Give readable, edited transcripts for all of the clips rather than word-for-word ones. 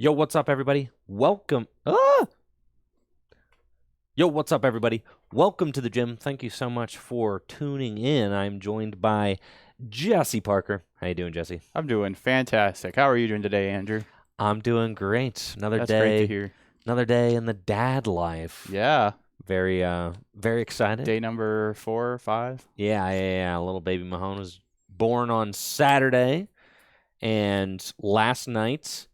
Yo, what's up, everybody? Welcome. Yo, what's up, everybody? Welcome to the gym. Thank you so much for tuning in. I'm joined by Jesse Parker. How you doing, Jesse? I'm doing fantastic. How are you doing today, Andrew? I'm doing great. That's great to hear. Another day in the dad life. Yeah. Very excited. Day number 4 or 5. Yeah. Little baby Mahone was born on Saturday, and last night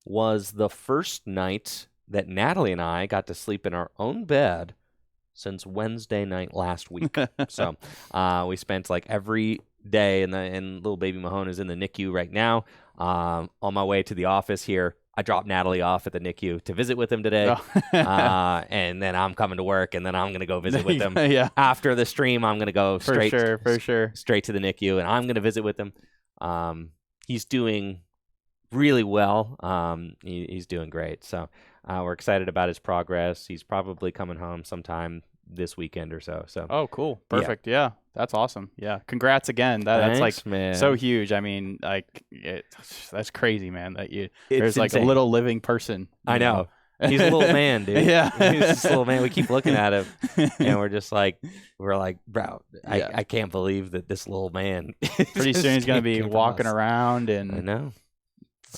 was the first night that Natalie and I got to sleep in our own bed since Wednesday night last week. So we spent like every day, and little baby Mahone is in the NICU right now. On my way to the office here, I dropped Natalie off at the NICU to visit with him today. And then I'm coming to work, and then I'm going to go visit with him. Yeah. After the stream, I'm going to go straight For sure. straight to the NICU, and I'm going to visit with him. He's doing really well. He's doing great. So we're excited about his progress. He's probably coming home sometime this weekend or so. Oh, cool. Perfect. Yeah. That's awesome. Yeah. Congrats again. That's like man. So huge. I mean, like that's crazy, man, that there's like insane. a little living person. I know. He's a little man, dude. Yeah. He's just a little man. We keep looking at him, and we're like, bro, I can't believe that this little man. Pretty soon he's going to be walking around I and know.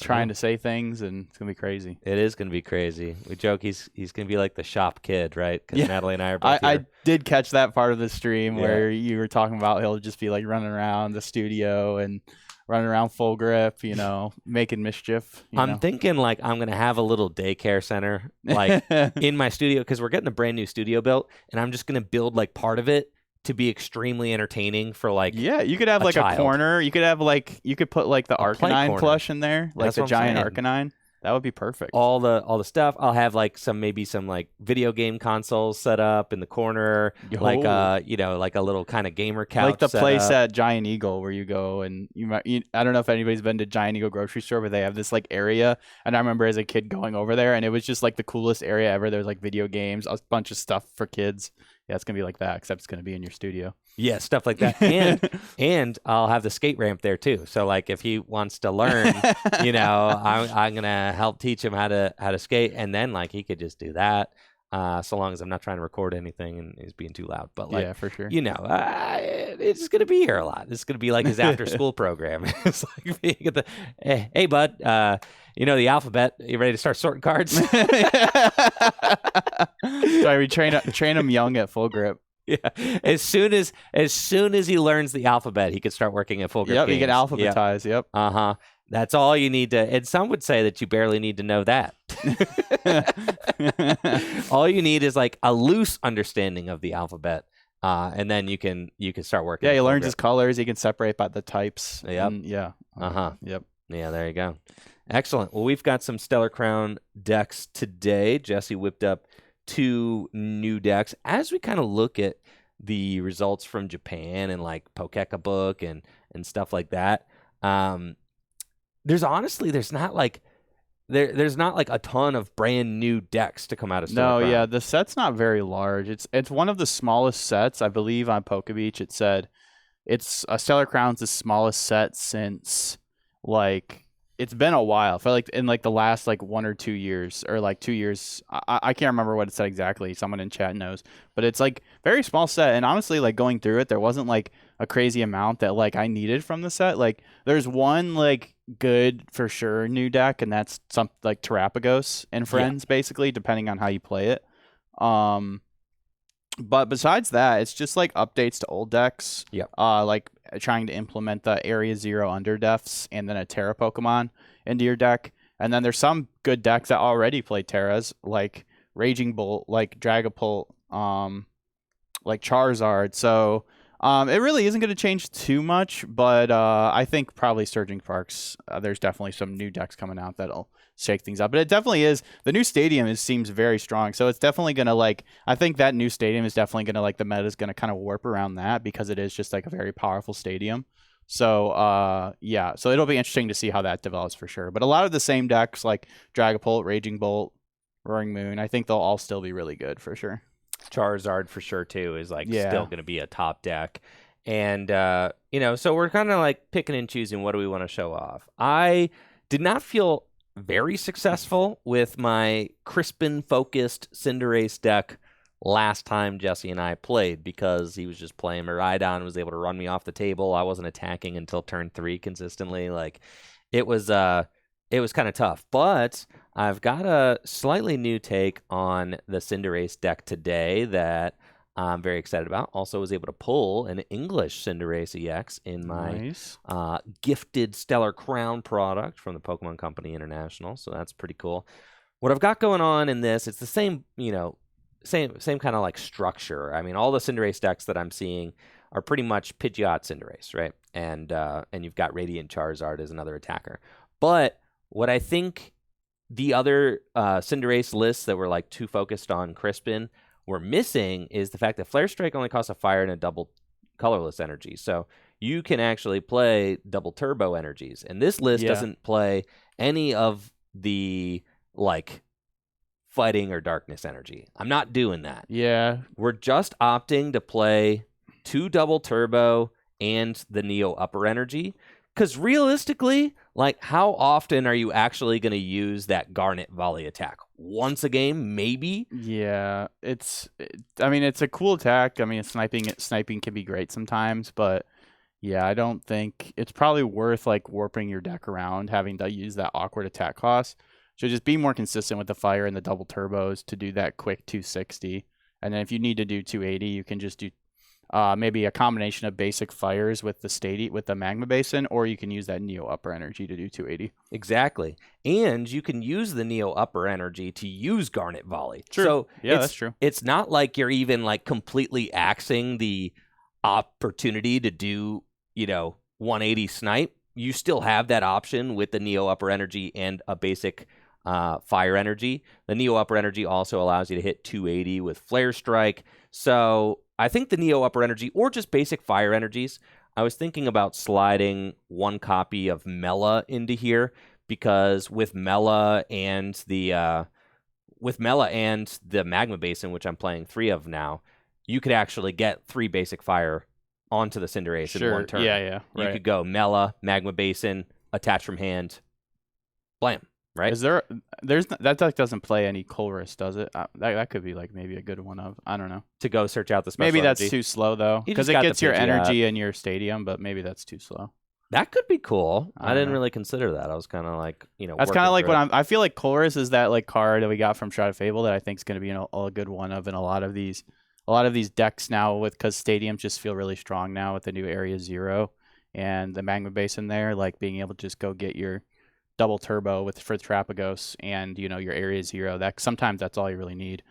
trying to say things, and it's going to be crazy. It is going to be crazy. We joke he's going to be like the shop kid, right? Because Yeah. Natalie and I are both here. I did catch that part of the stream Yeah. where you were talking about he'll just be like running around the studio and running around full grip, making mischief. I'm thinking like I'm going to have a little daycare center like in my studio, because we're getting a brand new studio built, and I'm just going to build like part of it to be extremely entertaining for like yeah, you could have a like child. a corner. You could have like you could put like the play Arcanine corner. plush in there, like That's the what I'm giant saying. Arcanine. That would be perfect. all the stuff. I'll have like maybe some like video game consoles set up in the corner, like like a little kind of gamer couch, like the set place up. at Giant Eagle where you go and I don't know if anybody's been to Giant Eagle grocery store, but they have this like area, and I remember as a kid going over there, and it was just like the coolest area ever. There's like video games, a bunch of stuff for kids. Yeah, it's gonna be like that, except it's gonna be in your studio. Yeah, stuff like that. And I'll have the skate ramp there too. So like if he wants to learn, I'm gonna help teach him how to skate, and then like he could just do that. So long as I'm not trying to record anything and he's being too loud. But like, yeah, for sure. It's gonna be here a lot. It's gonna be like his after school program. It's like being at the hey bud, the alphabet. You ready to start sorting cards? Sorry, we train him young at full grip. Yeah. As soon as he learns the alphabet, he could start working at full grip. Yep, games. he can alphabetize. Yep. Uh-huh. That's all you need to, and some would say that you barely need to know that. All you need is like a loose understanding of the alphabet. And then you can start working. Yeah, he at full learns grip. his colors. He can separate by the types. Yep. Yeah. Uh-huh. Yep. Yeah, there you go. Excellent. Well, we've got some Stellar Crown decks today. Jesse whipped up 2 new decks. As we kind of look at the results from Japan and like Pokébook and stuff like that, there's not like a ton of brand new decks to come out of Stellar Crown. Yeah, the set's not very large. It's one of the smallest sets, I believe. On PokeBeach, it said it's Stellar Crown's the smallest set since like it's been a while. I feel like in like the last like 1 or 2 years, or like 2 years. I can't remember what it said exactly. Someone in chat knows, but it's like very small set. And honestly, like going through it, there wasn't like a crazy amount that like I needed from the set. Like there's one like good for sure new deck, and that's something like Terapagos and Friends, basically, depending on how you play it. But besides that, it's just like updates to old decks. Yep. Like trying to implement the Area Zero Underdeaths and then a Terra Pokemon into your deck. And then there's some good decks that already play Terras, like Raging Bolt, like Dragapult, like Charizard. So it really isn't going to change too much, but I think probably Surging Sparks, there's definitely some new decks coming out that'll shake things up. But it definitely is. The new stadium seems very strong. So it's definitely going to I think that new stadium is definitely going to the meta is going to kind of warp around that, because it is just like a very powerful stadium. So yeah, so it'll be interesting to see how that develops for sure. But a lot of the same decks like Dragapult, Raging Bolt, Roaring Moon, I think they'll all still be really good for sure. Charizard for sure too is still going to be a top deck. And so we're kind of like picking and choosing what do we want to show off. I did not feel very successful with my Crispin-focused Cinderace deck last time Jesse and I played because he was just playing Miraidon, was able to run me off the table. I wasn't attacking until turn 3 consistently. Like, it was kind of tough. But I've got a slightly new take on the Cinderace deck today that I'm very excited about. Also was able to pull an English Cinderace EX in my gifted Stellar Crown product from the Pokemon Company International. So that's pretty cool. What I've got going on in this, it's the same, same kind of like structure. I mean, all the Cinderace decks that I'm seeing are pretty much Pidgeot Cinderace, right? And you've got Radiant Charizard as another attacker. But what I think the other Cinderace lists that were like too focused on Crispin were missing is the fact that Flare Strike only costs a fire and a double colorless energy. So you can actually play double turbo energies. And this list doesn't play any of the like fighting or darkness energy. I'm not doing that. Yeah. We're just opting to play 2 double turbo and the Neo upper energy. Because realistically, like, how often are you actually going to use that Garnet volley attack? Once a game, maybe? Yeah, it's a cool attack. I mean, sniping can be great sometimes, but yeah, I don't think it's probably worth like warping your deck around, having to use that awkward attack cost. So just be more consistent with the fire and the double turbos to do that quick 260. And then if you need to do 280, you can just do maybe a combination of basic fires with the magma basin, or you can use that Neo upper energy to do 280. Exactly. And you can use the Neo upper energy to use Garnet volley. True. So yeah, that's true. It's not like you're even like completely axing the opportunity to do, 180 snipe. You still have that option with the Neo upper energy and a basic fire energy. The Neo upper energy also allows you to hit 280 with Flare Strike. So I think the Neo upper energy or just basic fire energies, I was thinking about sliding 1 copy of Mela into here because with Mela and the Magma Basin, which I'm playing 3 of now, you could actually get 3 basic fire onto the Cinderace in one turn. Yeah. You could go Mela, Magma Basin, attach from hand, blam. Right? Is that deck doesn't play any Colorless, does it? That could be like maybe a good one of, I don't know. To go search out the special Maybe that's energy. too slow though, because it gets your energy in your stadium, but maybe that's too slow. That could be cool. I didn't really consider that. I was kind of like, that's kind of like when I feel like Colorless is that like card that we got from Shroud of Fable that I think is going to be a good one of in a lot of these decks now because stadiums just feel really strong now with the new Area 0 and the Magma Basin there, like being able to just go get your double turbo for Terapagos and your Area 0. That sometimes that's all you really need.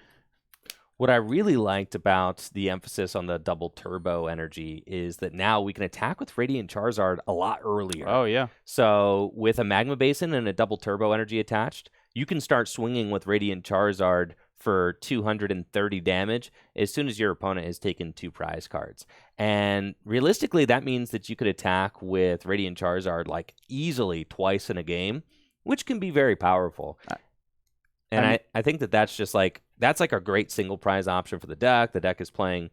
What I really liked about the emphasis on the double turbo energy is that now we can attack with Radiant Charizard a lot earlier. Oh yeah. So with a Magma Basin and a double turbo energy attached, you can start swinging with Radiant Charizard for 230 damage as soon as your opponent has taken 2 prize cards. And realistically, that means that you could attack with Radiant Charizard like easily twice in a game, which can be very powerful. And I think that's just like, that's like a great single prize option for the deck. The deck is playing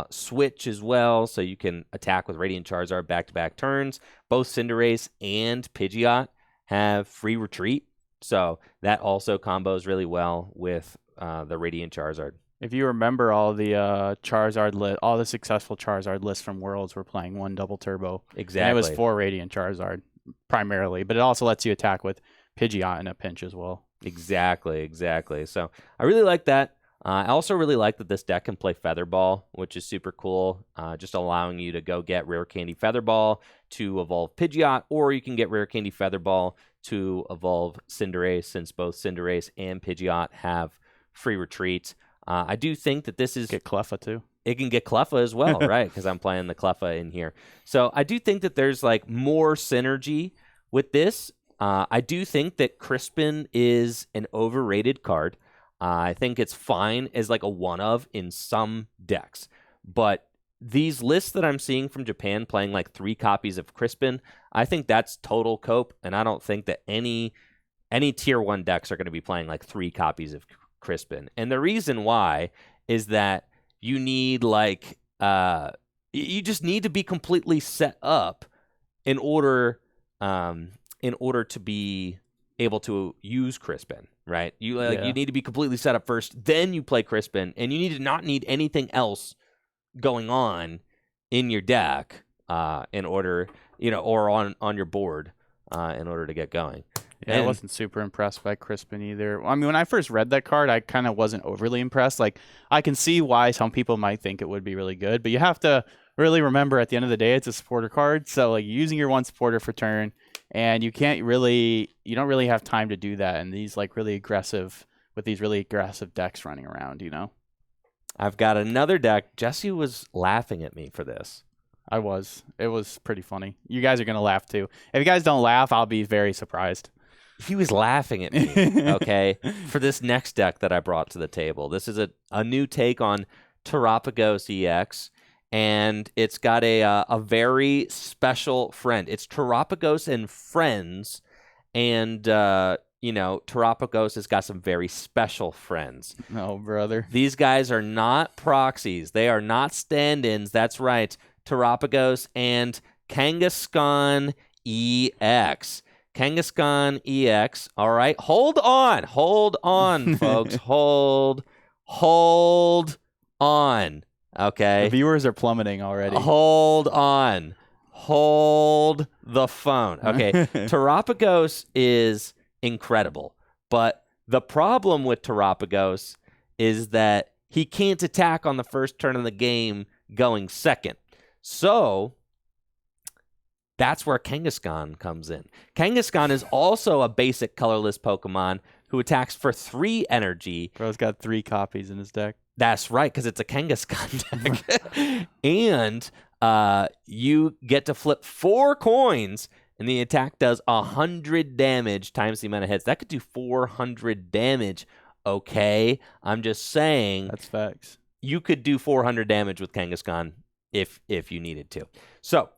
Switch as well, so you can attack with Radiant Charizard back-to-back turns. Both Cinderace and Pidgeot have free retreat, so that also combos really well with the Radiant Charizard. If you remember all the all the successful Charizard lists from Worlds were playing 1 double turbo. Exactly. And it was for Radiant Charizard primarily, but it also lets you attack with Pidgeot in a pinch as well. Exactly. So I really like that. I also really like that this deck can play Featherball, which is super cool, just allowing you to go get Rare Candy Featherball to evolve Pidgeot, or you can get Rare Candy Featherball to evolve Cinderace, since both Cinderace and Pidgeot have free retreat. I do think that this is... Get Cleffa too. It can get Cleffa as well, right? Because I'm playing the Cleffa in here. So I do think that there's like more synergy with this. I do think that Crispin is an overrated card. I think it's fine as like a one-of in some decks. But these lists that I'm seeing from Japan playing like 3 copies of Crispin, I think that's total cope. And I don't think that any tier 1 decks are going to be playing like 3 copies of Crispin. And the reason why is that you need like you just need to be completely set up in order to be able to use Crispin, right? You Yeah. you need to be completely set up first, then you play Crispin, and you need to not need anything else going on in your deck in order, or on your board in order to get going. Yeah, I wasn't super impressed by Crispin either. I mean, when I first read that card, I kind of wasn't overly impressed. Like, I can see why some people might think it would be really good, but you have to really remember at the end of the day, it's a supporter card. So, like, you're using your one supporter for turn, and you don't really have time to do that in these, like, really aggressive decks running around, I've got another deck. Jesse was laughing at me for this. I was. It was pretty funny. You guys are going to laugh too. If you guys don't laugh, I'll be very surprised. He was laughing at me, okay, for this next deck that I brought to the table. This is a new take on Terapagos EX, and it's got a very special friend. It's Terapagos and friends, and, Terapagos has got some very special friends. Oh, brother. These guys are not proxies. They are not stand-ins. That's right. Terapagos and Kangaskhan EX. Kangaskhan EX. All right. Hold on, folks. Hold on. Okay. The viewers are plummeting already. Hold on. Hold the phone. Okay. Terapagos is incredible, but the problem with Terapagos is that he can't attack on the first turn of the game going second. So that's where Kangaskhan comes in. Kangaskhan is also a basic colorless Pokemon who attacks for 3 energy. Bro's got 3 copies in his deck. That's right, because it's a Kangaskhan deck. And you get to flip 4 coins, and the attack does 100 damage times the amount of hits. That could do 400 damage, okay? I'm just saying. That's facts. You could do 400 damage with Kangaskhan if you needed to. So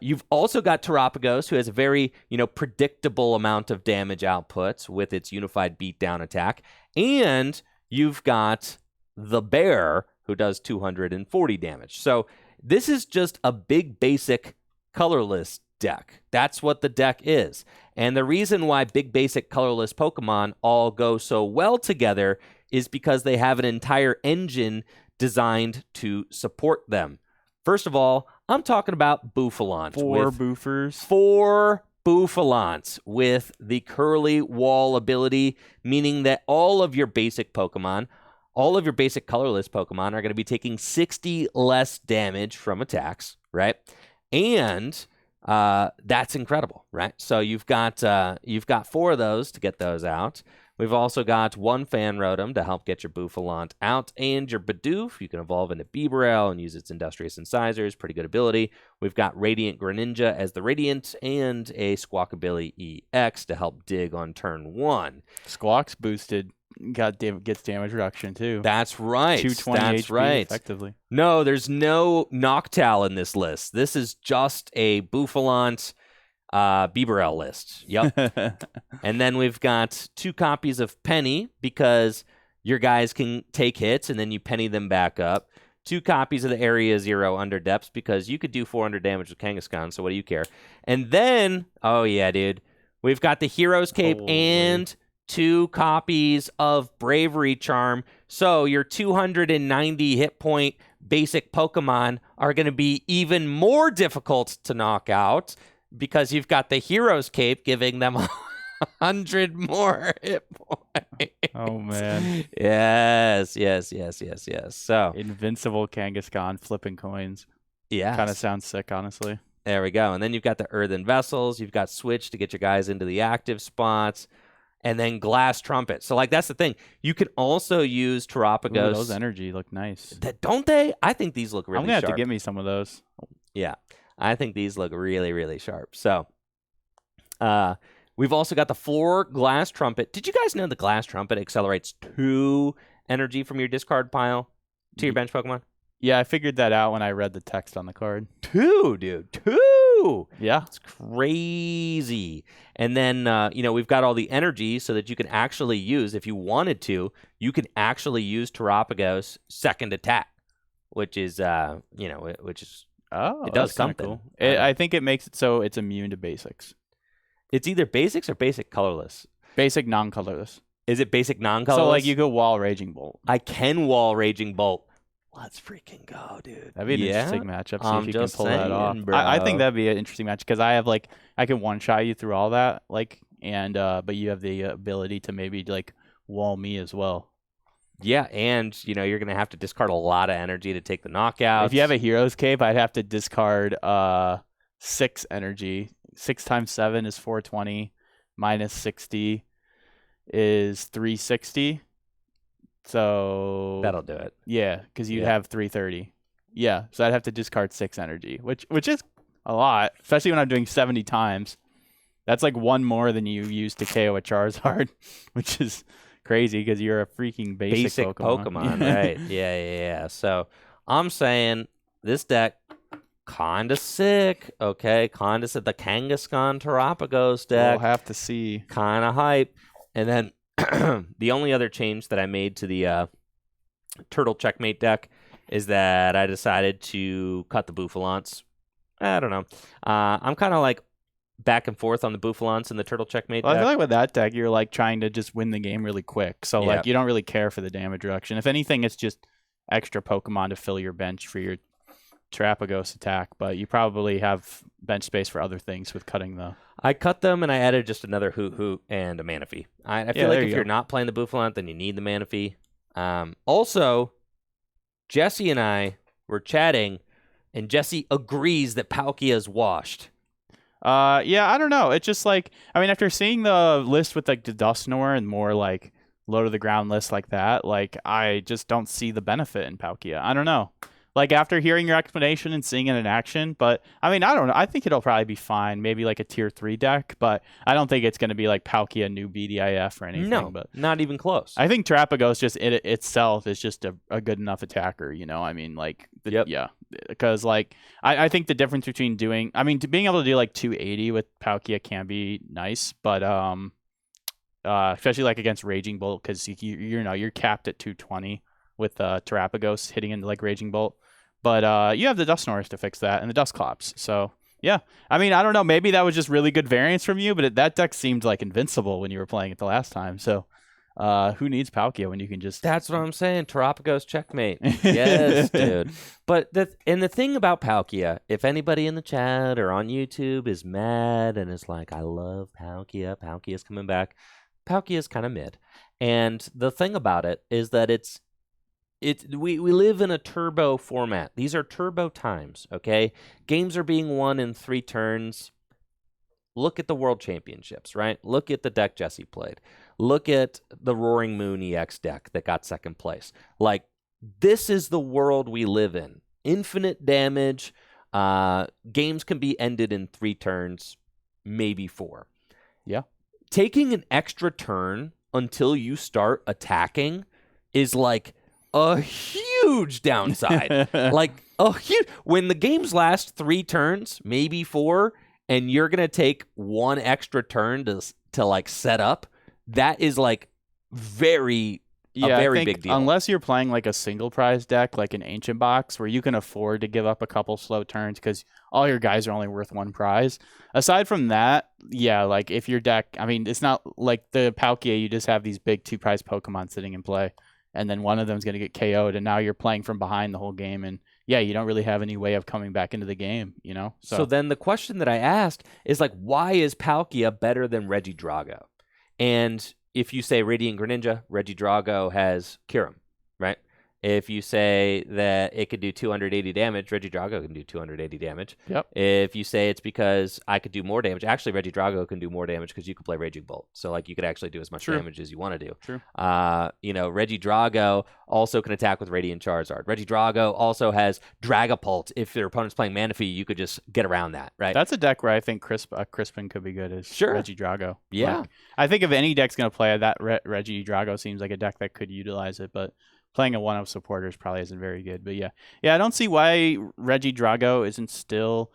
you've also got Terapagos, who has a very predictable amount of damage outputs with its unified beatdown attack, and you've got the bear, who does 240 damage. So this is just a big basic colorless deck. That's what the deck is. And the reason why big basic colorless Pokemon all go so well together is because they have an entire engine designed to support them. First of all, I'm talking about Bouffalants. 4 boofers. 4 Bouffalants with the Curly Wall ability, meaning that all of your basic Pokemon, all of your basic colorless Pokemon are going to be taking 60 less damage from attacks, right? And that's incredible, right? So you've got 4 of those to get those out. We've also got 1 Fan Rotom to help get your Bouffalant out, and your Bidoof. You can evolve into Bibarel and use its Industrious Incisors. Pretty good ability. We've got Radiant Greninja as the Radiant, and a Squawkabilly EX to help dig on turn 1. Squawk's boosted. Gets damage reduction too. That's right. 220 That's HP right. effectively. No, there's no Noctowl in this list. This is just a Bouffalant Bibarel list. Yep. And then we've got 2 copies of Penny, because your guys can take hits and then you penny them back up. 2 copies of the Area 0 Underdepths, because you could do 400 damage with Kangaskhan, so what do you care? And then, oh yeah, dude, we've got the Hero's Cape and 2 copies of Bravery Charm. So your 290 hit point basic Pokemon are going to be even more difficult to knock out, because you've got the Hero's Cape giving them 100 more hit points. Oh, man. Yes. So Invincible Kangaskhan flipping coins. yeah, Kind of sounds sick, honestly. there we go. And then you've got the Earthen Vessels. You've got Switch to get your guys into the active spots. And then Glass Trumpet. So, that's the thing. You could also use Terapagos. Ooh, those energy look nice. Don't they? I think these look really I'm going to sharp. have to give me some of those. Yeah. I think these look really, really sharp. So, we've also got the 4 Glass Trumpet. Did you guys know the Glass Trumpet accelerates 2 energy from your discard pile to your bench Pokemon? Yeah, I figured that out when I read the text on the card. 2, dude. 2! Yeah. It's crazy. And then, we've got all the energy so that you can actually use, if you wanted to, you can actually use Terapagos' second attack, which is, Oh, it does that's kinda something. cool. I think it makes it so it's immune to basics. It's either basics or basic colorless. Basic non-colorless. Is it basic non-colorless? So like you go wall Raging Bolt. I can wall Raging Bolt. Let's freaking go, dude. That'd be an interesting matchup. See if you can pull that off. Bro. I think that'd be an interesting match because I have like I can one shot you through all that and but you have the ability to maybe like wall me as well. Yeah, and you're gonna have to discard a lot of energy to take the knockout. If you have a Hero's Cape, I'd have to discard 6 energy. 6 times 7 is 420. Minus 60 is 360. So that'll do it. Yeah, because you'd have 330. Yeah, so I'd have to discard 6 energy, which is a lot, especially when I'm doing 70 times. That's like 1 more than you use to KO a Charizard, which is crazy because you're a freaking basic Pokemon, right? Yeah. So I'm saying this deck kinda sick, okay? Kinda sick. The Kangaskhan Terapagos deck. We'll have to see. Kinda hype. And then the only other change that I made to the Turtle Checkmate deck is that I decided to cut the Bouffalants. I don't know. I'm kind of like back and forth on the Bouffalants and the Turtle Checkmate deck. I feel like with that deck, you're like trying to just win the game really quick. So like you don't really care for the damage reduction. If anything, it's just extra Pokemon to fill your bench for your Terapagos attack, but you probably have bench space for other things with cutting the... I cut them and I added just another Hoot and a Manaphy. I feel like if you're not playing the Bouffalant, then you need the Manaphy. Also, Jesse and I were chatting, and Jesse agrees that Palkia is washed. Yeah, I don't know. It's just like, I mean, after seeing the list with like the Dusknoir and more like low to the ground lists like that, like I just don't see the benefit in Palkia. I don't know. Like after hearing your explanation and seeing it in action, but I mean, I don't know. I think it'll probably be fine. Maybe like a tier 3 deck, but I don't think it's going to be like Palkia new BDIF or anything. No, but not even close. I think Terapagos just itself is just a good enough attacker. I mean, like, yeah, because like I think the difference between being able to do like 280 with Palkia can be nice, but especially like against Raging Bolt because you're capped at 220 with Terapagos hitting into like Raging Bolt. But you have the Dusknoirs to fix that and the Dusclops. So, yeah. I mean, I don't know. Maybe that was just really good variance from you, but that deck seemed like invincible when you were playing it the last time. So, who needs Palkia when you can just... That's what I'm saying. Terapagos checkmate. Yes, dude. But the thing about Palkia, if anybody in the chat or on YouTube is mad and is like, I love Palkia, Palkia's coming back, Palkia is kind of mid. And the thing about it is that we live in a turbo format. These are turbo times, okay? Games are being won in 3 turns. Look at the World Championships, right? Look at the deck Jesse played. Look at the Roaring Moon EX deck that got 2nd place. Like, this is the world we live in. Infinite damage. Games can be ended in 3 turns, maybe 4. Yeah. Taking an extra turn until you start attacking is like a huge downside. Like a huge. When the games last 3 turns, maybe 4, and you're gonna take 1 extra turn to like set up, that is like a very big deal. Unless you're playing like a single prize deck, like an Ancient Box, where you can afford to give up a couple slow turns because all your guys are only worth 1 prize. Aside from that, yeah, like if your deck, I mean, it's not like the Palkia. You just have these big 2 prize Pokemon sitting in play. And then one of them is going to get KO'd, and now you're playing from behind the whole game. And yeah, you don't really have any way of coming back into the game, So then the question that I asked is like, why is Palkia better than Regidrago? And if you say Radiant Greninja, Regidrago has Kyurem, right? If you say that it could do 280 damage, Regidrago can do 280 damage. Yep. If you say it's because I could do more damage, actually Regidrago can do more damage because you could play Raging Bolt. So like you could actually do as much damage as you want to do. True. Regidrago also can attack with Radiant Charizard. Regidrago also has Dragapult. If your opponent's playing Manaphy, you could just get around that, right? That's a deck where I think Crispin could be good as Regidrago. Yeah. Like, I think if any deck's going to play that, Regidrago seems like a deck that could utilize it, but playing a 1-of supporters probably isn't very good. But yeah, I don't see why Regidrago isn't still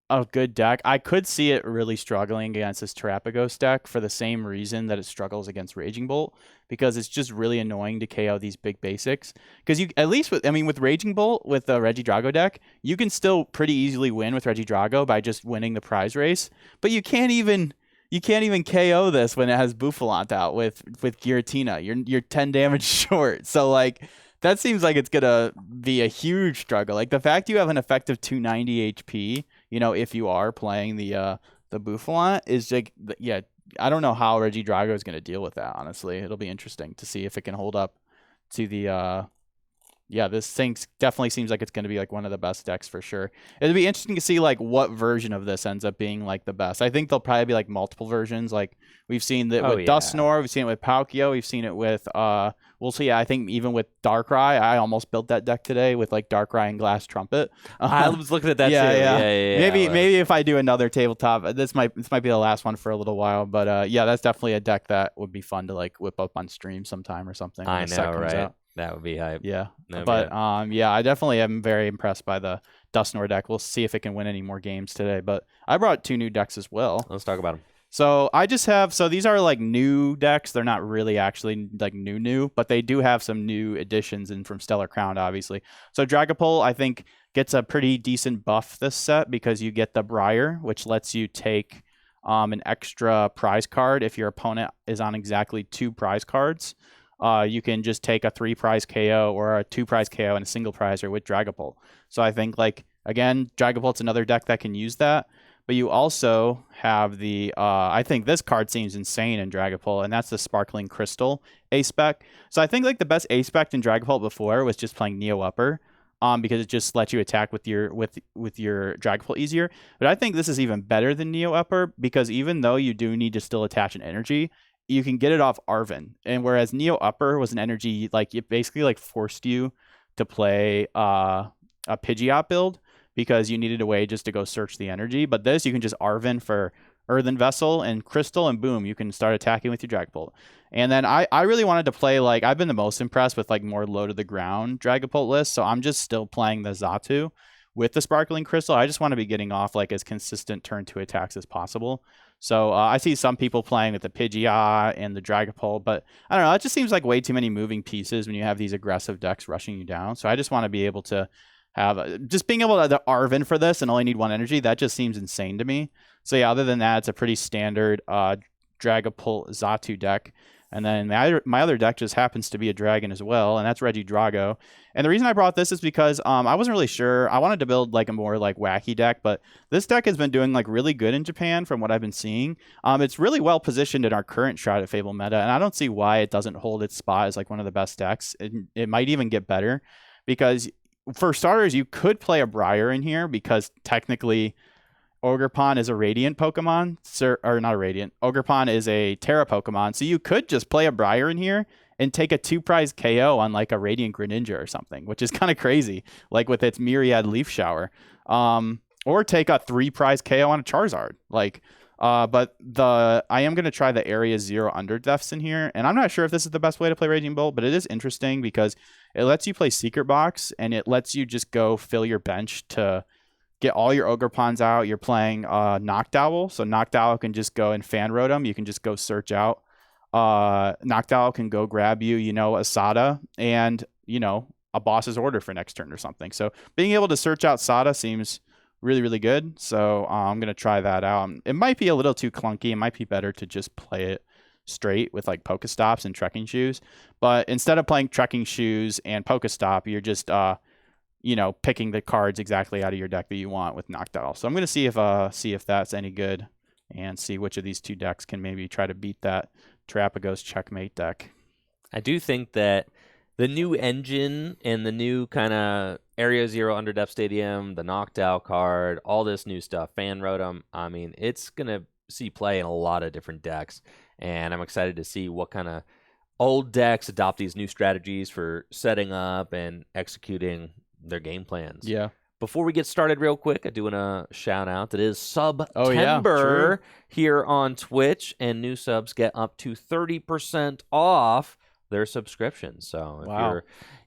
a good deck. I could see it really struggling against this Terapagos deck for the same reason that it struggles against Raging Bolt, because it's just really annoying to KO these big basics. Because you, at least with Raging Bolt, with the Regidrago deck, you can still pretty easily win with Regidrago by just winning the prize race, but you can't even you can't even KO this when it has Buffalant out with Giratina. You're 10 damage short. So like that seems like it's gonna be a huge struggle. Like the fact you have an effective 290 HP, if you are playing the Buffalant is like yeah. I don't know how Regidrago is gonna deal with that. Honestly, it'll be interesting to see if it can hold up to the yeah, this thing definitely seems like it's going to be like one of the best decks for sure. It'd be interesting to see like what version of this ends up being like the best. I think there'll probably be like multiple versions. Like we've seen that with Dusknoir, we've seen it with Palkia, we've seen it with we'll see. I think even with Darkrai, I almost built that deck today with like Darkrai and Glass Trumpet. I was looking at that yeah, too. Yeah. Maybe if I do another tabletop, this might be the last one for a little while. But yeah, that's definitely a deck that would be fun to like whip up on stream sometime or something. I know, right? That would be hype. Yeah. But yeah, I definitely am very impressed by the Dusknoir deck. We'll see if it can win any more games today. But I brought 2 new decks as well. Let's talk about them. So I just have these are like new decks. They're not really actually like new, but they do have some new additions in from Stellar Crown, obviously. So Dragapult, I think, gets a pretty decent buff this set because you get the Briar, which lets you take an extra prize card if your opponent is on exactly 2 prize cards. You can just take a 3 prize KO or a 2 prize KO and a single prizer with Dragapult. So I think like again, Dragapult's another deck that can use that. But you also have the I think this card seems insane in Dragapult, and that's the Sparkling Crystal A-Spec. So I think like the best A-Spec in Dragapult before was just playing Neo Upper. Because it just lets you attack with your Dragapult easier. But I think this is even better than Neo Upper because even though you do need to still attach an energy, you can get it off Arven. And whereas Neo Upper was an energy, like it basically like forced you to play a Pidgeot build because you needed a way just to go search the energy. But this, you can just Arven for Earthen Vessel and Crystal, and boom, you can start attacking with your Dragapult. And then I really wanted to play, like, I've been the most impressed with like more low to the ground Dragapult lists, so I'm just still playing the Xatu with the Sparkling Crystal. I just want to be getting off like as consistent turn 2 attacks as possible. So I see some people playing with the Pidgeot and the Dragapult, but I don't know, it just seems like way too many moving pieces when you have these aggressive decks rushing you down. So I just want to be able to have just being able to Arven for this and only need 1 energy. That just seems insane to me. So yeah, other than that, it's a pretty standard Dragapult Xatu deck. And then my other deck just happens to be a dragon as well, and that's Regidrago. And the reason I brought this is because I wasn't really sure. I wanted to build like a more like wacky deck, but this deck has been doing like really good in Japan from what I've been seeing. It's really well positioned in our current Shrouded Fable meta, and I don't see why it doesn't hold its spot as like one of the best decks. It might even get better because for starters, you could play a Briar in here because technically Ogerpon is a Radiant Pokemon, or not a Radiant. Ogerpon is a Terra Pokemon, so you could just play a Briar in here and take a 2 prize KO on like a Radiant Greninja or something, which is kind of crazy, like with its Myriad Leaf Shower. Or take a 3 prize KO on a Charizard. Like, but I am going to try the Area 0 Underdefs in here, and I'm not sure if this is the best way to play Raging Bolt, but it is interesting because it lets you play Secret Box, and it lets you just go fill your bench to get all your Ogerpons out. You're playing Noctowl, so Noctowl can just go and Fan Rotom. You can just go search out. Noctowl can go grab you, Asada, and, a boss's order for next turn or something. So being able to search out Sada seems really, really good. So I'm going to try that out. It might be a little too clunky. It might be better to just play it straight with like Pokestops and Trekking Shoes. But instead of playing Trekking Shoes and Pokestop, you're just picking the cards exactly out of your deck that you want with Noctowl. So I'm going to see if that's any good and see which of these 2 decks can maybe try to beat that Terapagos Checkmate deck. I do think that the new engine and the new kind of Area 0 Underdepth Stadium, the Noctowl card, all this new stuff, Fan Rotom, I mean, it's going to see play in a lot of different decks. And I'm excited to see what kind of old decks adopt these new strategies for setting up and executing their game plans. Yeah. Before we get started real quick, I do want to shout out that it is September here on Twitch, and new subs get up to 30% off their subscriptions. So if you're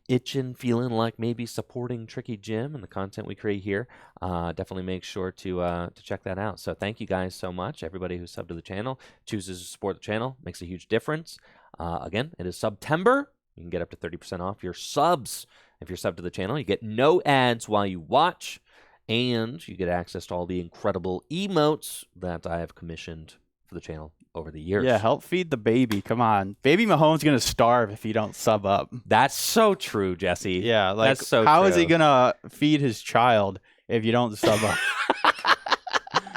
itching, feeling like maybe supporting Tricky Jim and the content we create here, definitely make sure to check that out. So thank you guys so much. Everybody who subbed to the channel, chooses to support the channel, makes a huge difference. Again, it is September. You can get up to 30% off your subs. If you're subbed to the channel, you get no ads while you watch, and you get access to all the incredible emotes that I have commissioned for the channel over the years. Yeah, help feed the baby. Come on. Baby Mahomes going to starve if you don't sub up. That's so true, Jesse. Yeah, like That's so how true. is he going to feed his child if you don't sub up?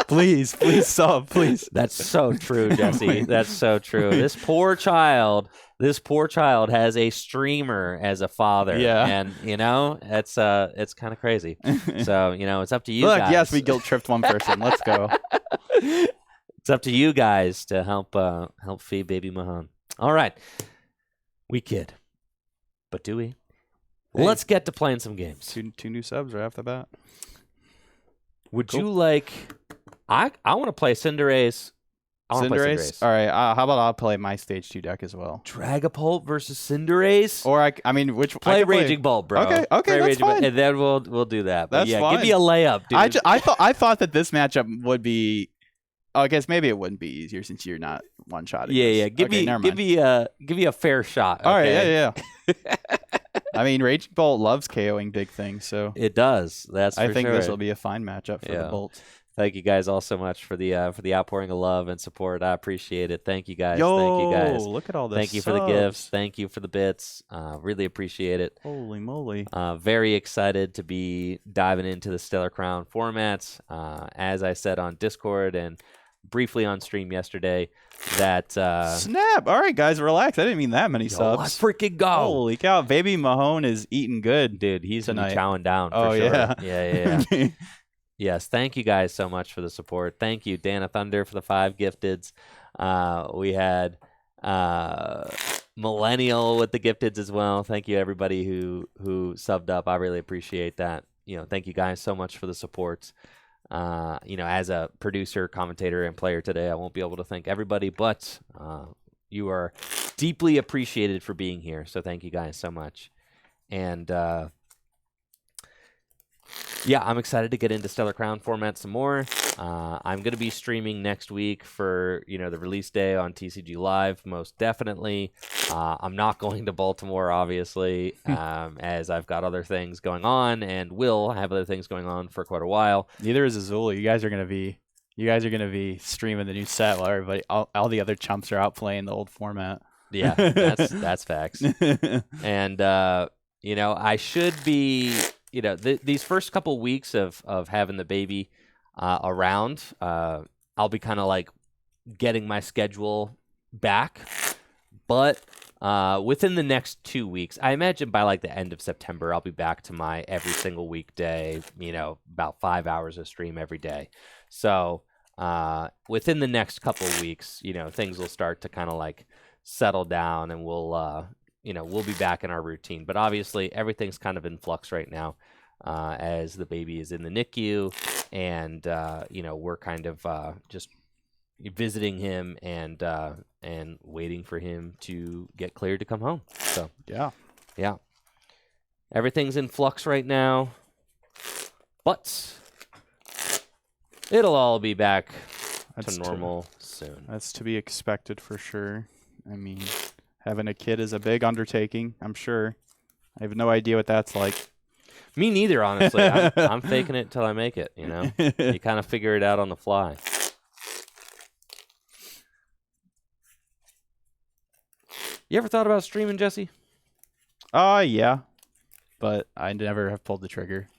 Please sub, please. That's so true, Jesse. That's so true. This poor child has a streamer as a father. Yeah. And it's kind of crazy. So, it's up to you Look, guys. yes, we guilt tripped one person. Let's go. It's up to you guys to help feed baby Mahone. All right. We kid. But do we? Hey. Let's get to playing some games. Two new subs right off the bat. Would you like... I want to play Cinderace. Cinderace? All right. How about I'll play my stage 2 deck as well? Dragapult versus Cinderace? Or I mean, which play Raging Bolt, bro. Okay, play that's fine. and then we'll do that. But That's yeah, fine. give me a layup, dude. I thought that this matchup would be. I guess maybe it wouldn't be easier since you're not one shotting. Yeah. Give me a fair shot. All right, okay? yeah. I mean, Raging Bolt loves KOing big things, so It does. That's for I think sure. this will be a fine matchup for the Bolt. Thank you guys all so much for the outpouring of love and support. I appreciate it. Thank you guys. Yo, Thank you guys. Look at all this. Thank you for the gifts. Thank you for the bits. Really appreciate it. Holy moly. Very excited to be diving into the Stellar Crown formats. As I said on Discord and briefly on stream yesterday, that Snap. All right, guys, relax. I didn't mean that many subs. Let's freaking go. Holy cow. Baby Mahone is eating good. Dude, he's going to be tonight. chowing down for Oh, sure. yeah. Yeah. Yes, thank you guys so much for the support. Thank you, Dana Thunder, for the 5 gifteds. We had Millennial with the gifteds as well. Thank you, everybody who subbed up. I really appreciate that. Thank you guys so much for the support. As a producer, commentator, and player today, I won't be able to thank everybody, but you are deeply appreciated for being here. So thank you guys so much. And I'm excited to get into Stellar Crown format some more. I'm going to be streaming next week for, the release day on TCG Live, most definitely. I'm not going to Baltimore, obviously, as I've got other things going on and will have other things going on for quite a while. Neither is Azula. You guys are going to be streaming the new set while everybody, all the other chumps are out playing the old format. Yeah, that's facts. And, I should be... these first couple weeks of having the baby around, I'll be kind of like getting my schedule back. But within the next 2 weeks, I imagine by like the end of September, I'll be back to my every single weekday, about 5 hours of stream every day. So within the next couple of weeks, things will start to kind of like settle down and we'll be back in our routine. But obviously, everything's kind of in flux right now as the baby is in the NICU. And, we're kind of just visiting him and waiting for him to get cleared to come home. So, yeah. Everything's in flux right now. But it'll all be back to normal soon. That's to be expected for sure. I mean... Having a kid is a big undertaking, I'm sure. I have no idea what that's like. Me neither, honestly. I'm faking it till I make it, You kind of figure it out on the fly. You ever thought about streaming, Jesse? Yeah. But I never have pulled the trigger.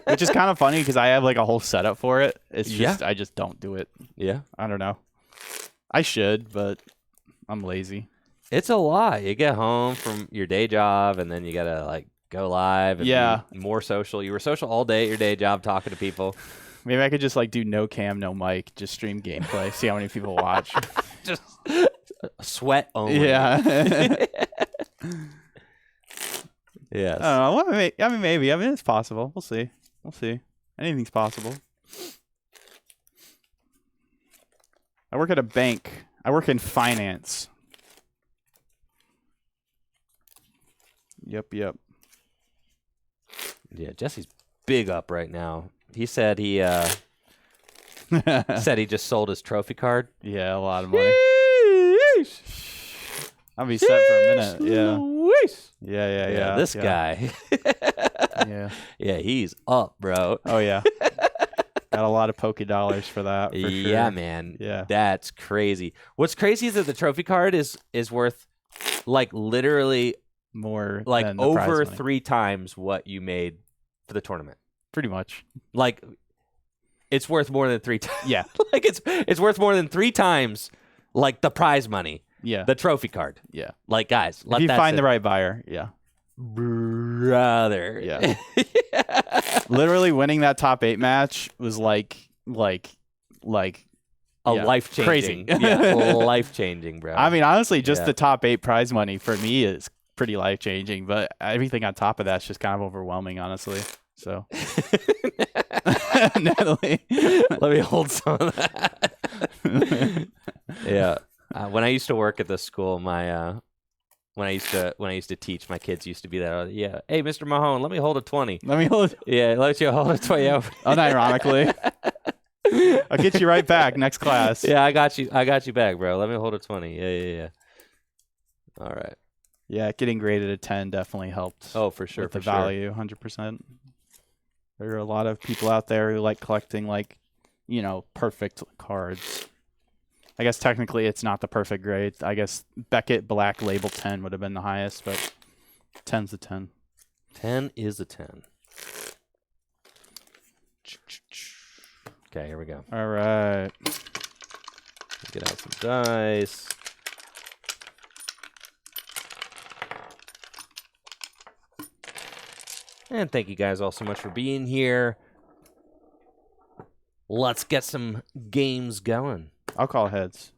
Which is kind of funny because I have like a whole setup for it. It's just I just don't do it. Yeah. I don't know. I should, but I'm lazy. It's a lot. You get home from your day job, and then you gotta like go live and be more social. You were social all day at your day job, talking to people. Maybe I could just like do no cam, no mic, just stream gameplay, see how many people watch. Just sweat only. Yeah. Yes. I don't know. I mean, maybe. I mean, it's possible. We'll see. Anything's possible. I work at a bank. I work in finance. Yep. Yeah, Jesse's big up right now. He said he just sold his trophy card. Yeah, a lot of money. I'll be set for a minute. Yeah. This guy. Yeah. Yeah, he's up, bro. Oh yeah. Got a lot of Poké dollars for that. For Yeah, sure. man. Yeah. That's crazy. What's crazy is that the trophy card is worth like literally More like than the prize over money. 3 times what you made for the tournament. Pretty much. Like it's worth more than 3 times. Yeah. Like it's worth more than 3 times like the prize money. Yeah. The trophy card. Yeah. Like guys, If you find the right buyer, yeah. Brother. Yeah. Literally winning that top 8 match was like a yeah, life-changing. crazy. Yeah. Life-changing, bro. I mean, honestly, just Yeah. the top 8 prize money for me is pretty life-changing, but everything on top of that's just kind of overwhelming, honestly. So, Natalie, let me hold some of that. Yeah. When I used to work at the school, my when I used to teach, my kids used to be that. Yeah, hey, Mr. Mahone, let me hold a 20. let me hold. Yeah, let you hold a 20. Unironically, I'll get you right back next class. Yeah, I got you back, bro. Let me hold a 20. Yeah. All right. Yeah, getting graded a 10 definitely helped. Oh, for sure. With the value, 100%. There are a lot of people out there who like collecting, like, perfect cards. I guess technically it's not the perfect grade. I guess Beckett Black Label 10 would have been the highest, but 10's a 10. 10 is a 10. Okay, here we go. All right. Get out some dice. And thank you guys all so much for being here. Let's get some games going. I'll call heads.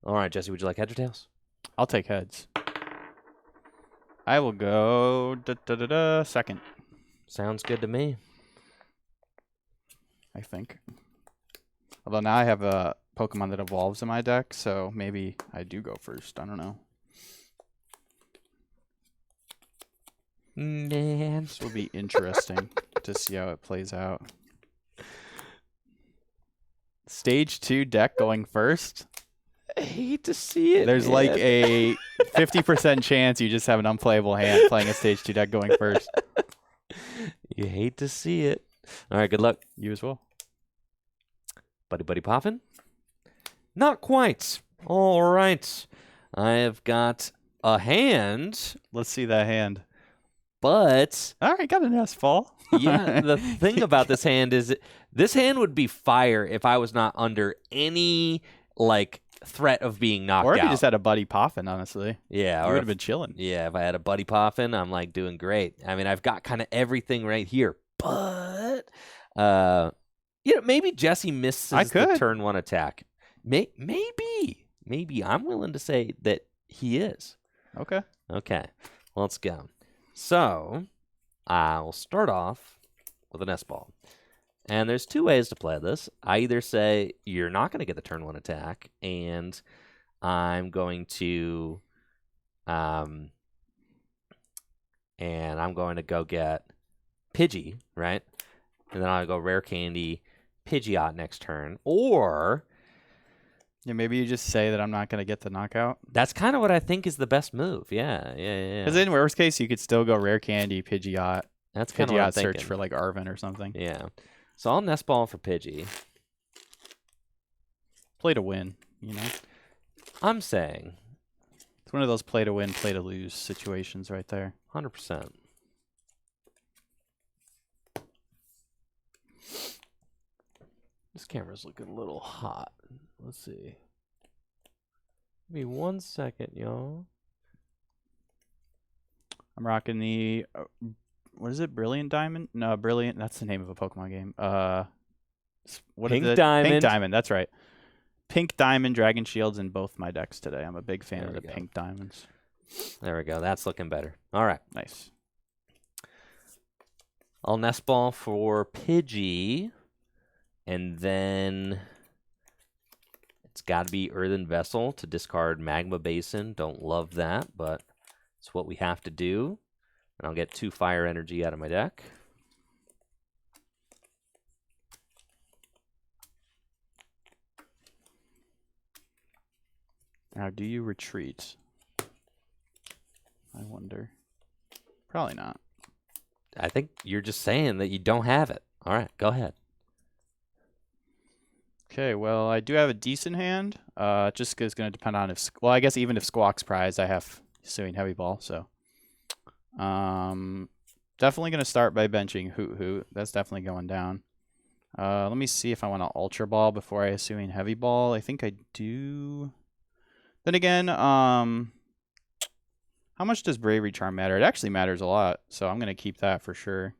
All right, Jesse, would you like heads or tails? I'll take heads. I will go second, Sounds good to me. I think. Although now I have a Pokemon that evolves in my deck, so maybe I do go first. I don't know. Man. This will be interesting to see how it plays out. Stage 2 deck going first. I hate to see it. There's man. like a 50% chance you just have an unplayable hand playing a stage 2 deck going first. You hate to see it. All right, good luck. You as well. Buddy poppin'? Not quite. All right. I have got a hand, Let's see that hand. but All right, got an S-fall. yeah, the thing about this hand is this hand would be fire if I was not under any like threat of being knocked Or if out. you just had a Buddy Poffin, honestly. Yeah, You or would if, have been chilling. yeah, if I had a Buddy Poffin, I'm like doing great. I mean, I've got kind of everything right here, but maybe Jesse misses the could. turn 1 attack. Maybe I'm willing to say that he is. Okay. Okay, let's go. So I'll start off with an S-ball. And there's 2 ways to play this. I either say you're not going to get the turn 1 attack, and I'm going to go get Pidgey, right? And then I'll go Rare Candy, Pidgeot next turn. Or Yeah, maybe you just say that I'm not going to get the knockout. that's kind of what I think is the best move. Yeah. Because in worst case, you could still go Rare Candy, Pidgeot. That's kind of what I'm Pidgeot search thinking. for like Arven or something. Yeah. So I'll nest ball for Pidgey. Play to win, I'm saying It's one of those play to win, play to lose situations right there. 100%. This camera's looking a little hot. Let's see. Give me 1 second, y'all. I'm rocking the what is it? Brilliant Diamond? No, Brilliant. That's the name of a Pokemon game. What is Pink it? Diamond. Pink Diamond. That's right. Pink Diamond, Dragon Shields in both my decks today. I'm a big fan There of we the go. Pink Diamonds. There we go. That's looking better. All right. Nice. I'll nest ball for Pidgey. And then it's got to be Earthen Vessel to discard Magma Basin. Don't love that, but it's what we have to do. And I'll get 2 fire energy out of my deck. Now, do you retreat? I wonder. Probably not. I think you're just saying that you don't have it. All right, go ahead. Okay, well, I do have a decent hand. Just it's going to depend on if, well, I guess even if Squawk's prized, I have Hisuian Heavy Ball, so. Definitely going to start by benching Hoot Hoot. That's definitely going down. Let me see if I want to Ultra Ball before I Hisuian Heavy Ball. I think I do. Then again, how much does Bravery Charm matter? It actually matters a lot, so I'm going to keep that for sure.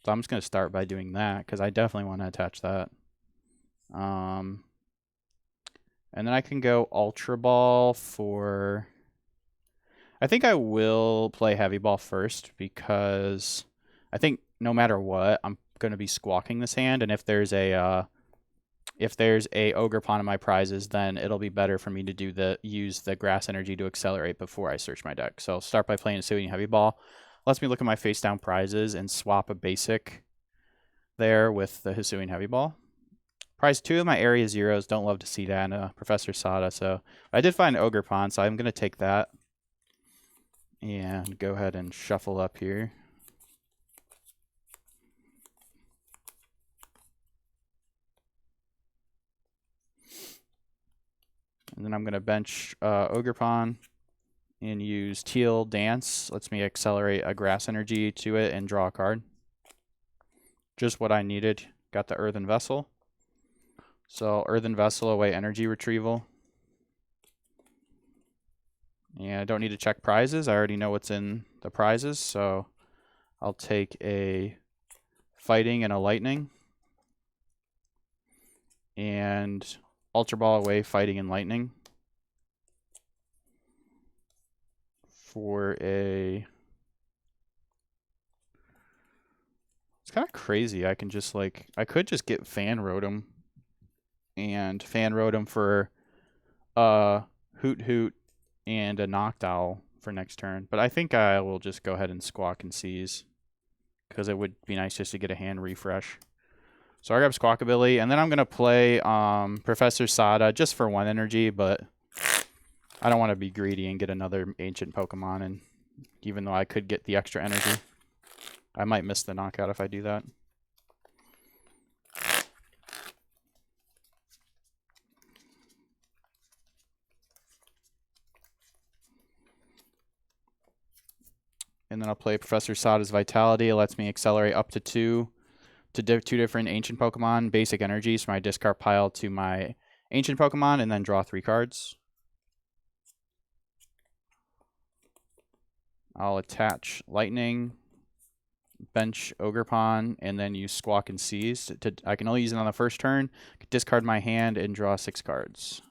So I'm just going to start by doing that, because I definitely want to attach that. And then I can go Ultra Ball for... I think I will play Heavy Ball first, because I think no matter what, I'm going to be squawking this hand, and if there's a Ogerpon in my prizes, then it'll be better for me to use the Grass Energy to accelerate before I search my deck. So I'll start by playing Hisuian Heavy Ball. Lets me look at my face down prizes and swap a basic there with the Hisuian Heavy Ball. Prize 2 of my Area Zeros, don't love to see that, and Professor Sada, so I did find Ogerpon, so I'm going to take that and go ahead and shuffle up here. And then I'm going to bench Ogerpon and use Teal Dance. Lets me accelerate a Grass Energy to it and draw a card. Just what I needed. Got the Earthen Vessel. So Earthen Vessel away Energy Retrieval. And I don't need to check prizes. I already know what's in the prizes, so I'll take a Fighting and a Lightning. And Ultra Ball away Fighting and Lightning. For a... It's kind of crazy. I can just like... I could just get Fan Rotom. And Fan Rotom for Hoot Hoot and a Noctowl for next turn. But I think I will just go ahead and Squawk and Seize, because it would be nice just to get a hand refresh. So I grab Squawkabilly, and then I'm going to play Professor Sada just for 1 energy, but I don't want to be greedy and get another ancient Pokemon, and even though I could get the extra energy, I might miss the knockout if I do that. And then I'll play Professor Sada's Vitality. It lets me accelerate up to 2 different ancient Pokemon, basic energies from my discard pile to my ancient Pokemon, and then draw 3 cards. I'll attach Lightning, bench Ogerpon, and then use Squawk and Seize. I can only use it on the first turn, discard my hand, and draw 6 cards.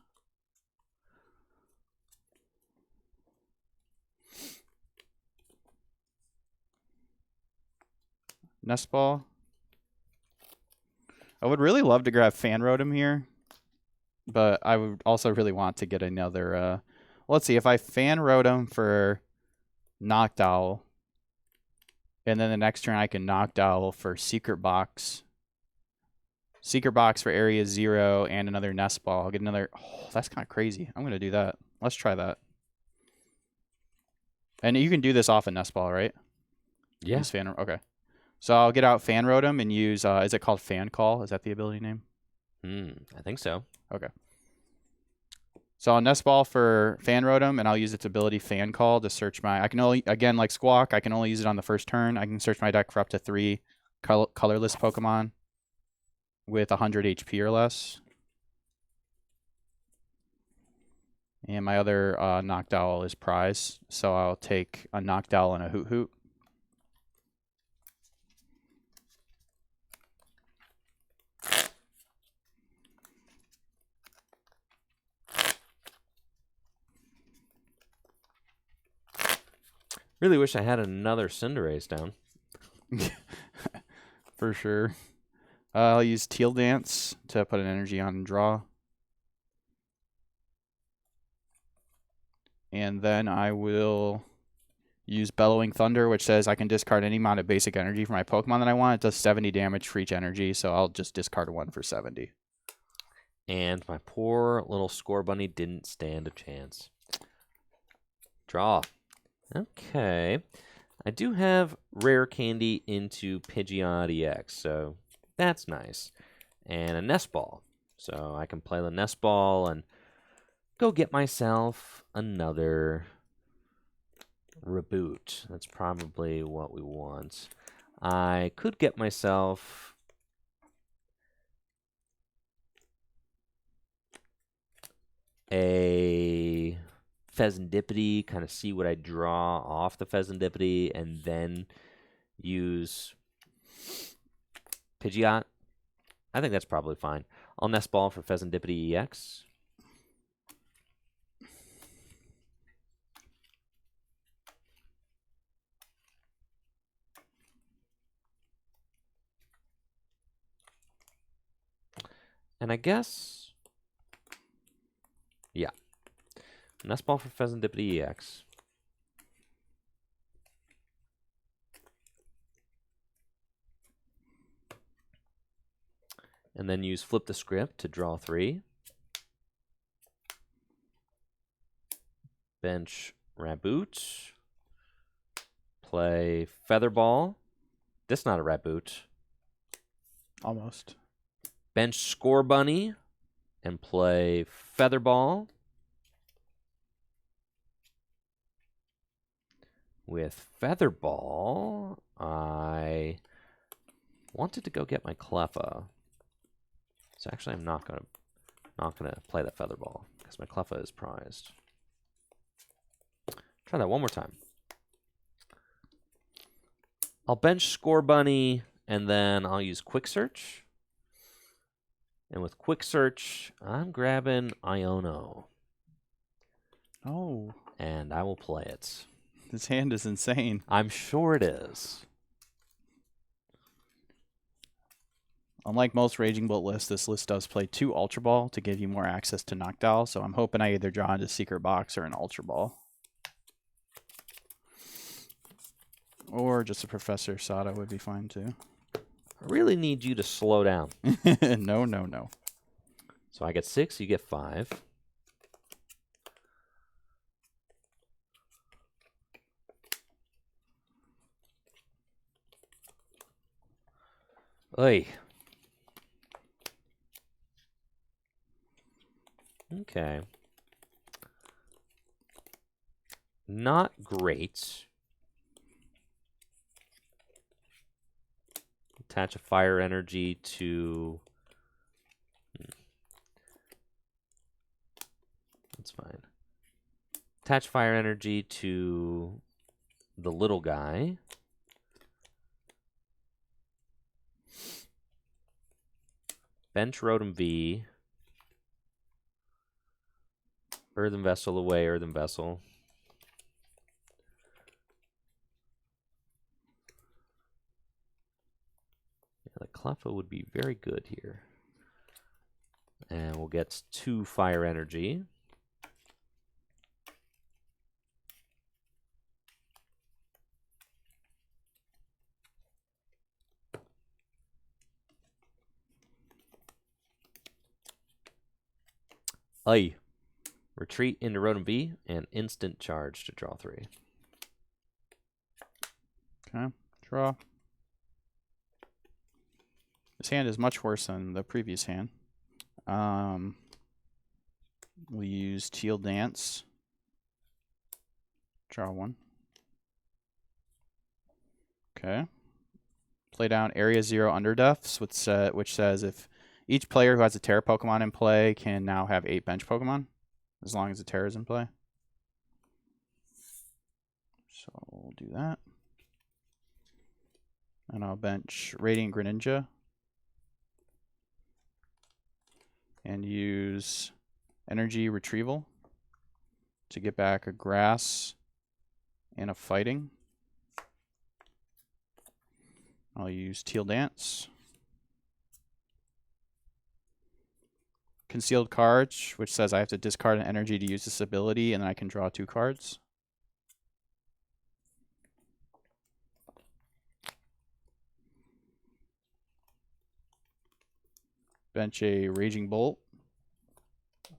Nest Ball. I would really love to grab Fan Rotom here, but I would also really want to get another... let's see, if I Fan Rotom for Noctowl, and then the next turn I can Noctowl for Secret Box. Secret Box for Area 0 and another Nest Ball. I'll get another... Oh, that's kind of crazy. I'm going to do that. Let's try that. And you can do this off a Nest Ball, right? Yeah. Okay. So I'll get out Fan Rotom and use, is it called Fan Call? Is that the ability name? I think so. Okay. So I'll Nest Ball for Fan Rotom, and I'll use its ability Fan Call to search my... I can only, again, like Squawk, I can only use it on the first turn. I can search my deck for up to 3 colorless Pokemon with 100 HP or less. And my other Noctowl is prize, so I'll take a Noctowl and a Hoot Hoot. Really wish I had another Cinderace down. For sure. I'll use Teal Dance to put an energy on and draw. And then I will use Bellowing Thunder, which says I can discard any amount of basic energy for my Pokemon that I want. It does 70 damage for each energy, so I'll just discard 1 for 70. And my poor little Score Bunny didn't stand a chance. Draw. Okay. I do have Rare Candy into Pidgeot EX, so that's nice. And a Nest Ball. So I can play the Nest Ball and go get myself another Reboot. That's probably what we want. I could get myself a Pheasantipity, kind of see what I draw off the Pheasantipity, and then use Pidgeot. I think that's probably fine. I'll Nest Ball for Pheasantipity EX. And I guess, yeah. Nest Ball for Pheasantipity EX. And then use Flip the Script to draw 3. Bench Raboot. Play Featherball. This is not a Raboot. Almost. Bench Score Bunny. And play Featherball. With Featherball, I wanted to go get my Cleffa. So actually, I'm not gonna play that Featherball because my Cleffa is prized. Try that one more time. I'll bench Score Bunny, and then I'll use Quick Search. And with Quick Search, I'm grabbing Iono. Oh. And I will play it. This hand is insane. I'm sure it is. Unlike most Raging Bolt lists, this list does play 2 Ultra Ball to give you more access to Noctowl, so I'm hoping I either draw into Secret Box or an Ultra Ball. Or just a Professor Sada would be fine too. I really need you to slow down. No, no, no. So I get 6, you get 5. Oy. Okay. Not great. Attach a fire energy to... That's fine. Attach fire energy to the little guy. Bench Rotom V. Earthen Vessel away, Earthen Vessel. Yeah, the Cleffa would be very good here. And we'll get 2 fire energy. Aye. Retreat into Rotom B and instant charge to draw 3. Okay, draw. This hand is much worse than the previous hand. We use Teal Dance. Draw 1. Okay. Play down Area 0 Underdeaths, which says if each player who has a Terra Pokemon in play can now have 8 bench Pokemon, as long as the Terra is in play. So we'll do that. And I'll bench Radiant Greninja. And use Energy Retrieval to get back a Grass and a Fighting. I'll use Teal Dance. Concealed Cards, which says I have to discard an energy to use this ability, and then I can draw 2 cards. Bench a Raging Bolt.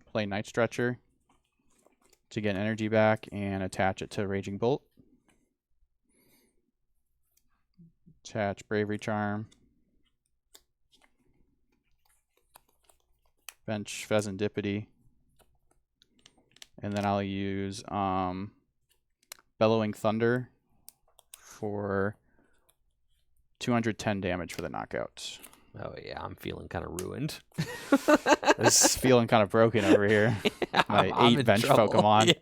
Play Night Stretcher to get energy back and attach it to Raging Bolt. Attach Bravery Charm. Bench Pheasantipity. And then I'll use Bellowing Thunder for 210 damage for the knockout. Oh, yeah, I'm feeling kind of ruined. This is feeling kind of broken over here. My I'm 8 in bench trouble. Pokemon. Yeah.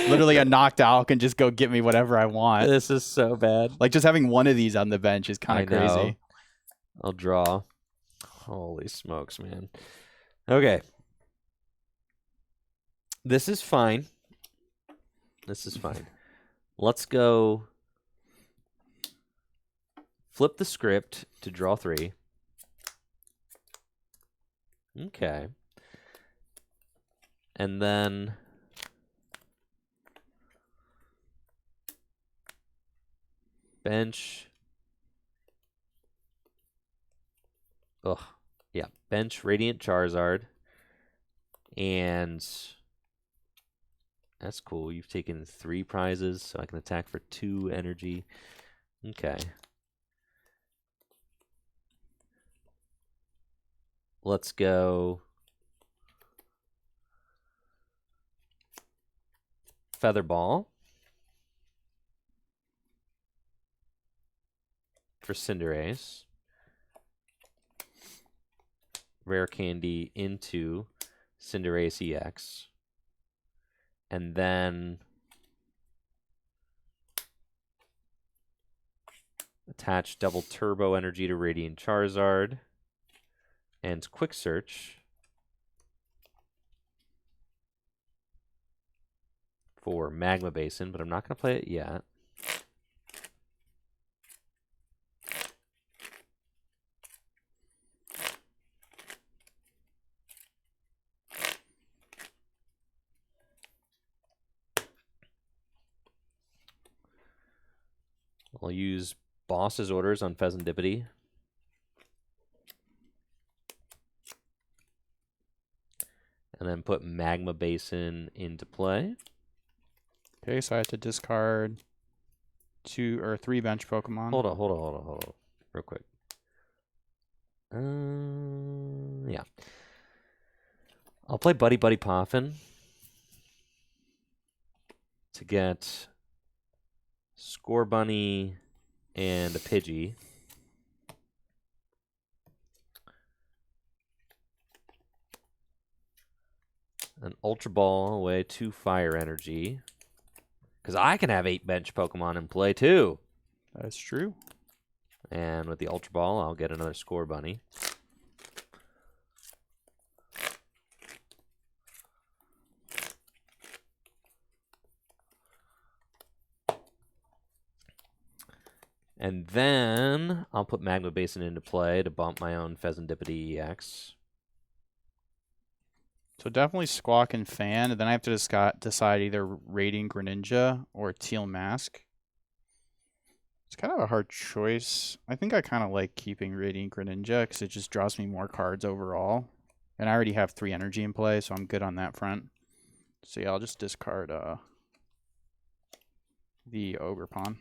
Literally a knocked out can just go get me whatever I want. This is so bad. Like just having one of these on the bench is kind of crazy. I'll draw. Holy smokes, man. Okay. This is fine. This is fine. Let's go flip the script to draw 3. Okay. And then bench. Ugh. Yeah. Bench Radiant Charizard. And that's cool. You've taken 3 prizes, so I can attack for 2 energy. Okay. Let's go Feather Ball for Cinderace. Rare Candy into Cinderace EX. And then attach double turbo energy to Radiant Charizard. And Quick Search for Magma Basin, but I'm not going to play it yet. I'll use Boss's Orders on Pheasantipity. And then put Magma Basin into play. Okay, so I have to discard 2 or 3 bench Pokemon. Hold on. Real quick. Yeah. I'll play Buddy Buddy Poffin to get Score Bunny and a Pidgey. An Ultra Ball away 2 Fire Energy. Because I can have 8 bench Pokemon in play too. That's true. And with the Ultra Ball, I'll get another Score Bunny. And then I'll put Magma Basin into play to bump my own Pheasantipity EX. So definitely Squawk and Fan, and then I have to decide either Radiant Greninja or Teal Mask. It's kind of a hard choice. I think I kind of like keeping Radiant Greninja because it just draws me more cards overall. And I already have 3 energy in play, so I'm good on that front. So yeah, I'll just discard the Ogre Pawn.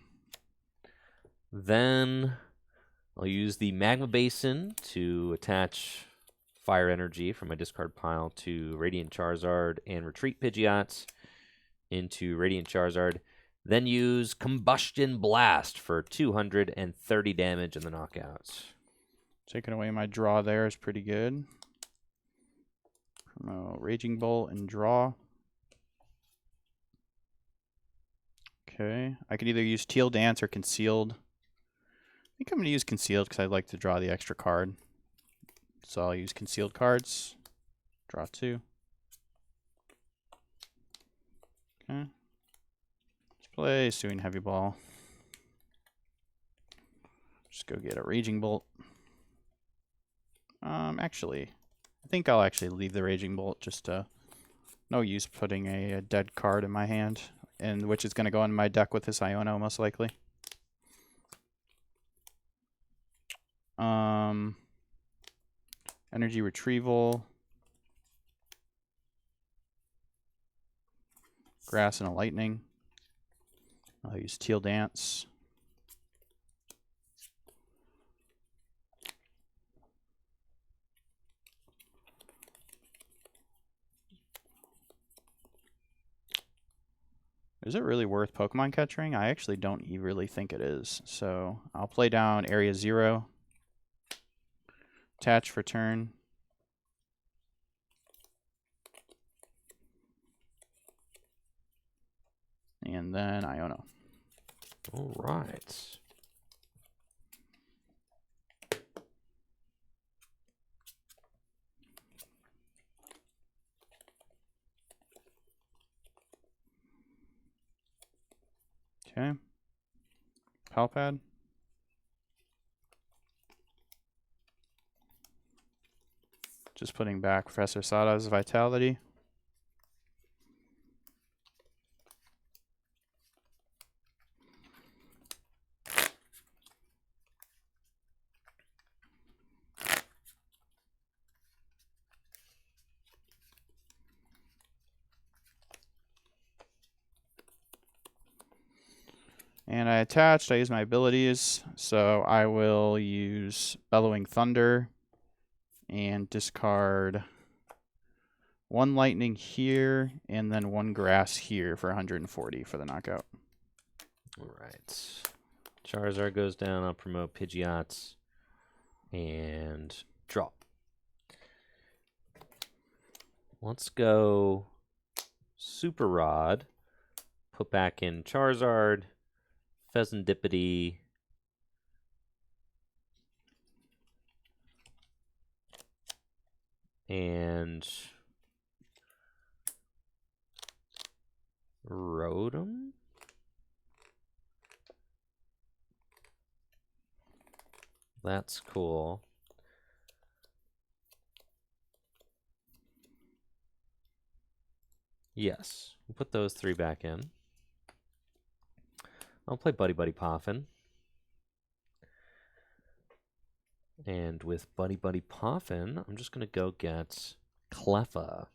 Then I'll use the Magma Basin to attach Fire Energy from my discard pile to Radiant Charizard and retreat Pidgeots into Radiant Charizard. Then use Combustion Blast for 230 damage in the knockouts. Taking away my draw there is pretty good. Raging Bolt and draw. Okay, I could either use Teal Dance or Concealed. I think I'm going to use Concealed because I'd like to draw the extra card. So I'll use Concealed cards. Draw 2. Okay. Let's play Suing Heavy Ball. Just go get a Raging Bolt. Actually, I think I'll actually leave the Raging Bolt. Just no use putting a dead card in my hand, and which is going to go in my deck with this Iono most likely. Energy Retrieval. Grass and a Lightning. I'll use Teal Dance. Is it really worth Pokemon catching? I actually don't really think it is. So I'll play down Area 0. Attach for turn. And then Iono. All right. Okay. Palpad. Just putting back Professor Sada's Vitality. And I attached, I use my abilities, so I will use Bellowing Thunder and discard 1 Lightning here, and then 1 Grass here for 140 for the knockout. All right. Charizard goes down. I'll promote Pidgeots and draw. Let's go Super Rod. Put back in Charizard, Pheasantipity, and Rotom. That's cool. Yes, we'll put those 3 back in. I'll play Buddy Buddy Poffin. And with Buddy Buddy Poffin, I'm just going to go get Cleffa.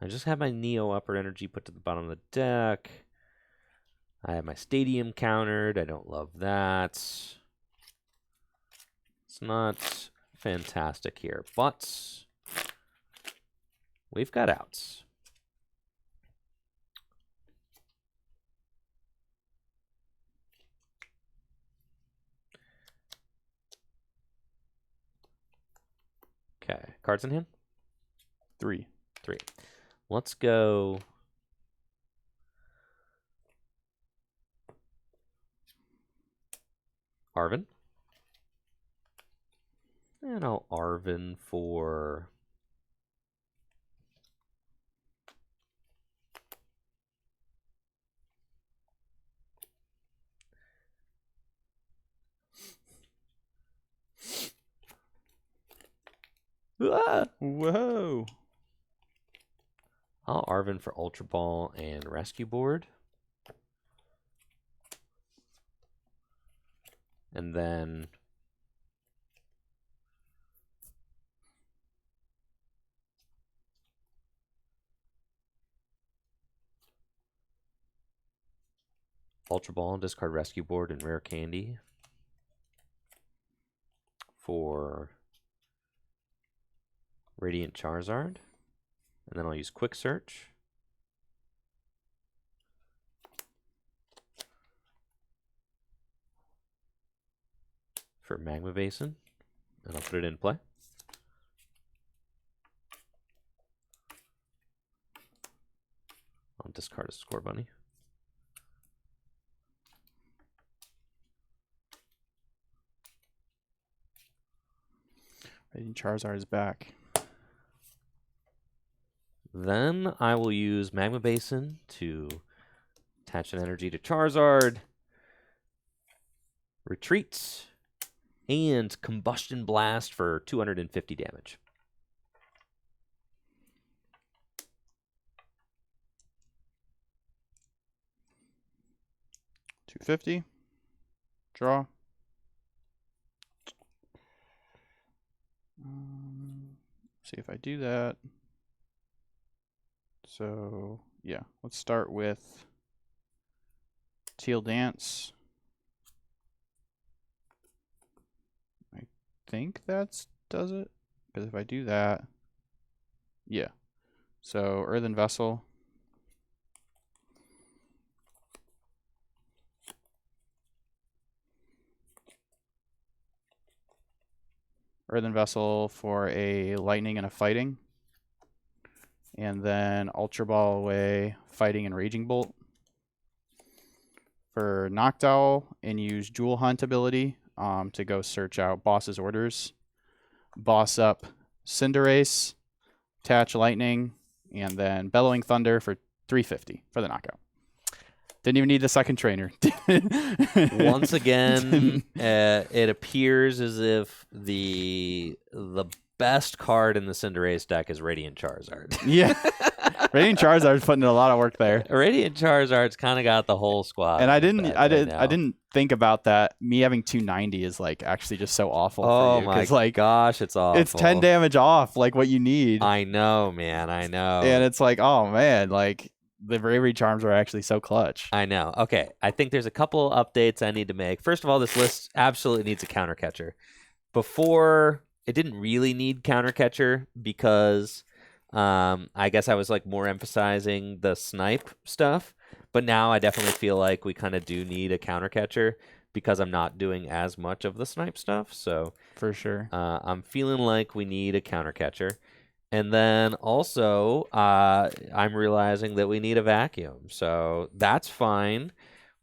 I just have my Neo Upper Energy put to the bottom of the deck. I have my Stadium countered. I don't love that. It's not fantastic here, but we've got outs. Okay, cards in hand? 3. 3. Let's go Arvin. And I'll Arvin for Whoa! I'll Arvin for Ultra Ball and Rescue Board. And then Ultra Ball, discard Rescue Board and Rare Candy for Radiant Charizard. And then I'll use Quick Search. For Magma Basin. And I'll put it in play. I'll discard a Score Bunny. Radiant Charizard is back. Then I will use Magma Basin to attach an energy to Charizard, retreats, and Combustion Blast for 250 damage. $250. Draw. See if I do that. So, yeah, let's start with Teal Dance. I think that does it. Because if I do that, yeah. So, Earthen Vessel. Earthen Vessel for a Lightning and a Fighting. And then Ultra Ball away, Fighting and Raging Bolt. For Noctowl, and use Jewel Hunt ability to go search out boss's orders. Boss up Cinderace, attach Lightning, and then Bellowing Thunder for 350 for the knockout. Didn't even need the second trainer. Once again, it appears as if the best card in the Cinderace deck is Radiant Charizard. Yeah. Radiant Charizard's putting in a lot of work there. Radiant Charizard's kind of got the whole squad. And I didn't think about that. Me having 290 is like actually just so awful Oh for you. my like, gosh, it's awful. It's 10 damage off, like what you need. I know, man. I know. And it's like, oh man, like the Bravery Charms are actually so clutch. I know. Okay, I think there's a couple updates I need to make. First of all, this list absolutely needs a counter catcher. Before, it didn't really need counter catcher because I guess I was like more emphasizing the snipe stuff. But now I definitely feel like we kind of do need a counter catcher because I'm not doing as much of the snipe stuff. So for sure, I'm feeling like we need a counter catcher. And then also, I'm realizing that we need a vacuum. So that's fine.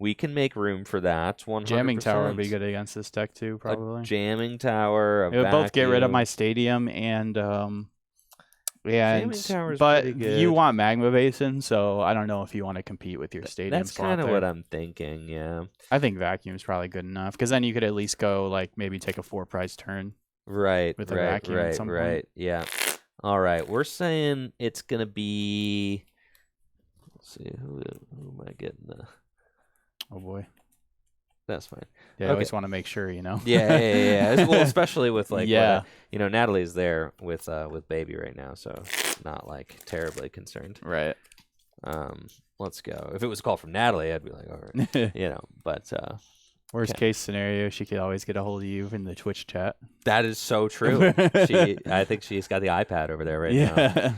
We can make room for that. 100%. Jamming Tower would be good against this deck too, probably. A jamming Tower, it would both get rid of my Stadium and but you want Magma Basin, so I don't know if you want to compete with your Stadium. That's kind of what I'm thinking, yeah. I think Vacuum's probably good enough because then you could at least go like maybe take a 4-prize turn. Right, with a vacuum at some point. Yeah. All right, we're saying it's gonna be. Let's see, who am I getting? Oh boy, that's fine. Yeah, I always want to make sure, you know. Yeah. Well, especially with like, yeah, Natalie's there with baby right now, so not like terribly concerned. Right. Let's go. If it was a call from Natalie, I'd be like, all right, But worst case scenario, she could always get a hold of you in the Twitch chat. That is so true. I think she's got the iPad over there right now.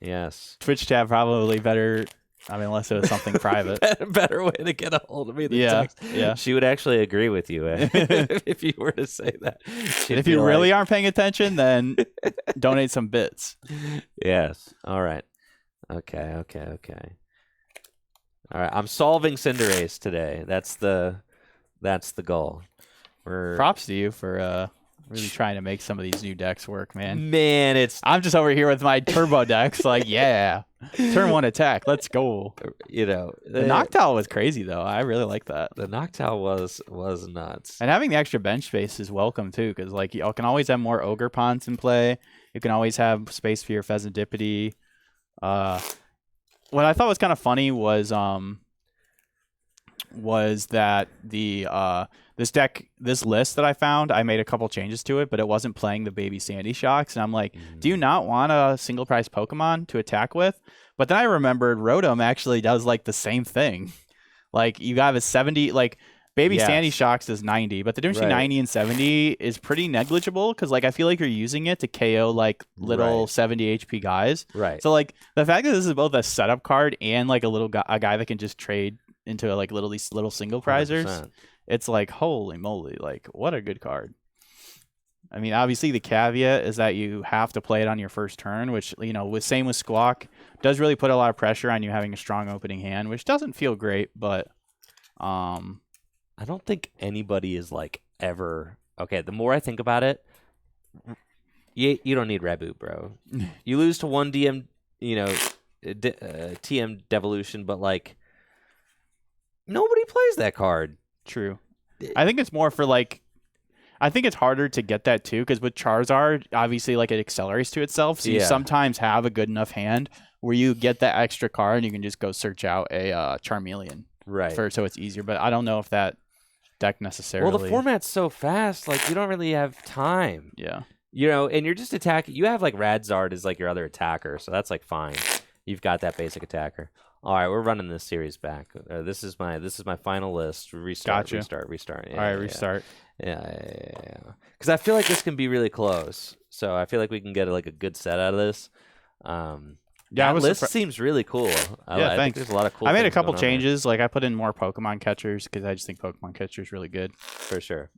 Yes. Twitch chat probably better. I mean, unless it was something private. Better way to get a hold of me than text. Yeah. She would actually agree with you if you were to say that. If you really aren't paying attention, then donate some bits. Yes. All right. Okay. All right. I'm solving Cinderace today. That's the goal. Props to you for really trying to make some of these new decks work, man. Man, I'm just over here with my turbo decks, like, yeah, turn 1 attack, let's go. The Noctowl was crazy though. I really like that. The Noctowl was nuts. And having the extra bench space is welcome too, because like you can always have more Ogre Ponds in play. You can always have space for your Pheasantipity. What I thought was kind of funny was that the this list that I found, I made a couple changes to it, but it wasn't playing the baby Sandy Shocks, and I'm like, do you not want a single prize Pokemon to attack with? But then I remembered Rotom actually does like the same thing. Like you have a 70, like baby Sandy Shocks does 90, but the difference between 90 and 70 is pretty negligible because like I feel like you're using it to KO like little 70 HP guys. Right. So like the fact that this is both a setup card and like a guy that can just trade into like these little single prizers. 100%. It's like, holy moly, like what a good card. I mean, obviously the caveat is that you have to play it on your first turn, which, same with Squawk, does really put a lot of pressure on you having a strong opening hand, which doesn't feel great, but I don't think anybody is like ever. Okay, the more I think about it, you don't need Raboot, bro. You lose to one DM, TM Devolution, but like nobody plays that card. True. I think it's more for like, I think it's harder to get that too, because with Charizard, obviously like it accelerates to itself. So you sometimes have a good enough hand where you get that extra card and you can just go search out a Charmeleon. Right. So it's easier. But I don't know if that deck necessarily. Well, the format's so fast, like you don't really have time. Yeah. And you're just attacking. You have like Radzard as like your other attacker, so that's like fine. You've got that basic attacker. All right, we're running this series back. This is my final list. Restart. Yeah, all right, restart. Yeah. Because I feel like this can be really close. So I feel like we can get like a good set out of this. That list seems really cool. I think there's a lot of cool. I made a couple changes. Like I put in more Pokemon catchers because I just think Pokemon catcher is really good for sure.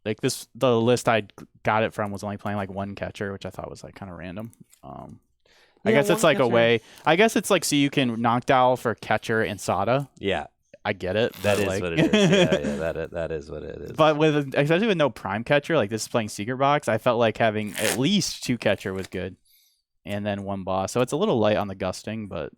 like the list I got it from was only playing like one catcher, which I thought was like kind of random. I guess it's like a way. I guess it's like so you can Noctowl for catcher and Sada. Yeah, I get it. that is like, what it is. Yeah, that is what it is. But especially with no prime catcher, like this is playing Secret Box, I felt like having at least 2 catcher was good, and then 1 boss. So it's a little light on the gusting, but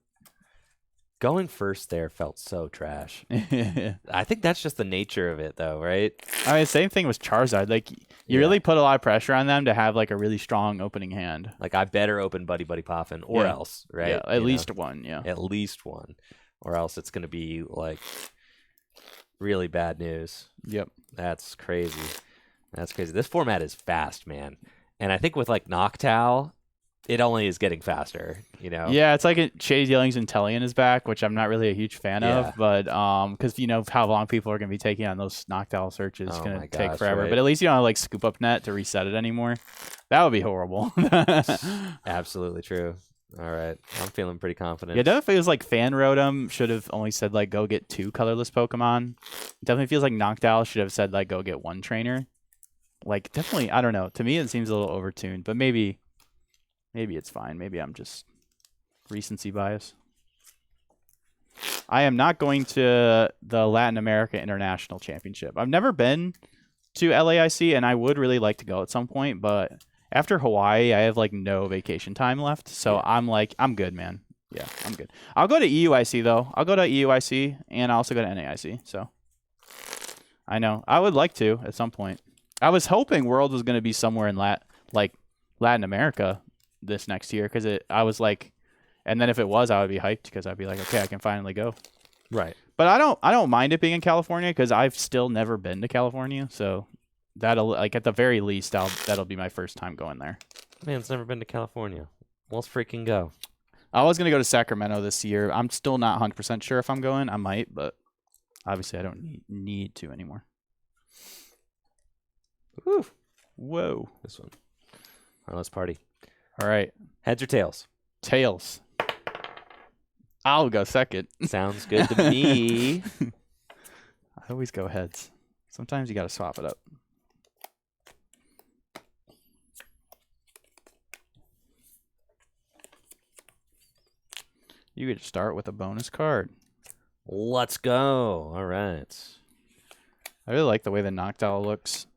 going first there felt so trash. I think that's just the nature of it, though, right? I mean, same thing with Charizard. Like you really put a lot of pressure on them to have like a really strong opening hand. Like I better open Buddy Buddy Poffin or else, right? Yeah, at least one. Yeah, at least one, or else it's gonna be like really bad news. Yep, that's crazy. That's crazy. This format is fast, man, and I think with like Noctowl, it only is getting faster, you know? Yeah, it's like Shady Dealings Intellion is back, which I'm not really a huge fan of, but because you know how long people are going to be taking on those Noctowl searches, it's going to take forever. Right? But at least you don't have like Scoop Up Net to reset it anymore. That would be horrible. Absolutely true. All right, I'm feeling pretty confident. Yeah, it definitely feels like Fan Rotom should have only said like go get 2 colorless Pokemon. It definitely feels like Noctowl should have said like go get 1 trainer. Like definitely, I don't know. To me, it seems a little overtuned, but maybe it's fine. Maybe I'm just recency bias. I am not going to the Latin America International Championship. I've never been to LAIC, and I would really like to go at some point, but after Hawaii, I have like no vacation time left. So I'm like, I'm good, man. Yeah, I'm good. I'll go to EUIC, though. I'll go to EUIC, and I'll also go to NAIC. So I know. I would like to at some point. I was hoping World was going to be somewhere in Latin America this next year because I was like, and then if it was, I would be hyped because I'd be like, okay, I can finally go. Right. But I don't mind it being in California because I've still never been to California, so that'll like at the very least that'll be my first time going there. Man's never been to California. Let's freaking go. I was gonna go to Sacramento this year. I'm still not 100% sure if I'm going. I might, but obviously I don't need to anymore. Woo. Whoa. This one. All right, let's party. All right. Heads or tails? Tails. I'll go second. Sounds good to me. I always go heads. Sometimes you got to swap it up. You could start with a bonus card. Let's go. All right. I really like the way the Noctowl looks.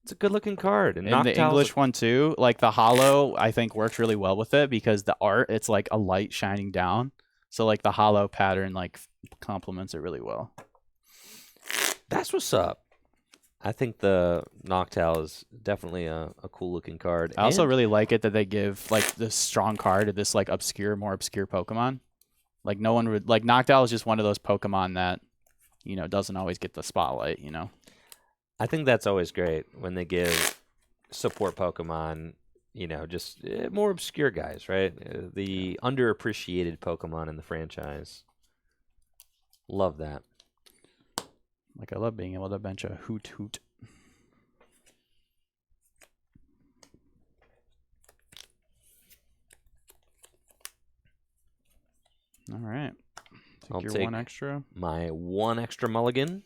It's a good-looking card. And the English one, too. Like, the hollow, I think, works really well with it because the art, it's like a light shining down. So, like, the hollow pattern, like, complements it really well. That's what's up. I think the Noctowl is definitely a cool-looking card. I also really like it that they give, like, this strong card to this, like, more obscure Pokemon. Like, no one would... Like, Noctowl is just one of those Pokemon that, you know, doesn't always get the spotlight, you know? I think that's always great when they give support Pokemon, you know, just more obscure guys, right? The underappreciated Pokemon in the franchise. Love that. Like, I love being able to bench a Hoot. All right. I'll your take 1 extra. My 1 extra mulligan.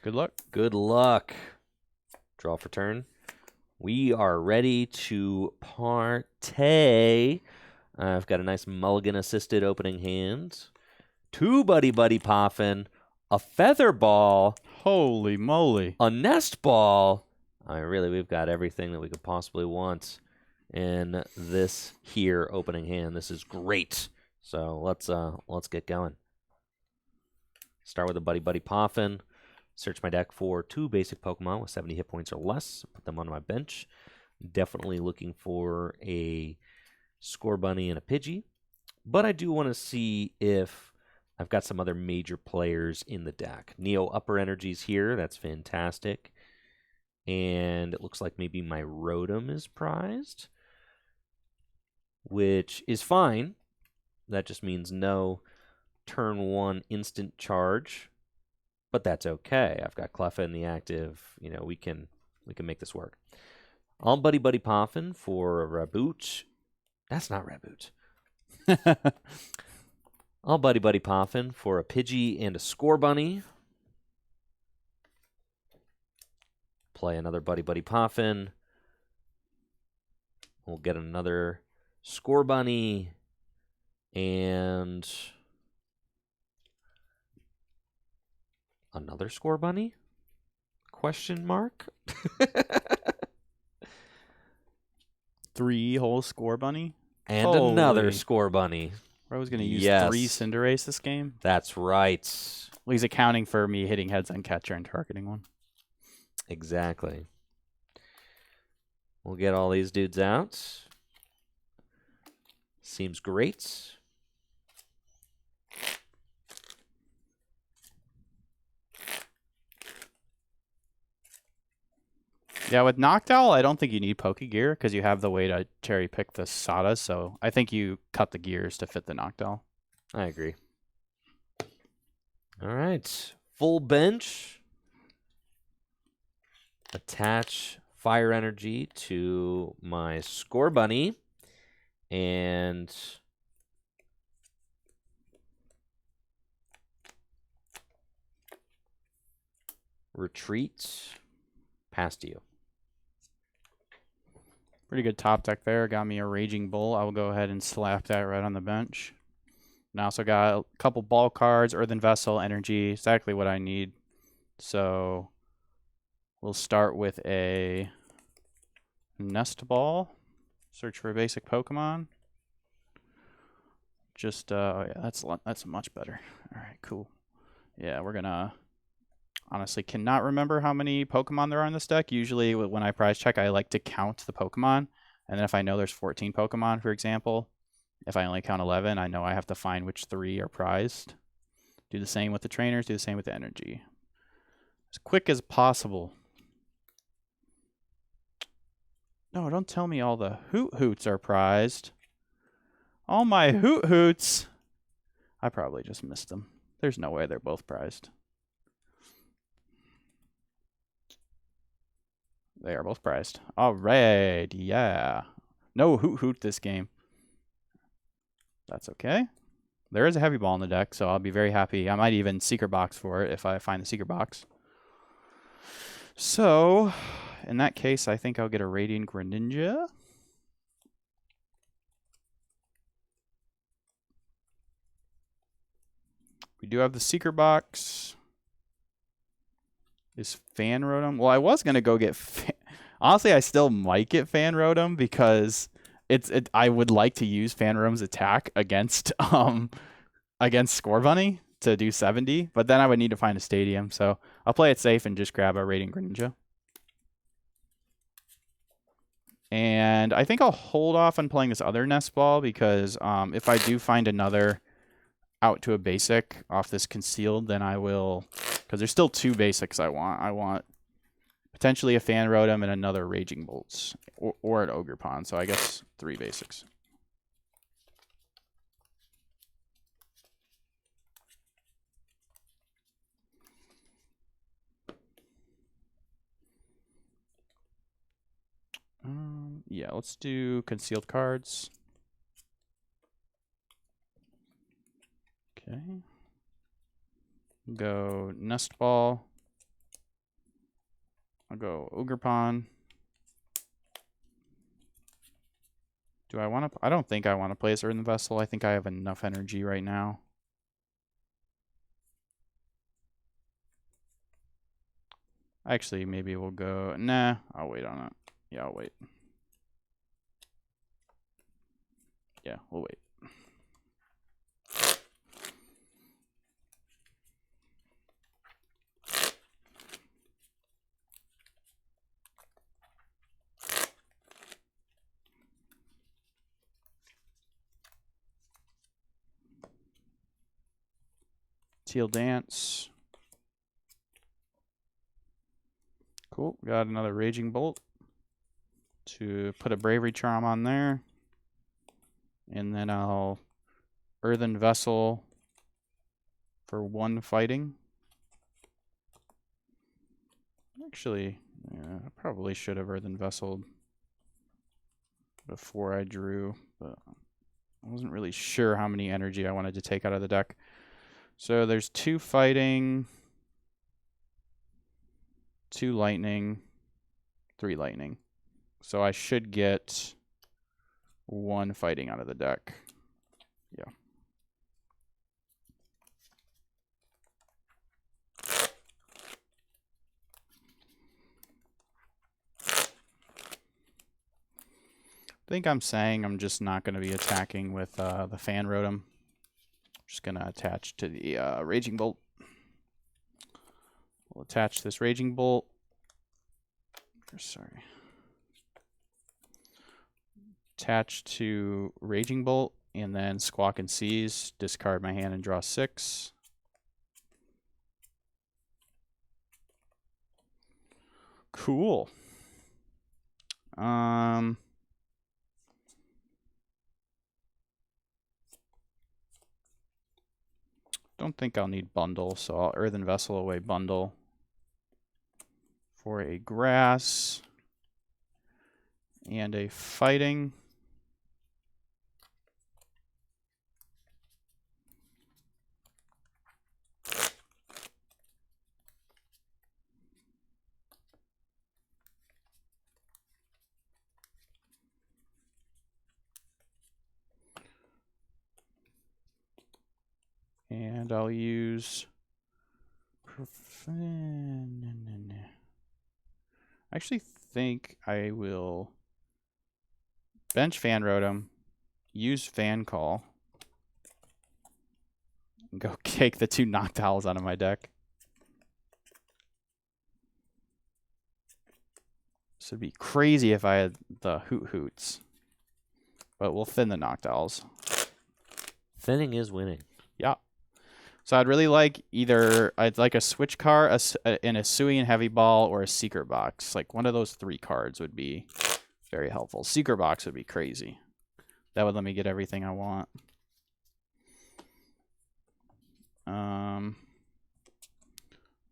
Good luck. Good luck. Draw for turn. We are ready to partay. I've got a nice mulligan-assisted opening hand. 2 Buddy Buddy Poffin. A Feather Ball. Holy moly. A Nest Ball. We've got everything that we could possibly want in this here opening hand. This is great. So let's get going. Start with a Buddy Buddy Poffin. Search my deck for 2 basic Pokemon with 70 hit points or less. Put them on my bench. Definitely looking for a Scorbunny and a Pidgey. But I do want to see if I've got some other major players in the deck. Neo Upper Energy's here. That's fantastic. And it looks like maybe my Rotom is prized, which is fine. That just means no turn 1 instant charge. But that's okay. I've got Cleffa in the active. You know, we can make this work. I'll Buddy Buddy Poffin for a Raboot. That's not Raboot. I'll Buddy Buddy Poffin for a Pidgey and a Scorbunny. play another Buddy Buddy Poffin. We'll get another Score Bunny. And another Score Bunny? Question mark? 3 whole Score Bunny? And another Score Bunny. I was going to use 3 Cinderace this game. That's right. Well, he's accounting for me hitting heads on catcher and targeting one. Exactly. We'll get all these dudes out. Seems great. Yeah, with Noctowl, I don't think you need Pokegear because you have the way to cherry pick the Sada, so I think you cut the gears to fit the Noctowl. I agree. All right. Full bench. Attach Fire Energy to my Score Bunny. And retreat past you. Pretty good top deck there. Got me a Raging Bull. I will go ahead and slap that right on the bench. And I also got a couple ball cards, Earthen Vessel, Energy, exactly what I need. So we'll start with a Nest Ball. Search for a basic Pokemon. Just, oh yeah, that's much better. All right, cool. Yeah, we're gonna... Honestly, cannot remember how many Pokemon there are in this deck. Usually, when I prize check, I like to count the Pokemon. And then if I know there's 14 Pokemon, for example, if I only count 11, I know I have to find which 3 are prized. Do the same with the trainers, do the same with the energy. As quick as possible. No, don't tell me all the Hoot-Hoots are prized. All my Hoot-Hoots! I probably just missed them. There's no way they're both prized. They are both prized. All right, yeah. No Hoot-Hoot this game. That's okay. There is a heavy ball in the deck, so I'll be very happy. I might even secret box for it if I find the secret box. So, in that case, I think I'll get a Radiant Greninja. We do have the secret box. Is Fan Rotom? Well, I was gonna go get. Honestly, I still might get Fan Rotom because I would like to use Fan Rotom's attack against Score Bunny to do 70, but then I would need to find a stadium. So I'll play it safe and just grab a Radiant Greninja. And I think I'll hold off on playing this other Nest Ball because if I do find another out to a basic off this concealed, then I will, because there's still 2 basics I want. I want potentially a Fan Rotom and another Raging Bolts, or an Ogerpon, so I guess 3 basics. Yeah, let's do concealed cards. Okay. Go Nest Ball. I'll go Ogerpon. Do I want to? I don't think I want to play as Earthen Vessel. I think I have enough energy right now. Actually, maybe we'll go... Nah, I'll wait on it. Yeah, I'll wait. Yeah, we'll wait. Teal Dance. Cool. Got another Raging Bolt to put a Bravery Charm on there. And then I'll Earthen Vessel for 1 fighting. Actually, yeah, I probably should have Earthen Vesseled before I drew, but I wasn't really sure how many energy I wanted to take out of the deck. So there's 2 fighting, 2 lightning. 3 lightning. So I should get 1 fighting out of the deck. Yeah. I think I'm saying I'm just not going to be attacking with the Fan Rotom. Just going to attach to the Raging Bolt. We'll attach this Raging Bolt. Sorry. Attach to Raging Bolt, and then Squawk and Seize. Discard my hand and draw 6. Cool. Don't think I'll need Bundle, so I'll Earthen Vessel away Bundle for a Grass and a Fighting. And I'll use... I actually think I will bench Fan Rotom, use Fan Call, and go take the 2 Noctowls out of my deck. This would be crazy if I had the Hoots. But we'll thin the Noctowls. Thinning is winning. Yeah. So I'd really like I'd like a Switch card, and a Hisuian Heavy Ball, or a Secret Box. Like one of those 3 cards would be very helpful. Secret Box would be crazy. That would let me get everything I want.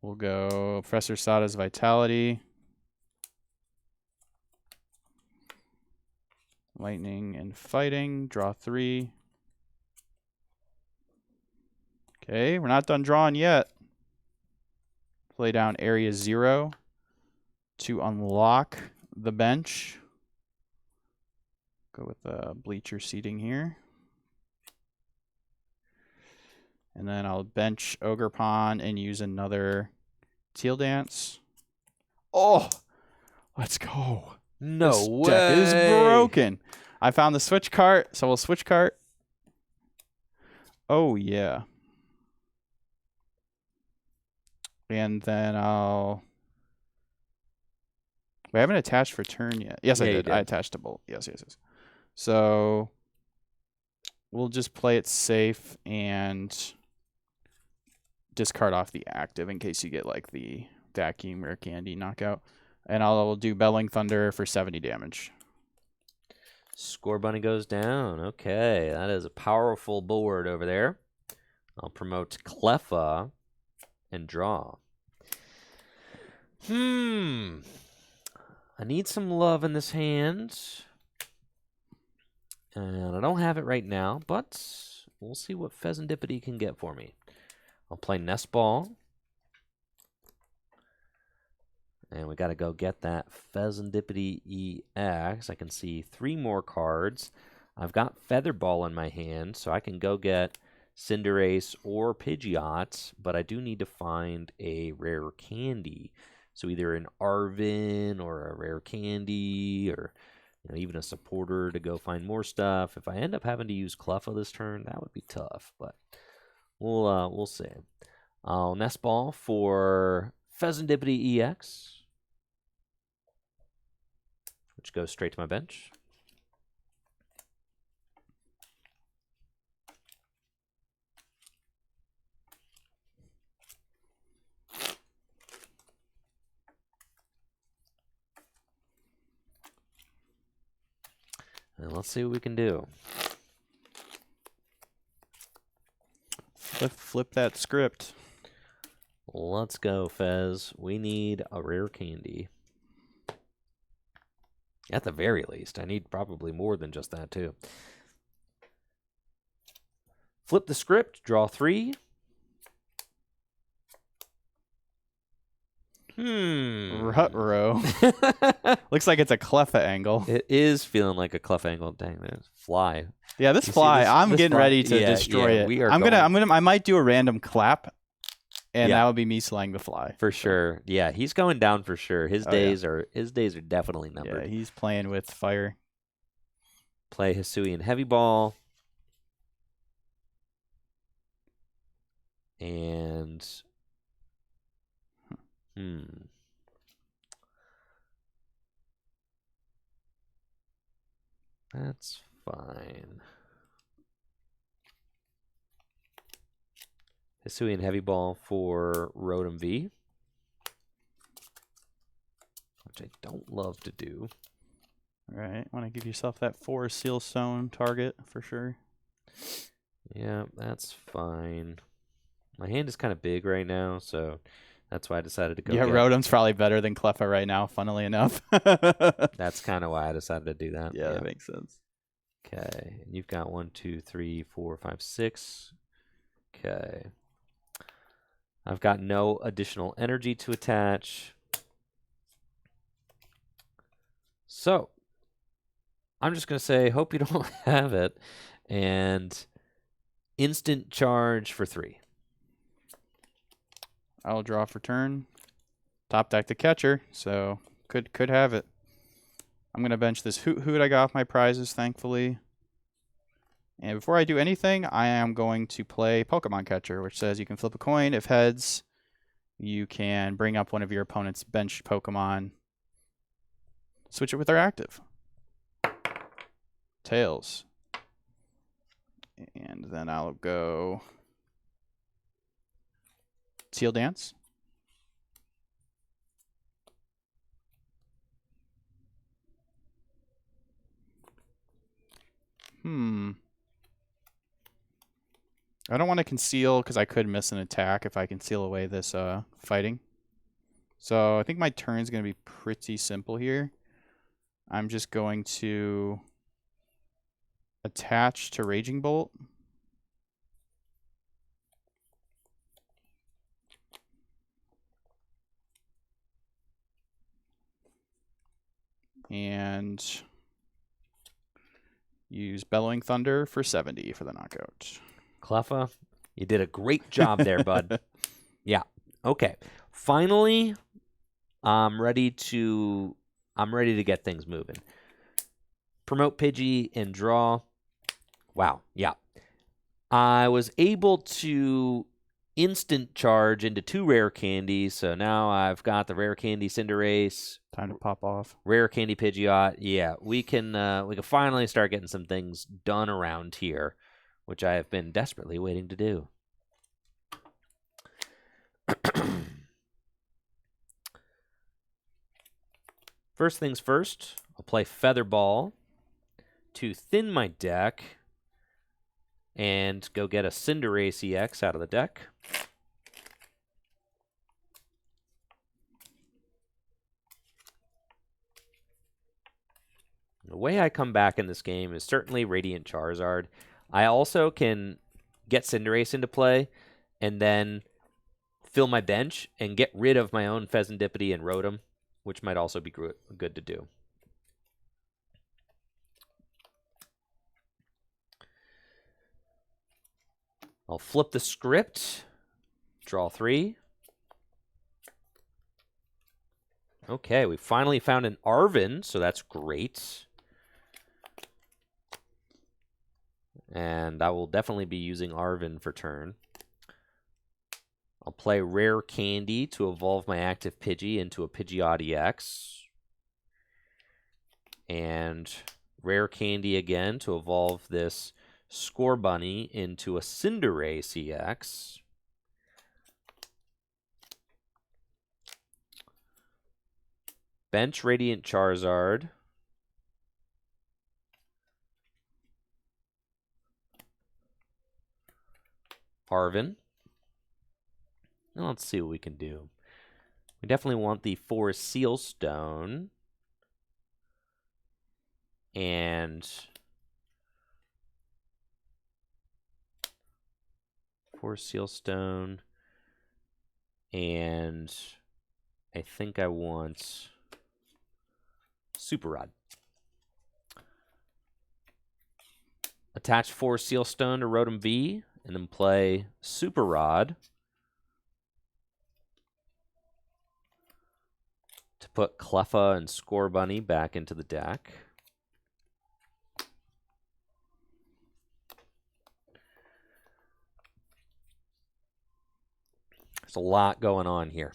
We'll go Professor Sada's Vitality. Lightning and Fighting. Draw 3. Okay, we're not done drawing yet. Play down Area 0 to unlock the bench. Go with the bleacher seating here. And then I'll bench Ogerpon and use another Teal Dance. Oh, let's go. No this way. Deck is broken. I found the switch cart, so we'll switch cart. Oh, yeah. And then I'll... We haven't attached for turn yet. Yes, Yeah, I you did. did. I attached a bolt. Yes. So we'll just play it safe and discard off the active in case you get like the Vacuum Rare Candy knockout. And I'll do Belling Thunder for 70 damage. Score Bunny goes down. Okay, that is a powerful board over there. I'll promote Cleffa and draw. I need some love in this hand. And I don't have it right now, but we'll see what Pheasantipity can get for me. I'll play Nest Ball. And we got to go get that Pheasantipity EX. I can see 3 more cards. I've got Feather Ball in my hand, so I can go get Cinderace or Pidgeot, but I do need to find a rare candy. So either an Arvin or a rare candy, or even a supporter to go find more stuff. If I end up having to use Cleffa this turn, that would be tough, but we'll see. I'll Nest Ball for Pheasantipity EX, which goes straight to my bench. And let's see what we can do. Flip that script. Let's go, Fez. We need a rare candy. At the very least. I need probably more than just that, too. Flip the script. Draw 3. Ruh-roh. Looks like it's a Cleffa angle. It is feeling like a Clef angle. Dang, there's fly. Yeah, this You see fly, I'm this getting fly? ready to Yeah, destroy yeah, it. we are I might do a random clap, and Yeah. that would be me slaying the fly. For sure. Yeah, he's going down for sure. His Oh, yeah. days are definitely numbered. Yeah, he's playing with fire. Play Hisuian Heavy Ball. And that's fine. Hisuian Heavy Ball for Rotom V, which I don't love to do. All right, want to give yourself that 4 Seal Stone target for sure. Yeah, that's fine. My hand is kind of big right now, so that's why I decided to go. Yeah, Rotom's probably better than Cleffa right now, funnily enough. That's kind of why I decided to do that. Yeah, that makes sense. Okay, and you've got 1, 2, 3, 4, 5, 6. Okay. I've got no additional energy to attach. So, I'm just going to say, hope you don't have it, and instant charge for 3. I'll draw for turn. Top deck the catcher, so could have it. I'm going to bench this Hoot I got off my prizes, thankfully. And before I do anything, I am going to play Pokemon Catcher, which says you can flip a coin. If heads, you can bring up one of your opponent's bench Pokemon. Switch it with their active. Tails. And then I'll go Seal Dance. I don't want to conceal because I could miss an attack if I conceal away this fighting. So I think my turn's going to be pretty simple here. I'm just going to attach to Raging Bolt. And use Bellowing Thunder for 70 for the knockout. Cleffa, you did a great job there, bud. Yeah. Okay. Finally, I'm ready to get things moving. Promote Pidgey and draw. Wow. Yeah. I was able to instant charge into 2 rare candies, so now I've got the rare candy Cinderace. Time to pop off. Rare candy Pidgeot. Yeah, we can finally start getting some things done around here, which I have been desperately waiting to do. First things first, I'll play Feather Ball to thin my deck and go get a Cinderace EX out of the deck. The way I come back in this game is certainly Radiant Charizard. I also can get Cinderace into play and then fill my bench and get rid of my own Pheasantipity and Rotom, which might also be good to do. I'll flip the script, draw 3. Okay, we finally found an Arven, so that's great. And I will definitely be using Arven for turn. I'll play Rare Candy to evolve my active Pidgey into a Pidgeot EX. And Rare Candy again to evolve this Score Bunny into a Cinderace EX. Bench Radiant Charizard. Arven. Now let's see what we can do. We definitely want the 4 Seal Stone. And 4 Seal Stone. And I think I want Super Rod. Attach 4 Sealstone to Rotom V, and then play Super Rod to put Cleffa and Scorbunny back into the deck. There's a lot going on here.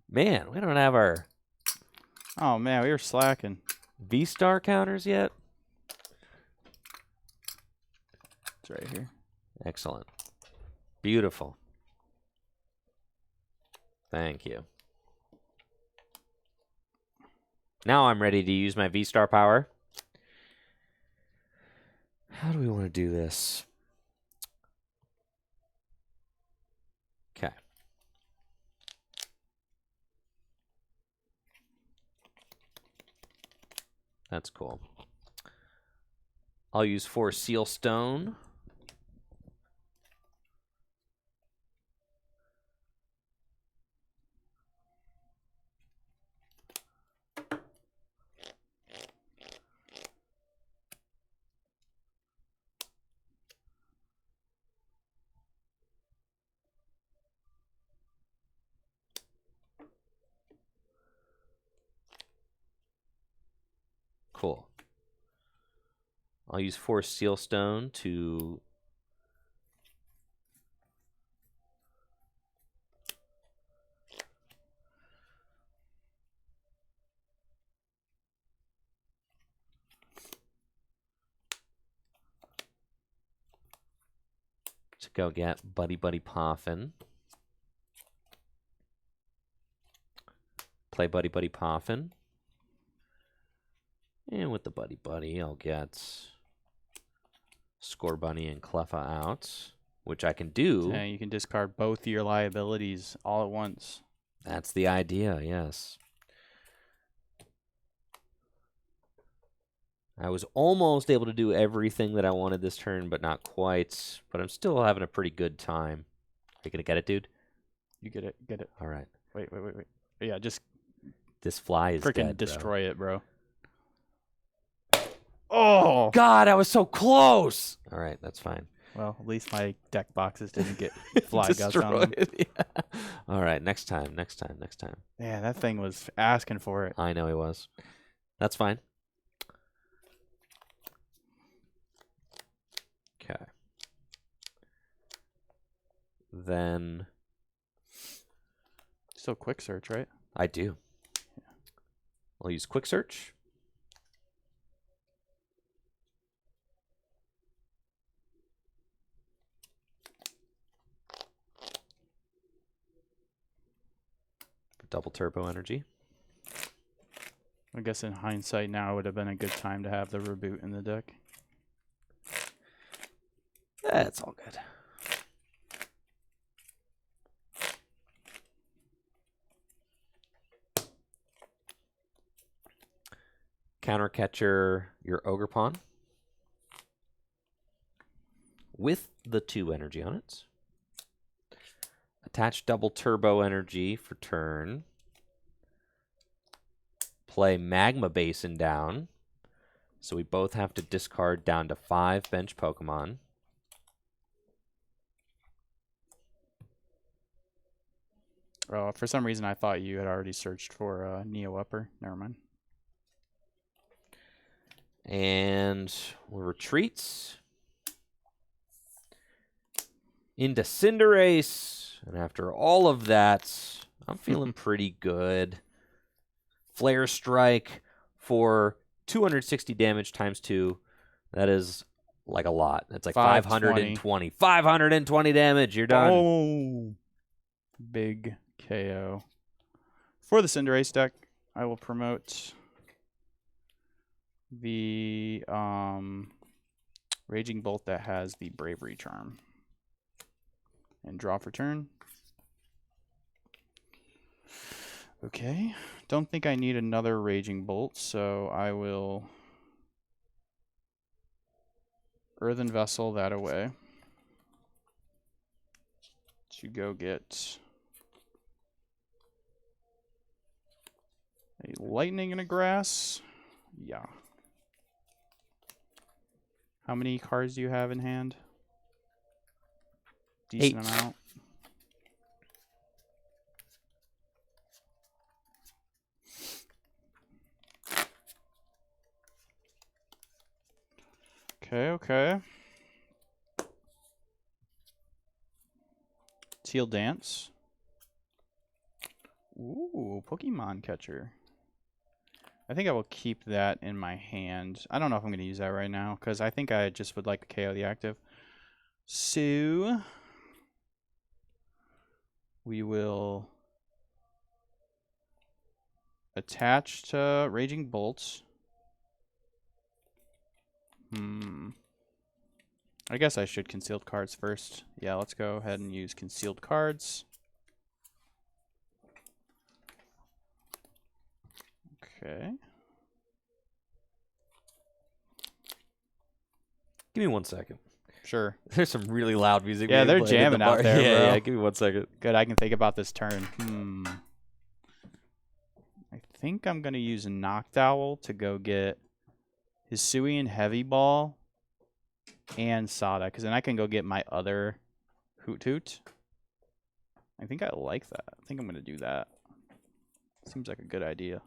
Man, we don't have our Oh, man, we were slacking. V-Star counters yet? It's right here. Excellent. Beautiful. Thank you. Now I'm ready to use my V-Star power. How do we want to do this? Okay. That's cool. I'll use 4 Sealstone. Cool. I'll use 4 Sealstone to go get Buddy Buddy Poffin. Play Buddy Buddy Poffin. And with the Buddy Buddy, I'll get Scorbunny and Cleffa out, which I can do. Yeah, you can discard both your liabilities all at once. That's the idea, yes. I was almost able to do everything that I wanted this turn, but not quite. But I'm still having a pretty good time. Are you going to get it, dude? You get it. Get it. All right. Wait. Yeah, just This fly is freaking dead, destroy it, bro. Oh! God, I was so close! All right, that's fine. Well, at least my deck boxes didn't get fly guts on them. Yeah. All right, next time. Yeah, that thing was asking for it. I know he was. That's fine. Okay. Then Still quick search, right? I do. Yeah. I'll use quick search. For double turbo energy. I guess in hindsight now would have been a good time to have the reboot in the deck. That's all good. Counter catcher your Ogre Pawn with the 2 energy on it. Attach double turbo energy for turn. Play Magma Basin down. So we both have to discard down to 5 bench Pokemon. Oh, for some reason I thought you had already searched for Neo Upper. Never mind. And we'll retreat into Cinderace. And after all of that, I'm feeling pretty good. Flare Strike for 260 damage times 2. That is like a lot. That's like 520. 520 damage. You're done. Oh, big KO. For the Cinderace deck, I will promote the Raging Bolt that has the Bravery Charm. And draw for turn. Okay. Don't think I need another Raging Bolt, so I will Earthen Vessel that away. to go get a lightning and a grass. Yeah. How many cards do you have in hand? Decent 8. amount. Okay, okay. Teal Dance. Ooh, Pokemon Catcher. I think I will keep that in my hand. I don't know if I'm going to use that right now, because I think I just would like to KO the active. So, we will attach to Raging Bolts. I guess I should concealed cards first. Yeah, let's go ahead and use concealed cards. Okay. Give me 1 second. Sure. There's some really loud music. Yeah, being they're played in the jamming out bar. there, Yeah, bro. yeah. Give me 1 second. Good, I can think about this turn. I think I'm going to use a Noctowl to go get Hisuian Heavy Ball and Sada, because then I can go get my other Hoot Hoot. I think I like that. I think I'm going to do that. Seems like a good idea.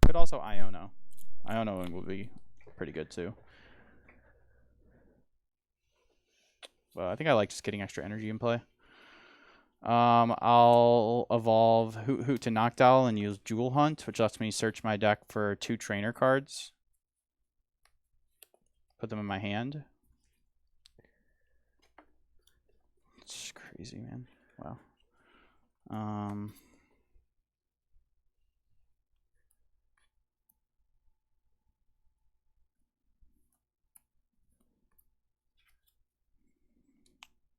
Could also Iono. Iono will be pretty good too. Well, I think I like just getting extra energy in play. I'll evolve Hoot Hoot to Noctowl and use Jewel Hunt, which lets me search my deck for 2 trainer cards. Put them in my hand. It's crazy, man. Wow.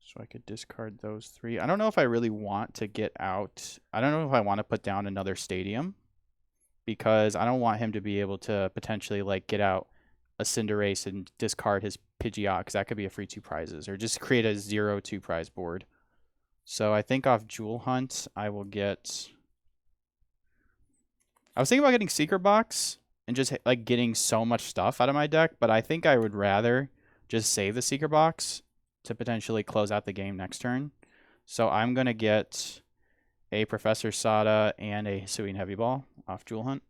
So I could discard those 3. I don't know if I really want to get out. I don't know if I want to put down another Stadium, because I don't want him to be able to potentially like get out a Cinderace and discard his Pidgeot, because that could be a free 2 prizes, or just create a 0-2 prize board. So I think off Jewel Hunt, I will get... I was thinking about getting Secret Box and just like getting so much stuff out of my deck, but I think I would rather just save the Secret Box to potentially close out the game next turn. So I'm going to get a Professor Sada and a Hisuian Heavy Ball off Jewel Hunt.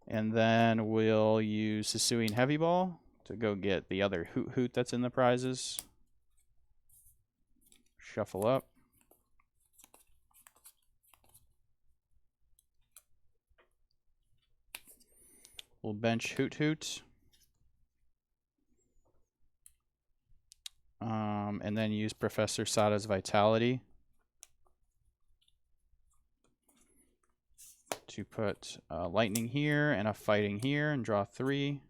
And then we'll use Hisuian Heavy Ball to go get the other Hoot Hoot that's in the prizes. Shuffle up. We'll bench Hoot Hoot. And then use Professor Sada's Vitality to put Lightning here and a Fighting here and draw 3.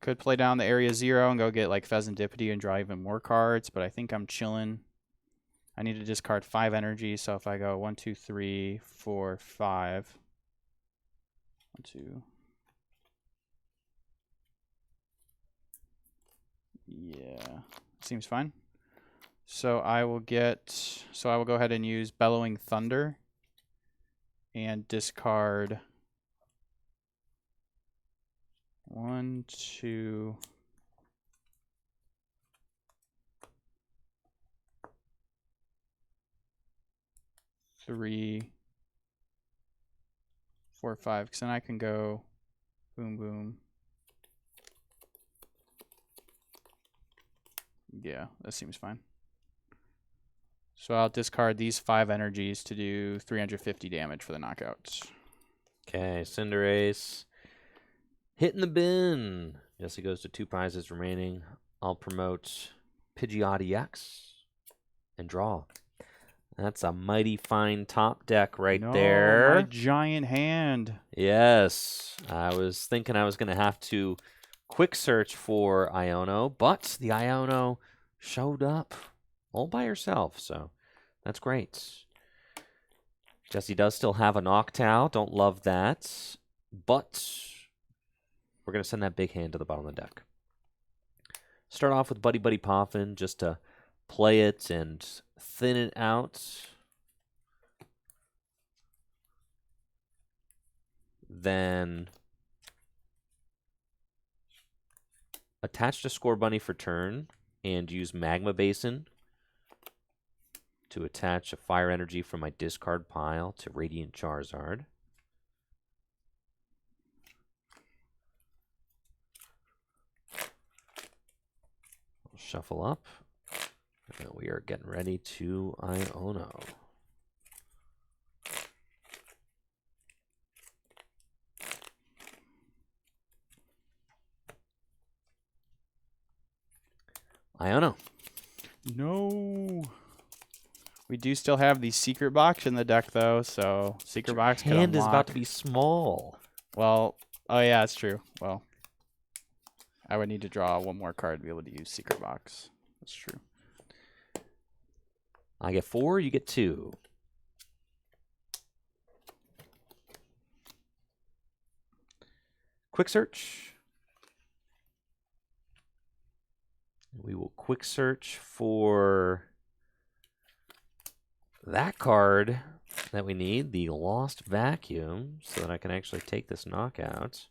Could play down the area 0 and go get like Pheasantipity and draw even more cards, but I think I'm chilling. I need to discard 5 energy, so if I go 1, 2, 3, 4, 5. 1, 2. Yeah, seems fine. So I will go ahead and use Bellowing Thunder and discard 1, 2, 3, 4, 5, because then I can go boom, boom. Yeah, that seems fine. So I'll discard these 5 energies to do 350 damage for the knockout. Okay, Cinderace. Hitting the bin. Jesse goes to 2 prizes remaining. I'll promote Pidgeot EX and draw. That's a mighty fine top deck right No, there. my giant hand. Yes. I was thinking I was going to have to quick search for Iono, but the Iono showed up all by herself, so that's great. Jesse does still have a Noctowl. Don't love that, but we're going to send that big hand to the bottom of the deck. Start off with Buddy Buddy Poffin just to play it and thin it out. Then attach to Score Bunny for turn and use Magma Basin to attach a fire energy from my discard pile to Radiant Charizard. We'll shuffle up. And we are getting ready to Iono. Iono. No. We do still have the secret box in the deck, though, so secret box can Hand is unlock. about to be small. Well, oh yeah, that's true. Well, I would need to draw one more card to be able to use secret box. That's true. I get 4, you get 2. Quick search. We will quick search for that card that we need, the Lost Vacuum, so that I can actually take this knockout.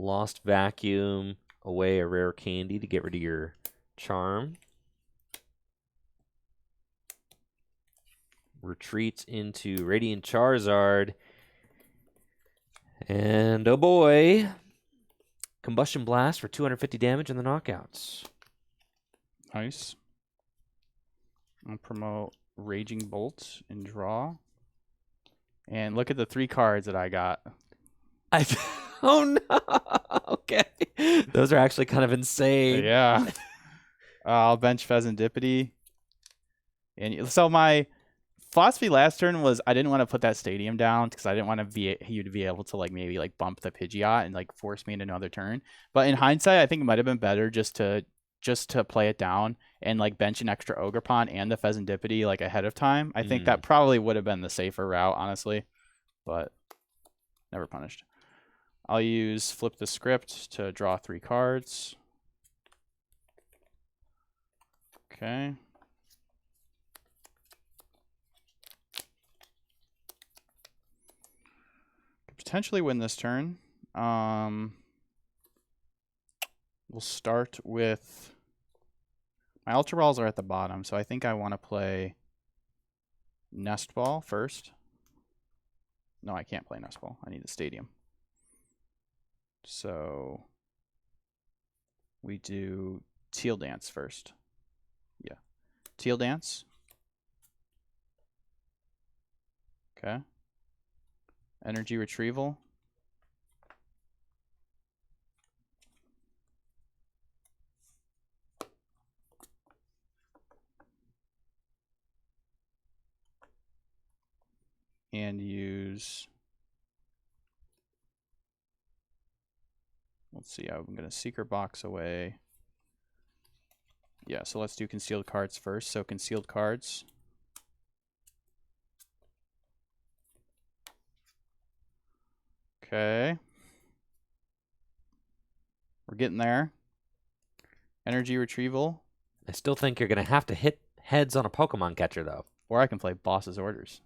Lost Vacuum, away a rare candy to get rid of your charm. Retreats into Radiant Charizard. And oh boy, Combustion Blast for 250 damage in the knockouts. Nice. I'll promote Raging Bolt and draw. And look at the 3 cards that I got. Oh no! Okay, those are actually kind of insane. Yeah. I'll bench Pheasantipity. And so my philosophy last turn was I didn't want to put that stadium down because I didn't want you to be able to like maybe like bump the Pidgeot and like force me into another turn. But in hindsight, I think it might have been better just to play it down and like bench an extra Ogerpon and the Pheasantipity like ahead of time. I think that probably would have been the safer route, honestly. But never punished. I'll use Flip the Script to draw 3 cards. Okay. Potentially win this turn. We'll start with my Ultra Balls are at the bottom, so I think I want to play Nest Ball first. No, I can't play Nest Ball. I need the Stadium. So we do Teal Dance first. Yeah. Teal Dance. Okay. Energy Retrieval. And use, let's see, I'm going to Secret Box away. Yeah, so let's do Concealed Cards first. So Concealed Cards. Okay. We're getting there. Energy Retrieval. I still think you're going to have to hit heads on a Pokemon catcher, though. Or I can play Boss's Orders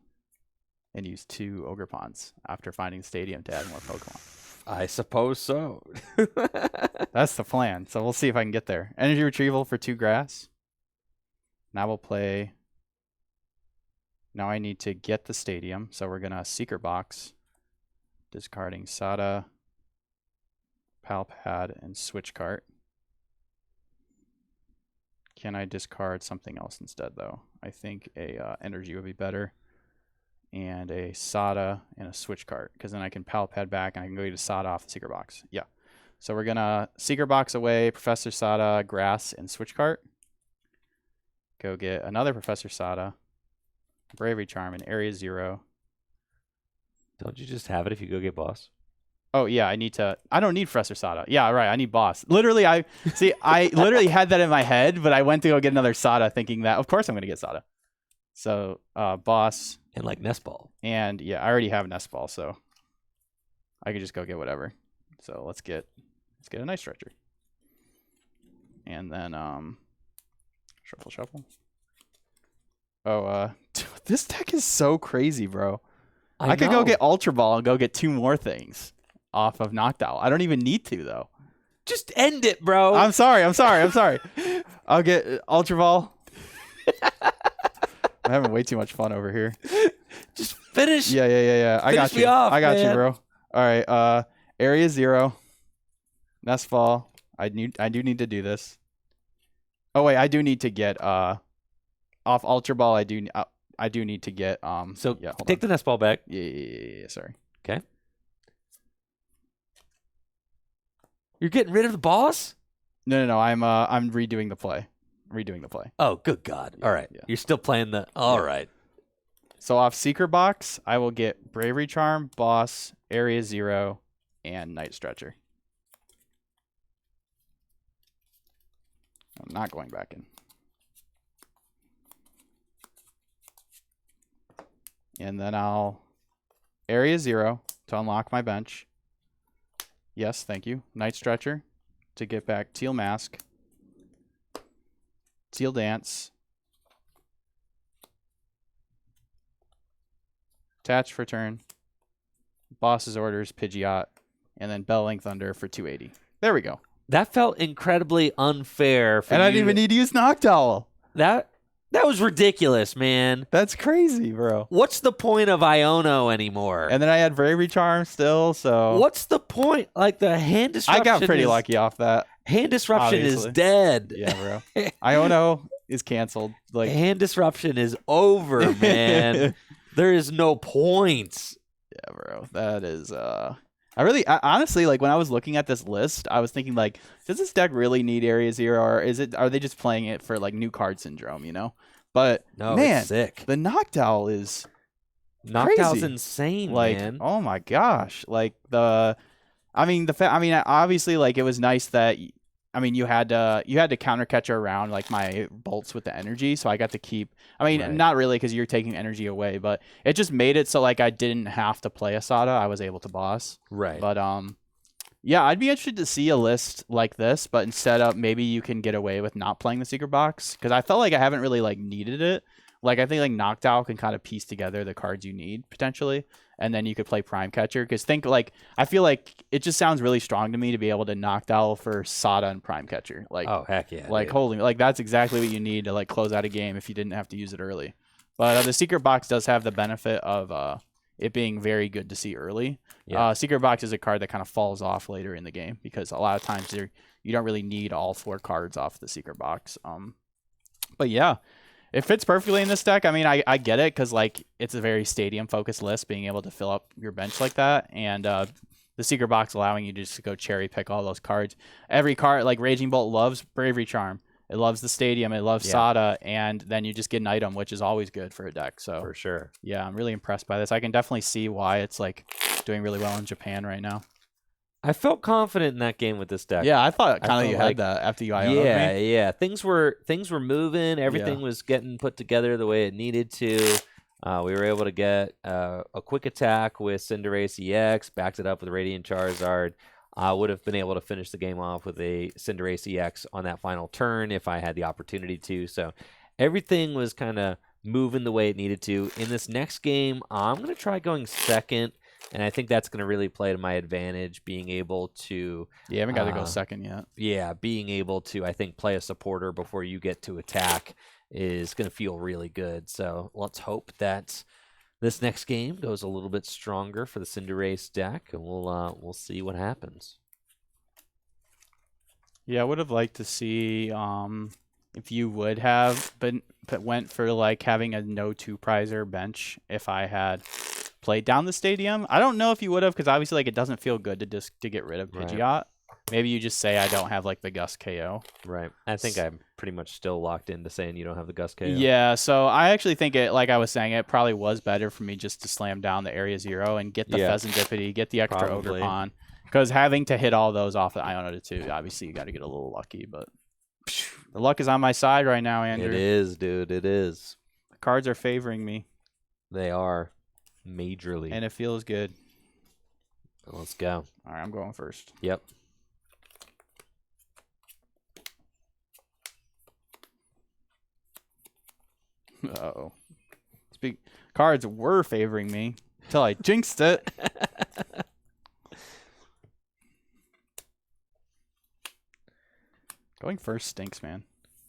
and use 2 Ogerpons after finding Stadium to add more Pokemon. I suppose so. That's the plan. So we'll see if I can get there. Energy Retrieval for 2 grass. Now we'll play. Now I need to get the Stadium. So we're going to Secret Box. Discarding Sada, Palpad, and Switch Cart. Can I discard something else instead, though? I think a energy would be better. and a Sada and a switch cart, because then I can Pal Pad back and I can go get a Sada off the secret box. Yeah. So we're gonna secret box away Professor Sada, Grass, and switch cart. Go get another Professor Sada, Bravery Charm, and Area 0. Don't you just have it if you go get boss? Oh yeah, I don't need Professor Sada. Yeah, right. I need boss. Literally, I literally had that in my head, but I went to go get another Sada, thinking that of course I'm gonna get Sada. So boss and like Nest Ball. And yeah, I already have Nest Ball, so I could just go get whatever. So let's get a nice stretcher. And then shuffle. Oh, this deck is so crazy, bro. I could go get Ultra Ball and go get 2 more things off of Noctowl. I don't even need to though. Just end it, bro. I'm sorry. I'll get Ultra Ball. I'm having way too much fun over here. Just finish. Yeah. I got you. Off, I got man. you, bro. All right. Area 0. Nest Ball. I do need to do this. Oh wait, I do need to get off Ultra Ball. I do need to get So yeah, take the Nest Ball back. Yeah. Sorry. Okay. You're getting rid of the boss? No. I'm redoing the play. Oh, good God. Yeah, All right. yeah. You're still playing the... All right. So off Secret Box, I will get Bravery Charm, Boss, Area 0, and Night Stretcher. I'm not going back in. And then I'll Area 0 to unlock my bench. Yes, thank you. Night Stretcher to get back Teal Mask. Teal Dance. Attach for turn. Boss's Orders, Pidgeot. And then Belling Thunder for 280. There we go. That felt incredibly unfair. For And I you didn't even need to use Noctowl. That was ridiculous, man. That's crazy, bro. What's the point of Iono anymore? And then I had Bravery Charm still, so... What's the point? Like, the hand disruption I got pretty lucky off that. Hand disruption Obviously. is dead. Yeah, bro. Iono is canceled. Like hand disruption is over, man. There is no point. Yeah, bro. That is I honestly, like, when I was looking at this list, I was thinking, like, does this deck really need Area 0, or are they just playing it for like new card syndrome, you know? But No, man, it's sick. the Noctowl is Noctowl's crazy. insane, Like, man. oh my gosh. Like obviously, like, it was nice that you had to counter catcher around like my bolts with the energy, so I got to keep. Right. Not really, because you're taking energy away, but it just made it so like I didn't have to play a Sada. I was able to boss. Right. But yeah, I'd be interested to see a list like this, but instead of maybe you can get away with not playing the secret box, because I felt like I haven't really like needed it. Like, I think like Noctowl can kind of piece together the cards you need potentially, and then you could play Prime Catcher. Because I feel like it just sounds really strong to me to be able to Noctowl for Sada and Prime Catcher. Like, oh heck yeah! Like, dude. holy, like, that's exactly what you need to like close out a game if you didn't have to use it early. But the secret box does have the benefit of it being very good to see early. Yeah. Secret box is a card that kind of falls off later in the game, because a lot of times you don't really need all 4 cards off the secret box. But yeah, it fits perfectly in this deck. I mean, I get it, because like it's a very stadium focused list, being able to fill up your bench like that, and the secret box allowing you to just go cherry pick all those cards. Every card, like Raging Bolt loves Bravery Charm. It loves the stadium. It loves Sada, and then you just get an item, which is always good for a deck. So for sure. Yeah, I'm really impressed by this. I can definitely see why it's like doing really well in Japan right now. I felt confident in that game with this deck. Yeah, I thought kind of you like, had that after you IO'd me. Yeah. Things were moving. Everything was getting put together the way it needed to. We were able to get a quick attack with Cinderace EX, backed it up with Radiant Charizard. I would have been able to finish the game off with a Cinderace EX on that final turn if I had the opportunity to. So everything was kind of moving the way it needed to. In this next game, I'm going to try going second, and I think that's going to really play to my advantage, being able to... Yeah, I haven't got to go second yet. Yeah, being able to, I think, play a supporter before you get to attack is going to feel really good. So let's hope that this next game goes a little bit stronger for the Cinderace deck, and we'll see what happens. Yeah, I would have liked to see if you would have went for like having a no 2-prizer bench if I had played down the stadium. I don't know if you would have, because obviously like it doesn't feel good to get rid of Pidgeot. Maybe you just say I don't have like the Gus KO. Right. I think I'm pretty much still locked into saying you don't have the Gus KO. Yeah, so I actually think it, like I was saying, it probably was better for me just to slam down the Area 0 and get the Pheasantipity, get the extra Ogerpon. Because having to hit all those off the Ionota too, obviously you got to get a little lucky, but the luck is on my side right now, Andrew. It is, dude. It is. The cards are favoring me. They are majorly. And it feels good. Let's go. All right, I'm going first. Yep. Uh-oh. Cards were favoring me until I jinxed it. Going first stinks, man.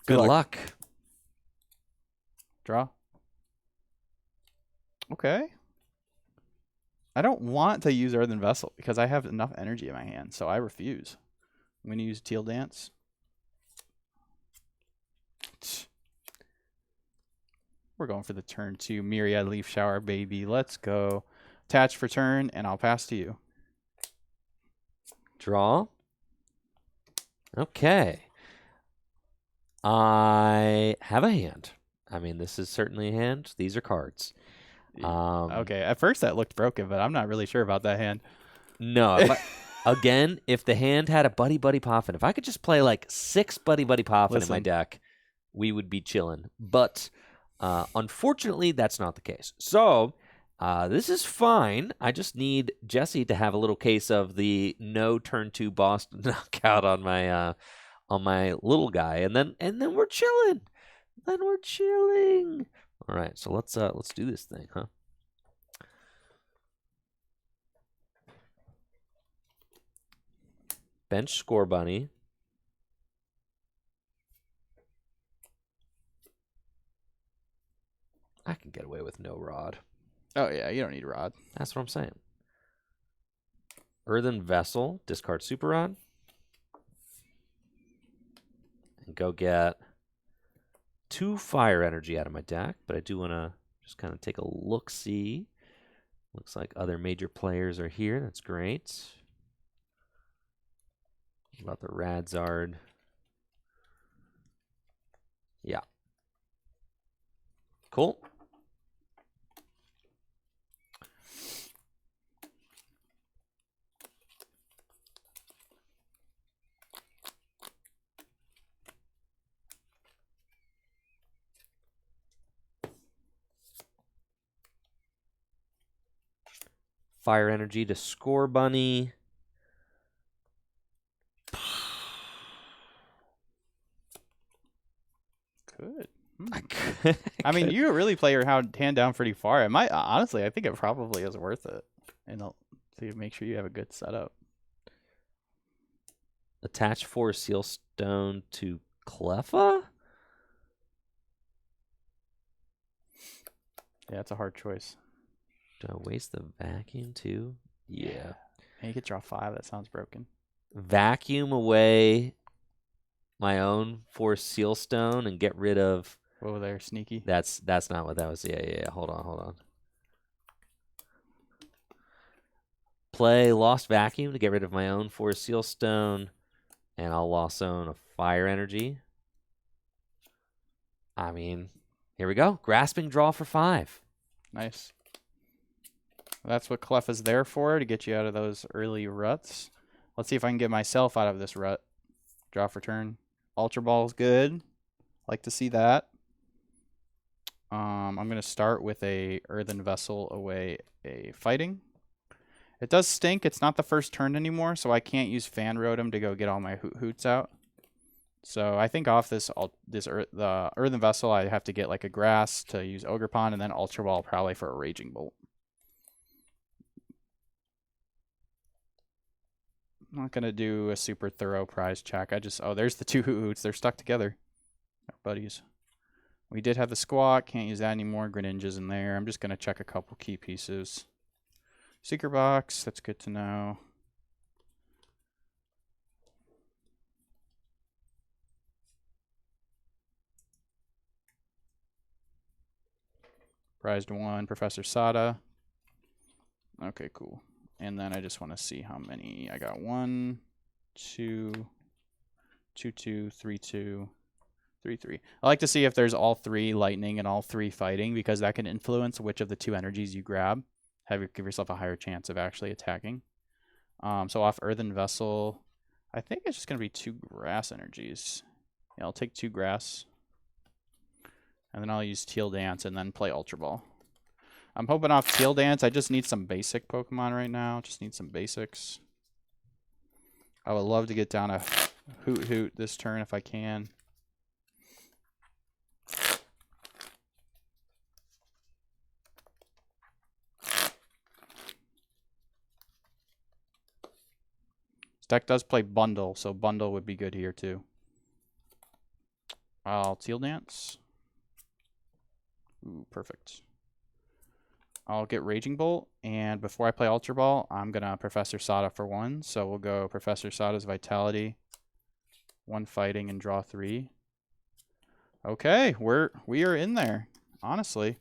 Good luck. Draw. Okay. I don't want to use Earthen Vessel because I have enough energy in my hand, so I refuse. I'm going to use Teal Dance. We're going for the turn 2 Myriad Leaf Shower, baby. Let's go. Attach for turn, and I'll pass to you. Draw. Okay. I have a hand. I mean, this is certainly a hand. These are cards. Okay, at first that looked broken, but I'm not really sure about that hand. No. Again, if the hand had a Buddy Buddy Poffin, if I could just play like 6 Buddy Buddy Poffin in my deck, we would be chilling. But unfortunately, that's not the case. So this is fine. I just need Jesse to have a little case of the no turn 2 Boston knockout on my little guy, and then we're chilling. Then we're chilling. All right, so let's do this thing, huh? Bench Score Bunny. I can get away with no Rod. Oh yeah, you don't need Rod. That's what I'm saying. Earthen Vessel, discard Super Rod. And go get 2 Fire Energy out of my deck, but I do want to just kind of take a look-see. Looks like other major players are here. That's great. What about the Radzard? Yeah. Cool. Fire Energy to Score Bunny. Good. I mean, you really play your hand down pretty far. It might, honestly, I think it probably is worth it. And to make sure you have a good setup. Attach 4 Sealstone to Cleffa? Yeah, it's a hard choice. Do I waste the vacuum too? Yeah. And you could draw 5. That sounds broken. Vacuum away my own 4 Sealstone and get rid of. Whoa there, sneaky. That's not what that was. Yeah. Hold on. Play Lost Vacuum to get rid of my own 4 Sealstone, and I'll Lost Zone a Fire Energy. I mean, here we go. Grasping Draw for 5. Nice. That's what Clef is there for, to get you out of those early ruts. Let's see if I can get myself out of this rut. Draw for turn. Ultra Ball is good. Like to see that. I'm going to start with a Earthen Vessel away a Fighting. It does stink. It's not the first turn anymore, so I can't use Fan Rotom to go get all my Hoots out. So I think off the Earthen Vessel, I have to get like a Grass to use Ogerpon, and then Ultra Ball probably for a Raging Bolt. I'm not going to do a super thorough prize check. There's the 2 Hoots. They're stuck together. Our buddies. We did have the Squawk. Can't use that anymore. Greninja's in there. I'm just going to check a couple key pieces. Secret Box. That's good to know. Prized 1, Professor Sada. Okay, cool. And then I just want to see how many I got. 1, 2, 2, 2, 3, 2, 3, 3. I like to see if there's all 3 lightning and all 3 fighting, because that can influence which of the 2 energies you grab. Give yourself a higher chance of actually attacking. So off Earthen Vessel, I think it's just going to be 2 grass energies. Yeah, I'll take 2 grass. And then I'll use Teal Dance and then play Ultra Ball. I'm hoping off Teal Dance. I just need some basic Pokemon right now. Just need some basics. I would love to get down a Hoot Hoot this turn if I can. This deck does play Bundle, so Bundle would be good here too. I'll Teal Dance. Ooh, perfect. I'll get Raging Bolt, and before I play Ultra Ball, I'm going to Professor Sada for 1. So we'll go Professor Sada's Vitality, 1 Fighting, and draw 3. Okay, we are in there, honestly.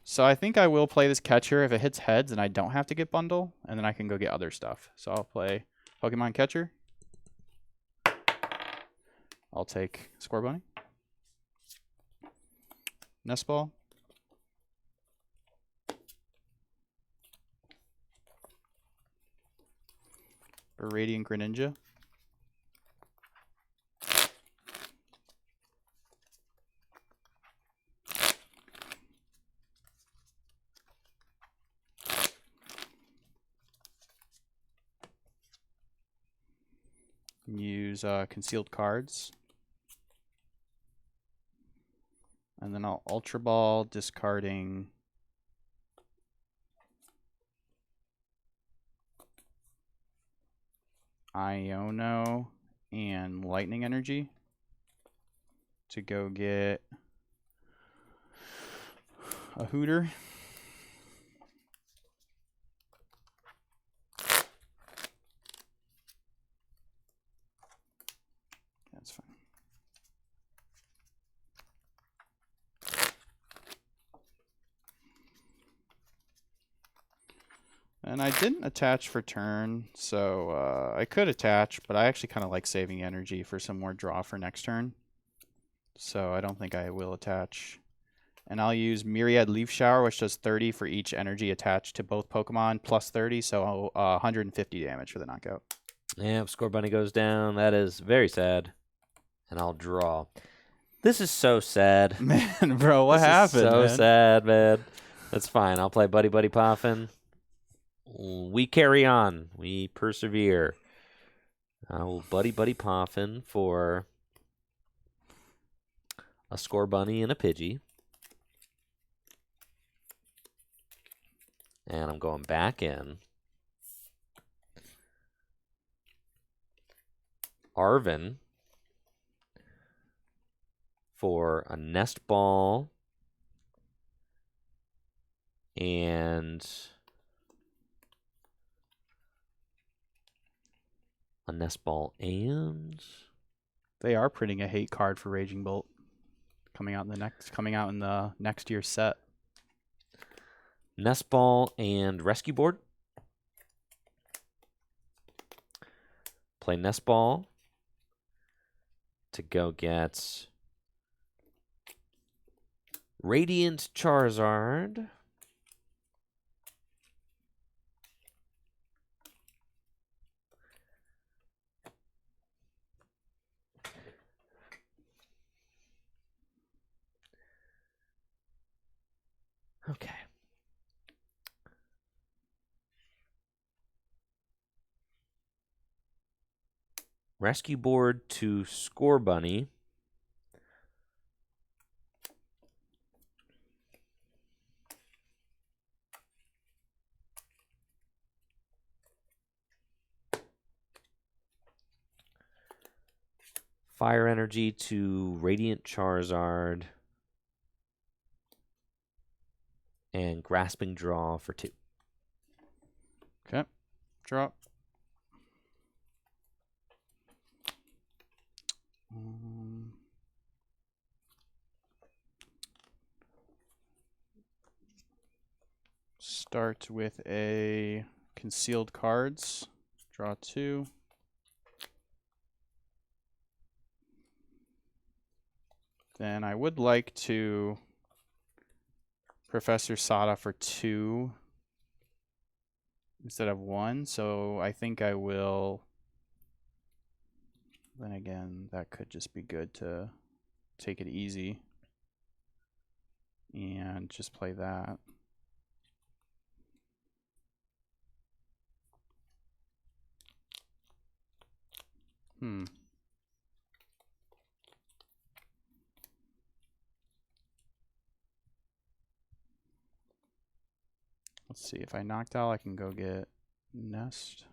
So I think I will play this Catcher. If it hits heads, and I don't have to get Bundle, and then I can go get other stuff. So I'll play Pokemon Catcher. I'll take Scorbunny. Nest Ball. Radiant Greninja. Use concealed cards. And then I'll Ultra Ball, discarding Iono and Lightning Energy to go get a Hooter. That's fine. And I didn't attach for turn, so I could attach, but I actually kind of like saving energy for some more draw for next turn. So I don't think I will attach. And I'll use Myriad Leaf Shower, which does 30 for each energy attached to both Pokemon, plus 30, so 150 damage for the knockout. Yeah, Scorbunny goes down. That is very sad. And I'll draw. This is so sad. Man, bro, what This happened, is so man? sad, man. That's fine. I'll play Buddy Buddy Poffin. We carry on. We persevere. I will Buddy Buddy Poffin for a Scorbunny and a Pidgey. And I'm going back in. Arvin for a Nest Ball and a Nest Ball, and They are printing a hate card for Raging Bolt coming out in the next year's set. Nest Ball and Rescue Board. Play Nest Ball to go get Radiant Charizard. Okay. Rescue Board to Scorbunny. Fire Energy to Radiant Charizard. And Grasping Draw for 2. Okay. Drop. start with a concealed cards. Draw 2. Then I would like to Professor Sada for 2 instead of 1. So I think I will. Then again, that could just be good to take it easy and just play that. Let's see, if I knocked out, I can go get Nest.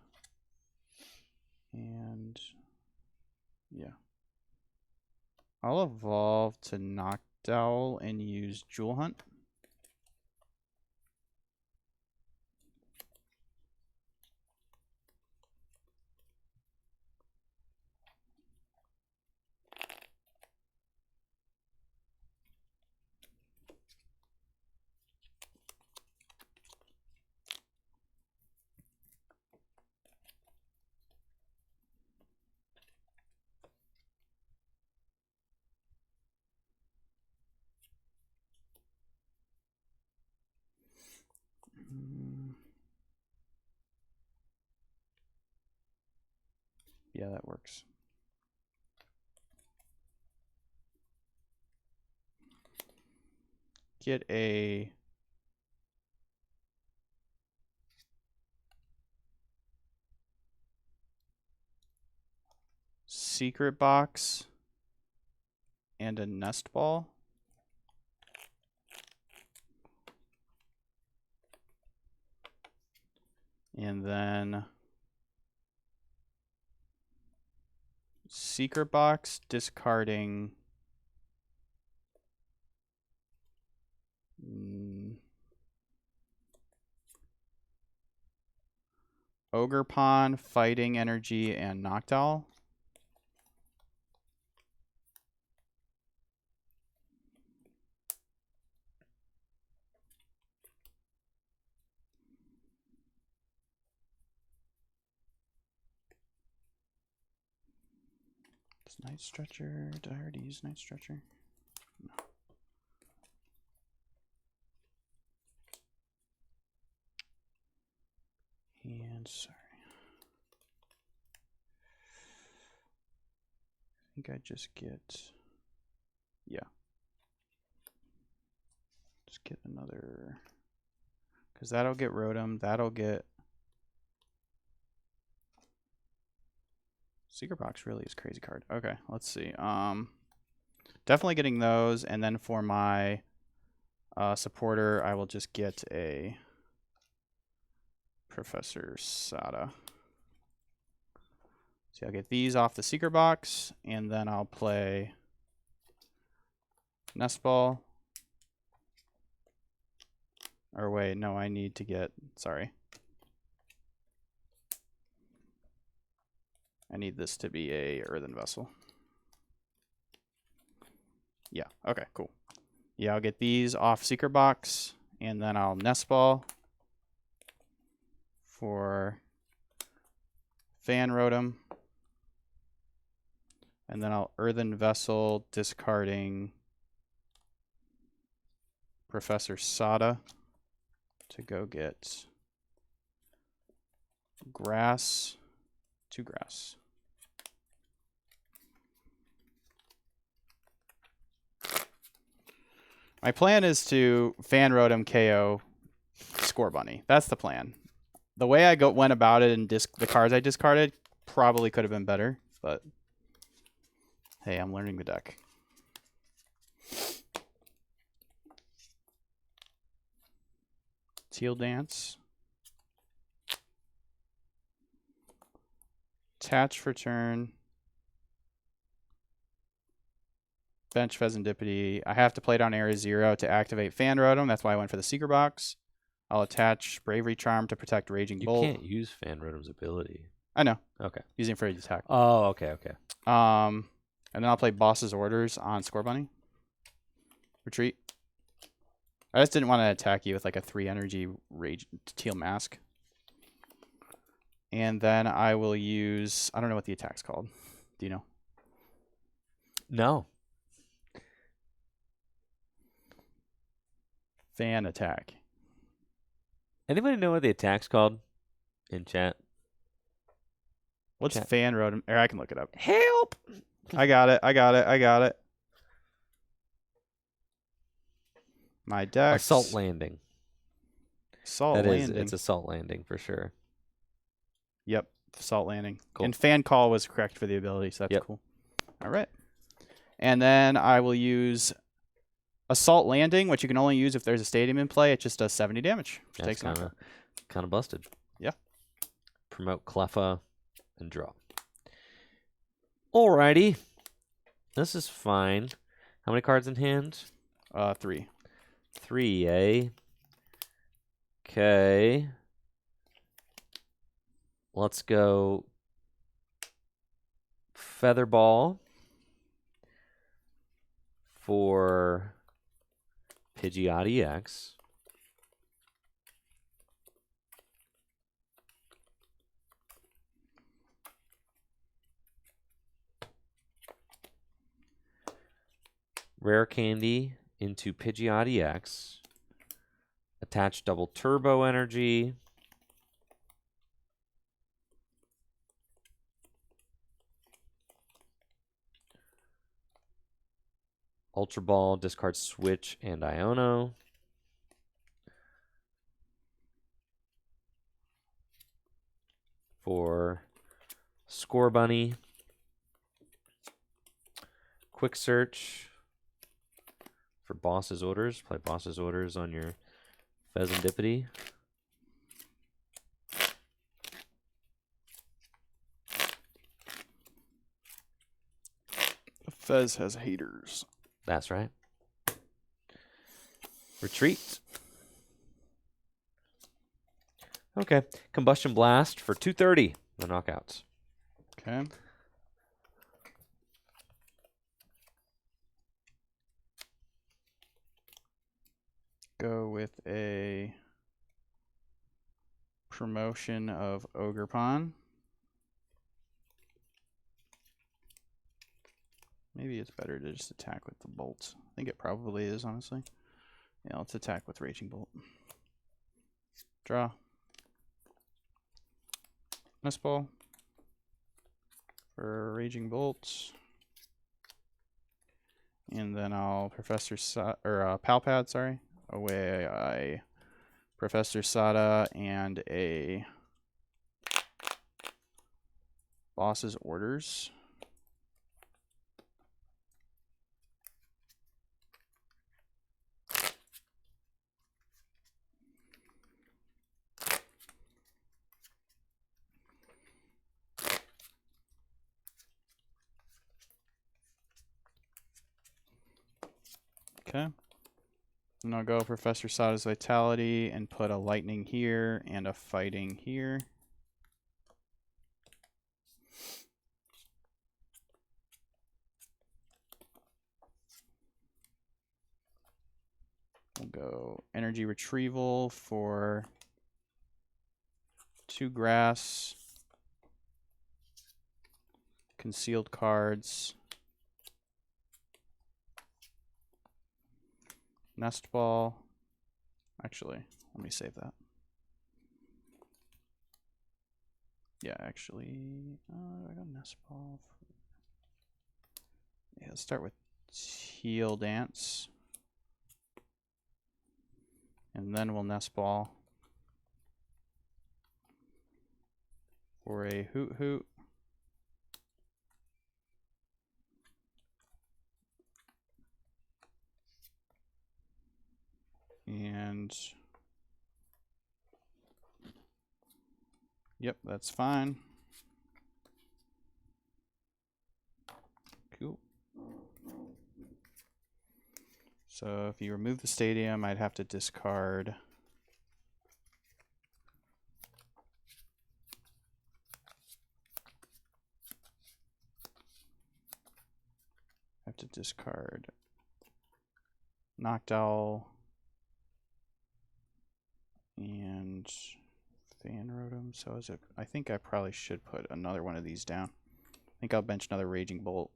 And yeah. I'll evolve to Noctowl and use Jewel Hunt. Yeah, that works. Get a secret box and a nest ball. And then secret box, discarding Ogre Pond, Fighting Energy, and Noctowl. Night Stretcher. Did I already use Night Stretcher? No. And sorry. I think I just get. Yeah. Just get another. Because that'll get Rotom. That'll get. Secret Box really is a crazy card. Okay, let's see. Definitely getting those, and then for my supporter, I will just get a Professor Sada. So I'll get these off the Secret Box, and then I'll play Nest Ball. Or wait, no, I need to get, sorry. I need this to be a Earthen Vessel. Yeah, okay, cool. Yeah, I'll get these off Secret Box, and then I'll Nest Ball for Fan Rotom. And then I'll Earthen Vessel, discarding Professor Sada to go get Grass, 2 Grass. My plan is to Fan Rotom KO Score Bunny. That's the plan. The way I went about it and the cards I discarded probably could have been better, but hey, I'm learning the deck. Teal Dance. Attach for turn. Bench Pheasantipity. I have to play down Area 0 to activate Fan Rotom. That's why I went for the Secret Box. I'll attach Bravery Charm to protect Raging Bolt. You can't use Fan Rotom's ability. I know. Okay. Using for attack. Oh, okay, okay. And then I'll play Boss's Orders on Score Bunny. Retreat. I just didn't want to attack you with like a 3 energy rage teal mask. And then I will use, I don't know what the attack's called. Do you know? No. Fan attack. Anybody know what the attack's called in chat? What's Chat. fan road? Or I can look it up. Help! I got it. I got it. I got it. My dex. Assault landing. Assault That is, landing. it's assault landing for sure. Yep. Assault landing. Cool. And fan call was correct for the ability, so that's Yep. cool. All right. And then I will use assault landing, which you can only use if there's a stadium in play. It just does 70 damage. Which That's takes kind of busted. Yeah. Promote Cleffa and draw. Alrighty. This is fine. How many cards in hand? 3. 3, eh? Okay. Let's go Featherball for Pidgeot EX. Rare Candy into Pidgeot EX. Attach double turbo energy. Ultra Ball, discard Switch and Iono. For Score Bunny. Quick Search for Boss's Orders. Play Boss's Orders on your Pheasantipity. The Fez has haters. That's right. Retreat. Okay. Combustion Blast for 230. The knockouts. Okay. Go with a promotion of Ogerpon. Maybe it's better to just attack with the bolts. I think it probably is, honestly. Yeah, let's attack with Raging Bolt. Draw. Nest Ball for Raging Bolt. And then I'll Palpad, sorry. Away I Professor Sada and a Boss's Orders. Okay. And I'll go Professor Sada's Vitality and put a Lightning here and a Fighting here. We'll go Energy Retrieval for 2 grass, concealed cards, Nest Ball. Actually, let me save that. Yeah, actually, I got Nest Ball. Yeah, let's start with Teal Dance. And then we'll Nest Ball for a Hoot Hoot. And yep, that's fine. Cool. So if you remove the stadium, I'd have to discard Noctowl, And Fan Rotom. So is it? I think I probably should put another one of these down. I think I'll bench another Raging Bolt.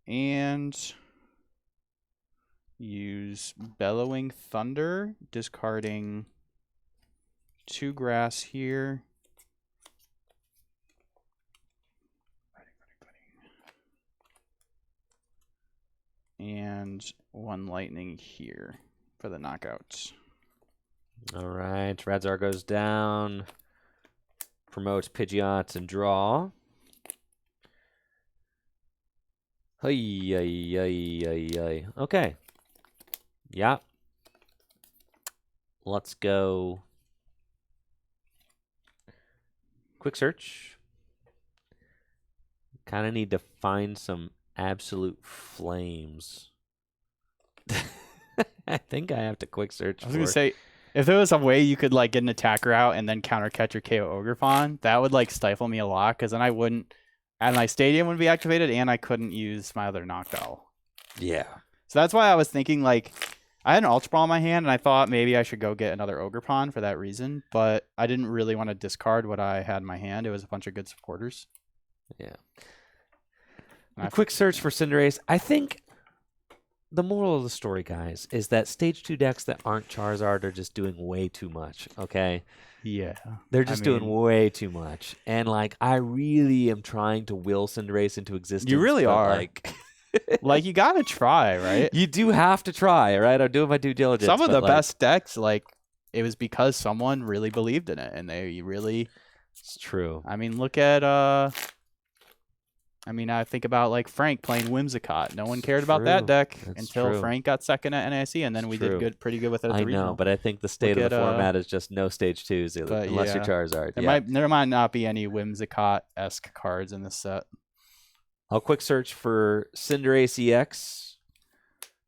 And use Bellowing Thunder, discarding 2 grass here. And 1 lightning here for the knockouts. All right, Radzar goes down, promotes Pidgeots and draw. Okay. Yeah. Let's go. Quick search. Kind of need to find some absolute flames. I think I have to quick search. I was gonna say, if there was a way you could like get an attacker out and then counter catch or KO Ogrepon, that would like stifle me a lot because then I wouldn't, and my stadium wouldn't be activated, and I couldn't use my other Noctowl. Yeah. So that's why I was thinking like, I had an Ultra Ball in my hand, and I thought maybe I should go get another Ogrepon for that reason, but I didn't really want to discard what I had in my hand. It was a bunch of good supporters. Yeah. A quick search for Cinderace. I think the moral of the story, guys, is that Stage 2 decks that aren't Charizard are just doing way too much, okay? Yeah. They're just doing way too much. And, like, I really am trying to will Cinderace into existence. You really are. Like, like, you got to try, right? You do have to try, right? I'm doing my due diligence. Some of the best decks, like, it was because someone really believed in it, and they really... It's true. I mean, look at... I think about like Frank playing Whimsicott. No one cared about that deck until Frank got second at NIC, and then we did pretty good with it at the regional. I know, but I think the state of the format is just no Stage 2s unless you're Charizard. There might not be any Whimsicott-esque cards in this set. I'll quick search for Cinderace EX,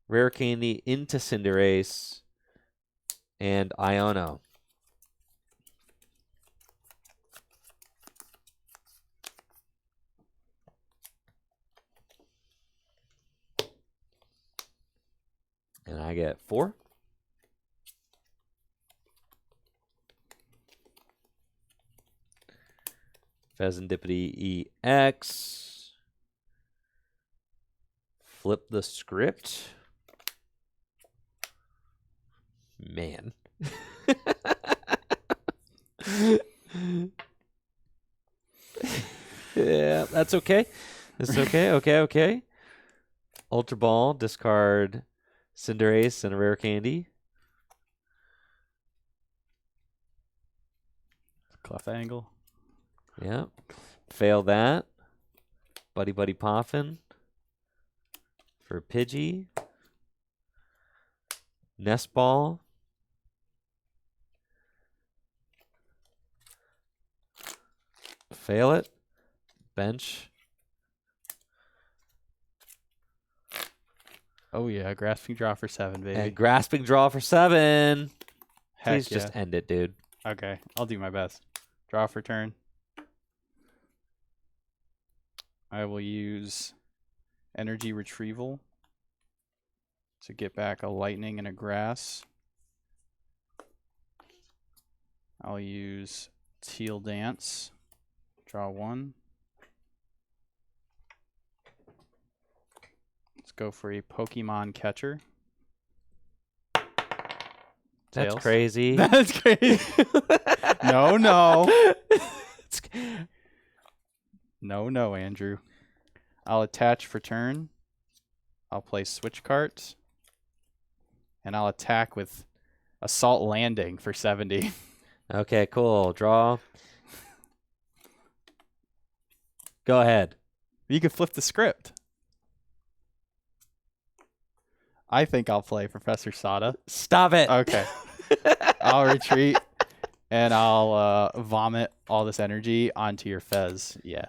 Rare Candy into Cinderace, and Iono. And I get 4. Pheasantipity EX. Flip the script. Man. Yeah, that's okay. That's okay. Okay. Ultra Ball, discard Cinderace and a Rare Candy. Clef Angle. Yeah. Fail that. Buddy Poffin. For Pidgey. Nest Ball. Fail it. Bench. Oh yeah, Grasping Draw for 7, baby. And Grasping Draw for 7. Heck Please just end it, dude. Okay, I'll do my best. Draw for turn. I will use Energy Retrieval to get back a Lightning and a Grass. I'll use Teal Dance. Draw 1. Let's go for a Pokemon Catcher. That's crazy. That's crazy. No. No, Andrew. I'll attach for turn. I'll play Switch Cart. And I'll attack with Assault Landing for 70. Okay, cool. Draw. Go ahead. You can flip the script. I think I'll play Professor Sada. Stop it. Okay. I'll retreat, and I'll vomit all this energy onto your Fez. Yeah.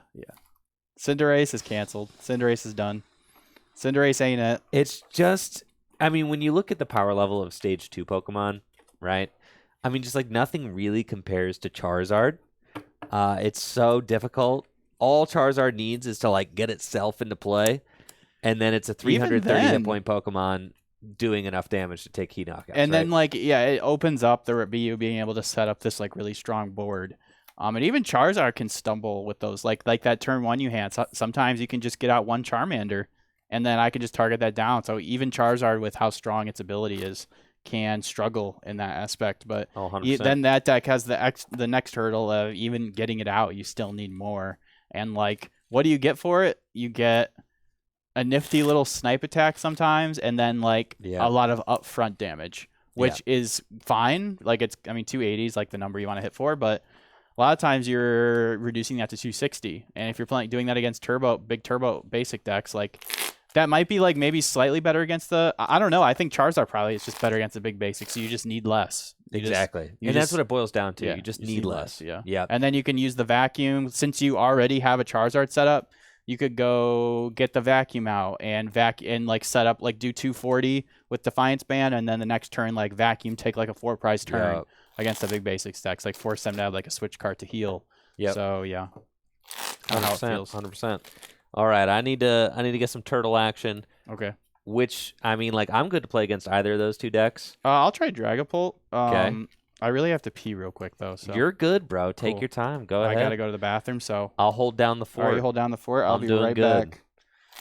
Cinderace is canceled. Cinderace is done. Cinderace ain't it. It's just, I mean, when you look at the power level of Stage 2 Pokemon, right? I mean, just like nothing really compares to Charizard. It's so difficult. All Charizard needs is to like get itself into play, and then it's a 330 hit point Pokemon doing enough damage to take key knockouts. And then right? it opens up the BU being able to set up this like really strong board. And even Charizard can stumble with those. Like that turn 1 you hand. Sometimes you can just get out one Charmander, and then I can just target that down. So even Charizard, with how strong its ability is, can struggle in that aspect. But then that deck has the next hurdle of even getting it out. You still need more. And like, what do you get for it? You get a nifty little snipe attack sometimes, and then like a lot of upfront damage, which is fine. Like, it's, I mean, 280 is like the number you want to hit for, but a lot of times you're reducing that to 260. And if you're doing that against big turbo basic decks, like, that might be like maybe slightly better against I don't know. I think Charizard probably is just better against the big basics. So you just need less. Exactly. And that's what it boils down to. Yeah, you just need less. Yeah. And then you can use the vacuum. Since you already have a Charizard set up, you could go get the vacuum out and like set up, like do 240 with Defiance Band, and then the next turn like vacuum, take like a 4-prize turn against the big basic stacks, like force them to have like a switch card to heal. So yeah, 100%. 100%. All right, I need to get some turtle action. Okay. Which, I mean, like, I'm good to play against either of those two decks. I'll try Dragapult. Okay. I really have to pee real quick though. So you're good, bro. Take your time. Go ahead. I gotta go to the bathroom, so I'll hold down the fort. You hold down the fort. I'll be right back.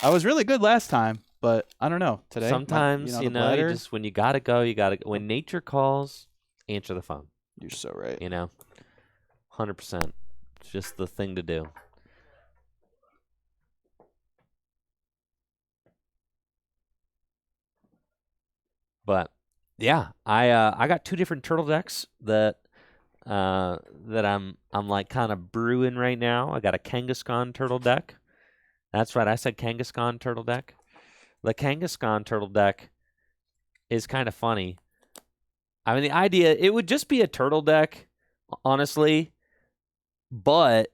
I was really good last time, but I don't know today. Sometimes you just when you gotta go, you gotta. When nature calls, answer the phone. You're so right. 100%. It's just the thing to do. But yeah, I got 2 different turtle decks that I'm like kind of brewing right now. I got a Kangaskhan turtle deck. That's right, I said Kangaskhan turtle deck. The Kangaskhan turtle deck is kind of funny. I mean, the idea, it would just be a turtle deck, honestly, but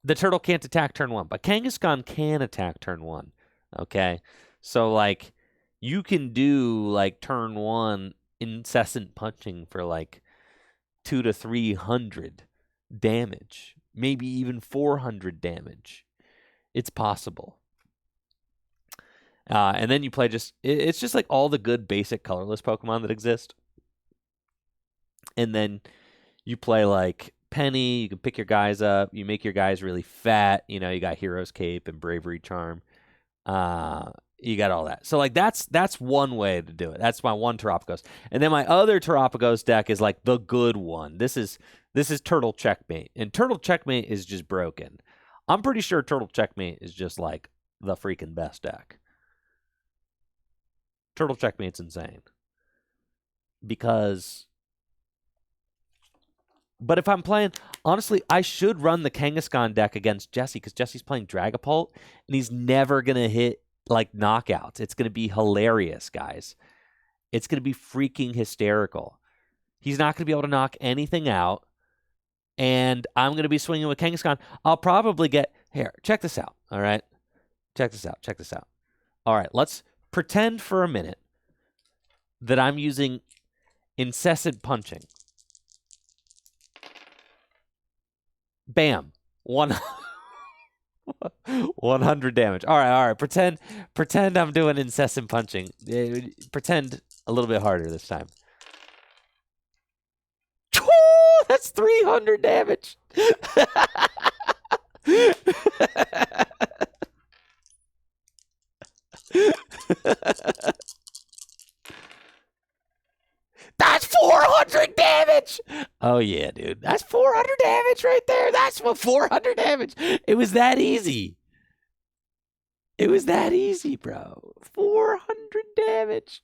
the turtle can't attack turn 1. But Kangaskhan can attack turn 1. Okay, so like, you can do like turn 1 incessant punching for like 200 to 300 damage, maybe even 400 damage. It's possible. And then you play it's just like all the good basic colorless Pokemon that exist. And then you play like Penny, you can pick your guys up, you make your guys really fat, you got Hero's Cape and Bravery Charm. You got all that. So like that's one way to do it. That's my one Terapagos. And then my other Terapagos deck is like the good one. This is Turtle Checkmate. And Turtle Checkmate is just broken. I'm pretty sure Turtle Checkmate is just like the freaking best deck. Turtle Checkmate's insane. But if I'm playing, honestly, I should run the Kangaskhan deck against Jesse, because Jesse's playing Dragapult, and he's never going to hit like knockouts. It's going to be hilarious, guys. It's going to be freaking hysterical. He's not going to be able to knock anything out, and I'm going to be swinging with Kangaskhan. I'll probably get, here, check this out, all right? Check this out. All right, let's pretend for a minute that I'm using incessant punching. Bam. 100 damage. All right. Pretend I'm doing incessant punching. Pretend a little bit harder this time. That's 300 damage. That's 400 damage. Oh, yeah, dude. That's 400 damage right there. That's what 400 damage. It was that easy. It was that easy, bro. 400 damage.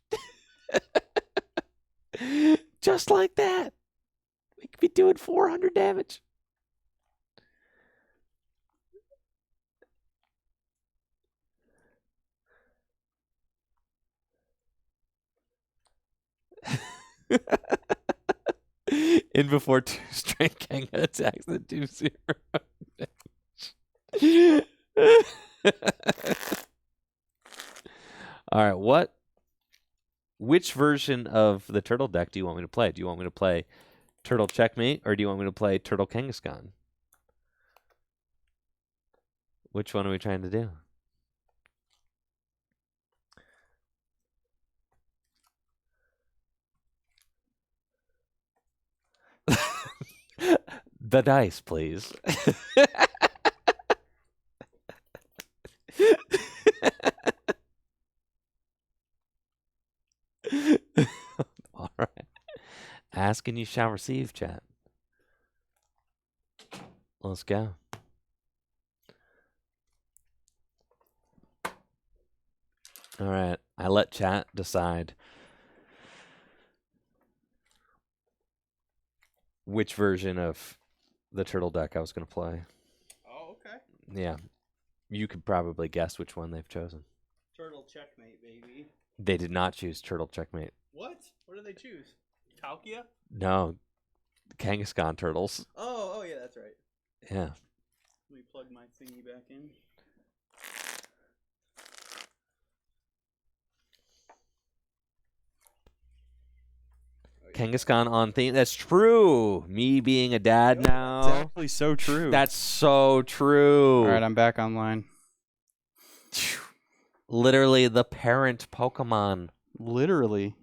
Just like that. We could be doing 400 damage. In before 2 straight Kanga attacks the 2-0. All right, which version of the turtle deck do you want me to play? Do you want me to play Turtle Checkmate, or do you want me to play Turtle Kangaskhan? Which one are we trying to do? The dice, please. All right. Ask and you shall receive, chat. Let's go. All right. I let chat decide which version of the turtle deck I was going to play. Oh, okay. Yeah. You could probably guess which one they've chosen. Turtle Checkmate, baby. They did not choose Turtle Checkmate. What? What did they choose? Palkia? No. Kangaskhan turtles. Oh, yeah, that's right. Yeah. Let me plug my thingy back in. Kangaskhan on theme. That's true. Me being a dad now. That's actually so true. That's so true. All right, I'm back online. Literally the parent Pokemon. Literally.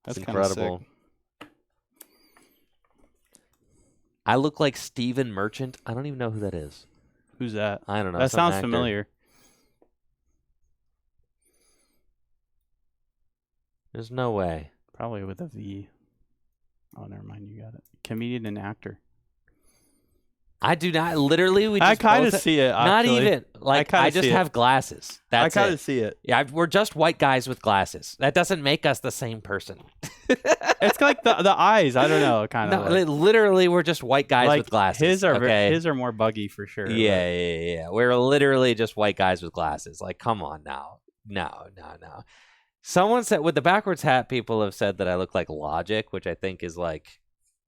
That's incredible. Sick. I look like Steven Merchant. I don't even know who that is. Who's that? I don't know. That sounds familiar. There's no way. Probably with a V. Oh, never mind. You got it. Comedian and actor. I do not. Literally, we. I Just kind of both see it. Not actually. even. Like I just have glasses. That's I kind it. of see it. Yeah, we're just white guys with glasses. That doesn't make us the same person. It's like the eyes. I don't know. Kind of. No, literally, we're just white guys with glasses. His are okay? his are more buggy for sure. Yeah. We're literally just white guys with glasses. Like, come on now. No. Someone said with the backwards hat, people have said that I look like Logic, which I think is like.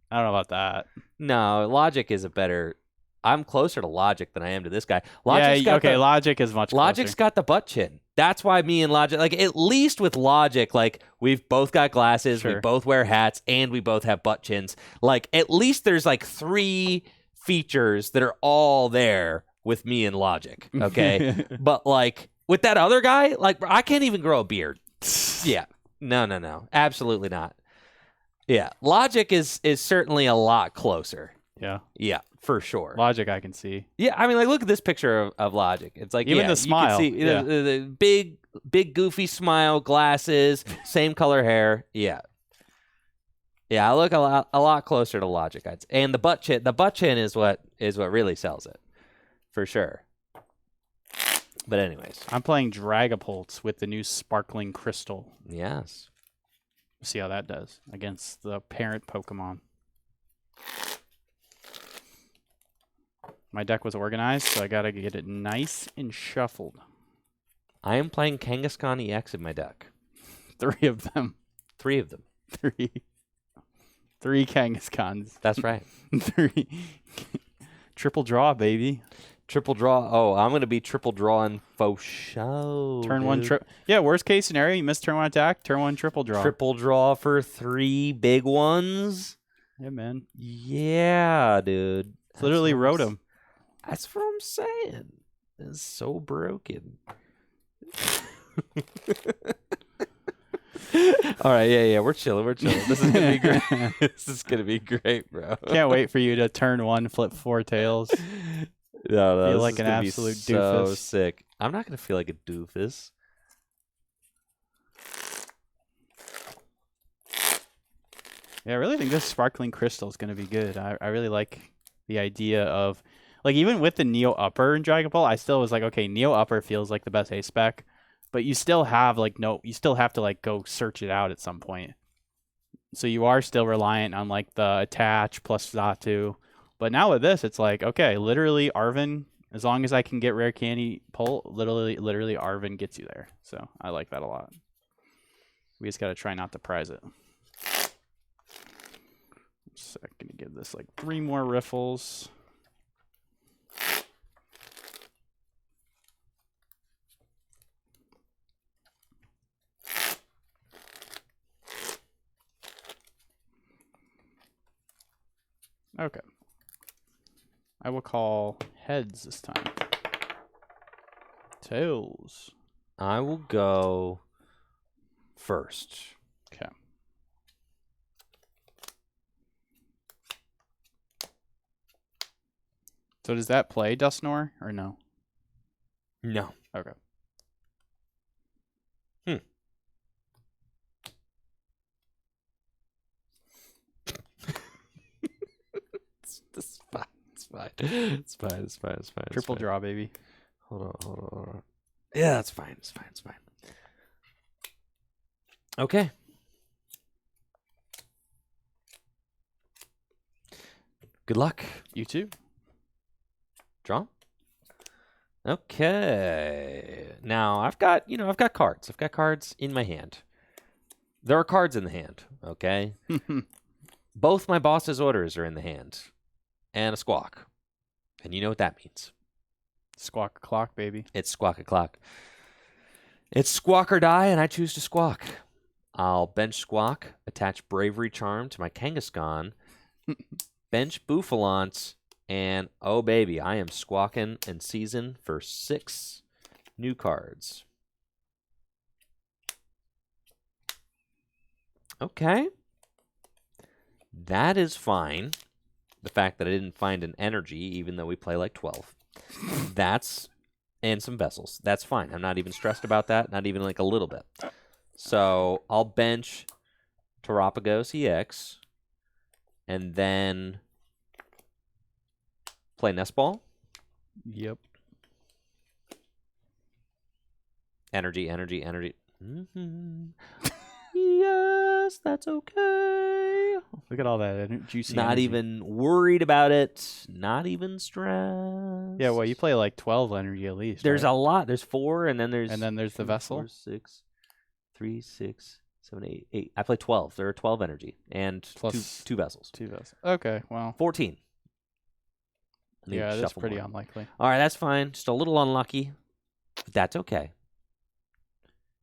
I don't know about that. No, Logic is a better. I'm closer to Logic than I am to this guy. Logic's Logic is much closer. Logic's got the butt chin. That's why me and Logic, like at least with Logic, like we've both got glasses, we both wear hats, and we both have butt chins. Like at least there's like 3 features that are all there with me and Logic. Okay, but like with that other guy, like I can't even grow a beard. Yeah, no, absolutely not. Yeah, Logic is certainly a lot closer. Yeah, for sure. Logic, I can see. Yeah, I mean, like, look at this picture of Logic. It's like even the smile. You can see the big, goofy smile, glasses, same color hair. Yeah, I look a lot closer to Logic. And the butt chin. The butt chin is what really sells it, for sure. But anyways, I'm playing Dragapult with the new Sparkling Crystal. Yes. See how that does against the parent Pokemon. My deck was organized, so I gotta get it nice and shuffled. I am playing Kangaskhan EX in my deck. 3 of them. 3 of them. 3 Kangaskhan's. That's right. 3. Triple draw, baby. Triple draw. Oh, I'm going to be triple drawing faux show. Turn 1 trip. Yeah, worst case scenario, you miss turn 1 attack, turn 1 triple draw. Triple draw for 3 big ones. Yeah, man. Yeah, dude. It's literally wrote him. That's what I'm saying. It's so broken. All right, yeah, we're chilling. This is gonna be great. This is gonna be great, bro. Can't wait for you to turn 1, flip 4 tails. No, feel like an absolute doofus. So sick. I'm not gonna feel like a doofus. Yeah, I really think this Sparkling Crystal is gonna be good. I really like the idea of, like, even with the Neo Upper in Dragapult, I still was like, okay, Neo Upper feels like the best A spec, but you still have you still have to like go search it out at some point. So you are still reliant on like the attach plus Zatu. But now with this, it's like, okay, literally Arven, as long as I can get rare candy pull, literally Arven gets you there. So I like that a lot. We just gotta try not to prize it. So I'm gonna give this like 3 more riffles. Okay. I will call heads this time. Tails. I will go first. Okay. So does that play Dusknoir or no? No. Okay. It's fine. It's fine. It's fine. It's fine. It's fine. Triple draw, baby. Hold on. Hold on. Hold on. Yeah, it's fine. It's fine. It's fine. Okay. Good luck. You too. Draw. Okay. Now I've got cards. I've got cards in my hand. There are cards in the hand. Okay. Both my boss's orders are in the hand, and a squawk, and you know what that means. Squawk clock, baby. It's squawk o'clock. It's squawk or die, and I choose to squawk. I'll bench squawk, attach bravery charm to my Kangaskhan, bench Bouffalance, and oh baby, I am squawking and season for 6 new cards. Okay. That is fine. The fact that I didn't find an energy, even though we play like 12. And some vessels. That's fine. I'm not even stressed about that. Not even like a little bit. So I'll bench Terapagos EX. And then play Nest Ball. Yep. Energy. Yes, that's okay. Look at all that juicy Not energy. even worried about it. Not even stressed. Yeah, well, you play like 12 energy at least. There's right? a lot. There's 4, and then there's the vessel. 4, 6, 3, 6, 7, 8, 8. I play 12. There are 12 energy and Plus two vessels. 2 vessels. Okay, well. 14. Yeah, that's pretty unlikely. All right, that's fine. Just a little unlucky, but that's okay.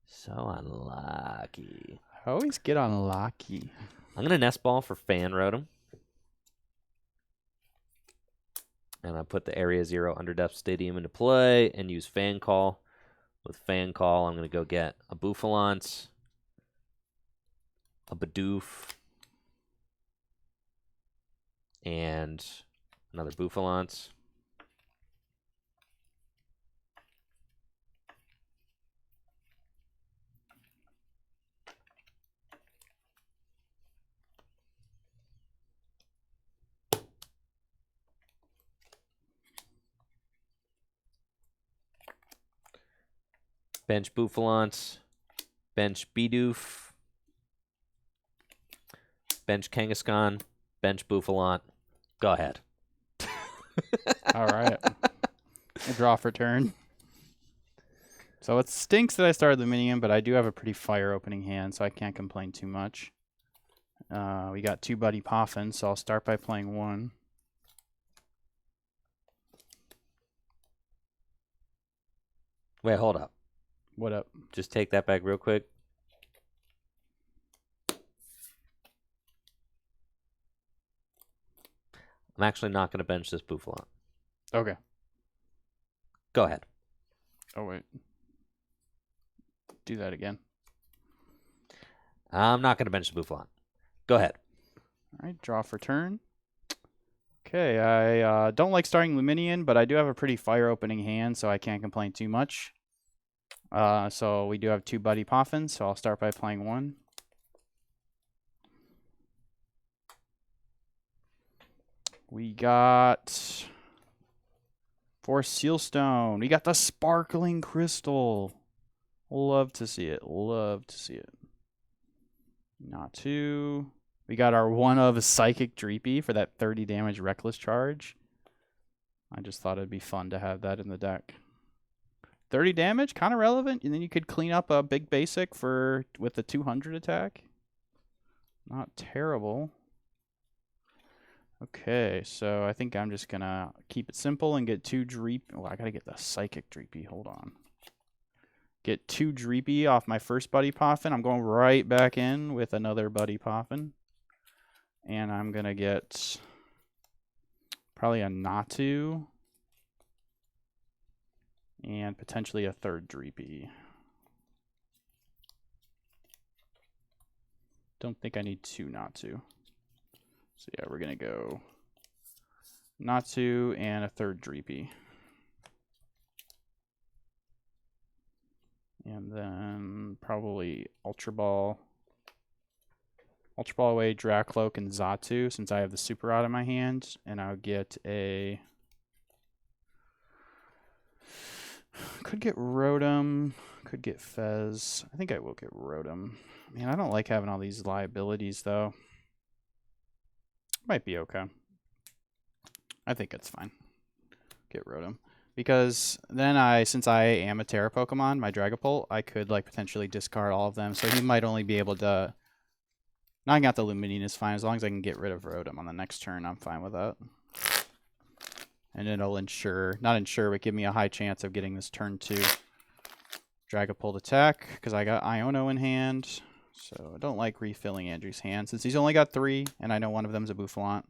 So unlucky. I always get unlucky. I'm going to Nest Ball for Fan Rotom. And I put the Area 0 Underdepth Stadium into play and use Fan Call. With Fan Call, I'm going to go get a Bouffalance, a Bidoof, and another Bouffalance. Bench Bouffalance, bench Bidoof, bench Kangaskhan, bench Bouffalance. Go ahead. All right. A draw for turn. So it stinks that I started Luminium, but I do have a pretty fire opening hand, so I can't complain too much. We got 2 Buddy Poffins, so I'll start by playing 1. Wait, hold up. What up? Just take that back real quick. I'm actually not going to bench this Bouffalance. Okay. Go ahead. Oh, wait. Do that again. I'm not going to bench the Bouffalance. Go ahead. All right, draw for turn. Okay, I don't like starting Luminion, but I do have a pretty fire opening hand, so I can't complain too much. So we do have 2 Buddy Poffins, so I'll start by playing 1. We got 4 Sealstone. We got the Sparkling Crystal. Love to see it. Love to see it. Not 2. We got our 1 of Psychic Dreepy for that 30 damage Reckless Charge. I just thought it'd be fun to have that in the deck. 30 damage, kind of relevant, and then you could clean up a big basic with the 200 attack. Not terrible. Okay, so I think I'm just gonna keep it simple and get 2 Dreepy. Oh, I gotta get the Psychic Dreepy. Hold on. Get 2 Dreepy off my first Buddy Poffin. I'm going right back in with another Buddy Poffin. And I'm gonna get probably a Natu. And potentially a 3rd Dreepy. Don't think I need 2 Natu. So yeah, we're gonna go Natsu, and a third Dreepy. And then probably Ultra Ball. Ultra Ball away, Dracloak, and Xatu, since I have the Super Rod in my hand. And I'll get a... Could get Rotom. Could get Fez. I think I will get Rotom. Man, I don't like having all these liabilities, though. Might be okay. I think it's fine. Get Rotom. Because then since I am a Terra Pokemon, my Dragapult, I could like potentially discard all of them. So he might only be able to... Knocking out the Lumineon is fine. As long as I can get rid of Rotom on the next turn, I'm fine with that. And it'll but give me a high chance of getting this turn 2 Dragapult attack. Because I got Iono in hand. So I don't like refilling Andrew's hand. Since he's only got 3, and I know one of them's a Bouffalant.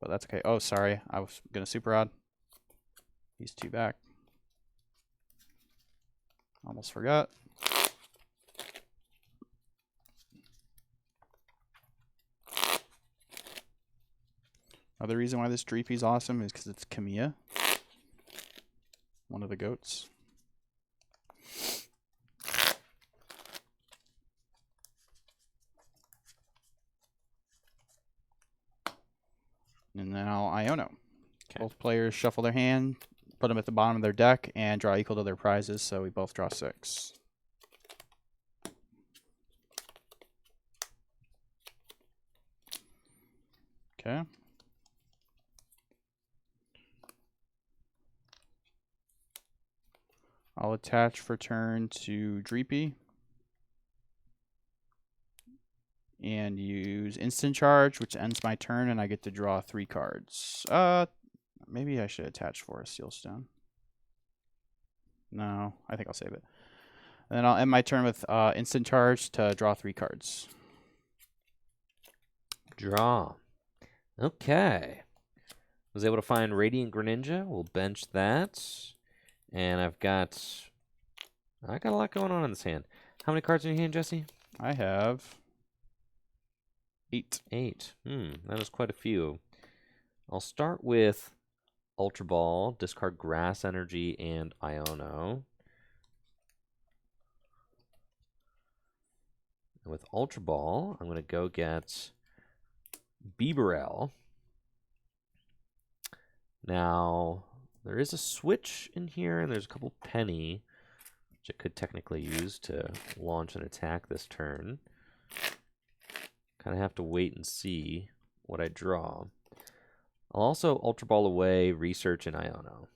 But that's okay. Oh, sorry. I was going to Super Rod. He's 2 back. Almost forgot. Another reason why this Dreepy's awesome is because it's Kamiya. One of the goats. And then I'll Iono. Okay. Both players shuffle their hand, put them at the bottom of their deck, and draw equal to their prizes, so we both draw 6. Okay. I'll attach for turn to Dreepy. And use Instant Charge, which ends my turn, and I get to draw 3 cards. Maybe I should attach for a Sealstone. No, I think I'll save it. And then I'll end my turn with Instant Charge to draw 3 cards. Draw. Okay. Was able to find Radiant Greninja. We'll bench that. And I got a lot going on in this hand. How many cards in your hand, Jesse? I have 8. 8. That is quite a few. I'll start with Ultra Ball, discard Grass Energy and Iono. And with Ultra Ball, I'm going to go get Bibarel. Now, there is a switch in here, and there's a couple penny, which I could technically use to launch an attack this turn. Kind of have to wait and see what I draw. I'll also Ultra Ball away, Research, and Iono.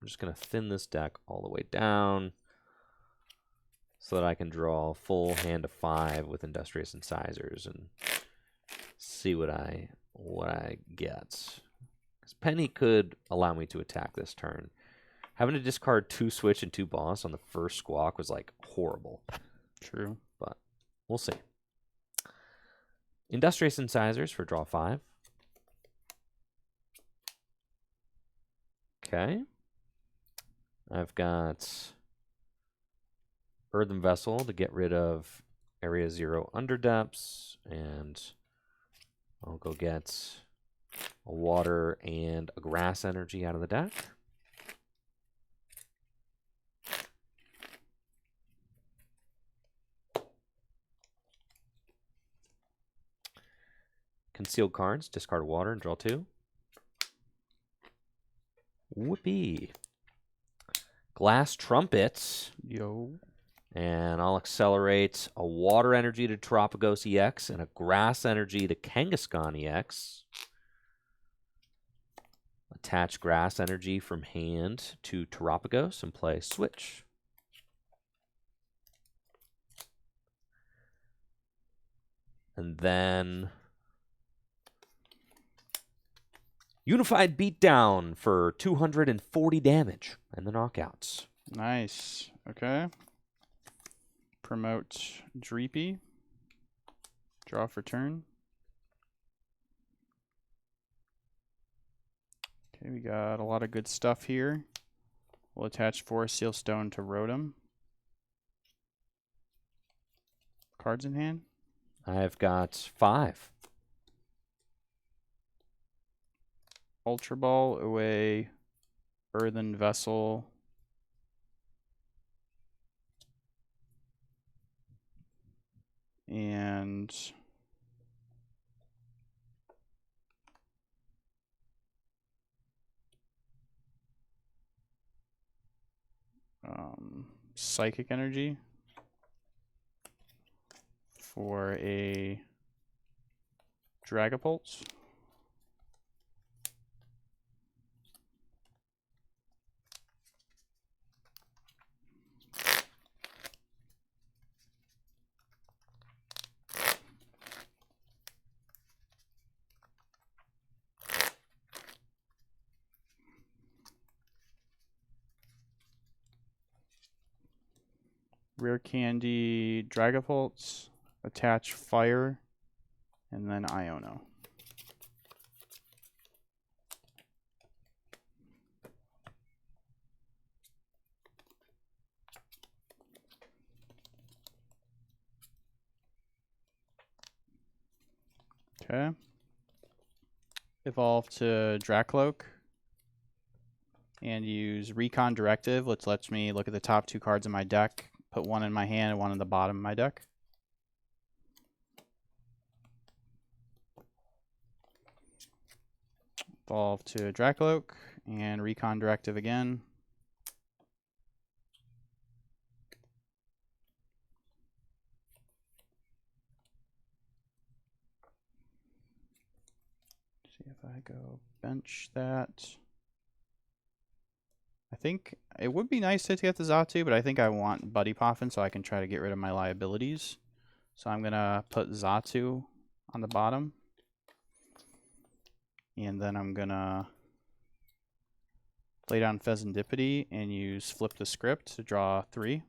I'm just going to thin this deck all the way down so that I can draw a full hand of 5 with Industrious Incisors and see what I get. Because Penny could allow me to attack this turn. Having to discard 2 Switch and 2 Boss on the first Squawk was like horrible. True. But we'll see. Industrious Incisors for draw 5. Okay. I've got Earthen Vessel to get rid of Area 0 Underdepths, and I'll go get a Water and a Grass Energy out of the deck. Concealed cards, discard Water and draw 2. Whoopee. Glass Trumpets. Yo. And I'll accelerate a Water Energy to Terapagos EX and a Grass Energy to Kangaskhan EX. Attach Grass Energy from hand to Terapagos and play Switch. And then Unified Beatdown for 240 damage and the knockouts. Nice. Okay. Promote Dreepy. Draw for turn. Okay, we got a lot of good stuff here. We'll attach 4 Sealstone to Rotom. Cards in hand? I've got 5. Ultra Ball away, Earthen Vessel. And Psychic Energy for a Dragapult. Rare Candy, Dragapults, attach Fire, and then Iono. Okay. Evolve to Dracloak. And use Recon Directive, which lets me look at the top 2 cards in my deck, put one in my hand and one in the bottom of my deck. Evolve to Dracloak and Recon Directive again. See if I go bench that. I think it would be nice to get the Xatu, but I think I want Buddy Poffin so I can try to get rid of my liabilities. So I'm going to put Xatu on the bottom. And then I'm going to play down Pheasantipity and use Flip the Script to draw 3.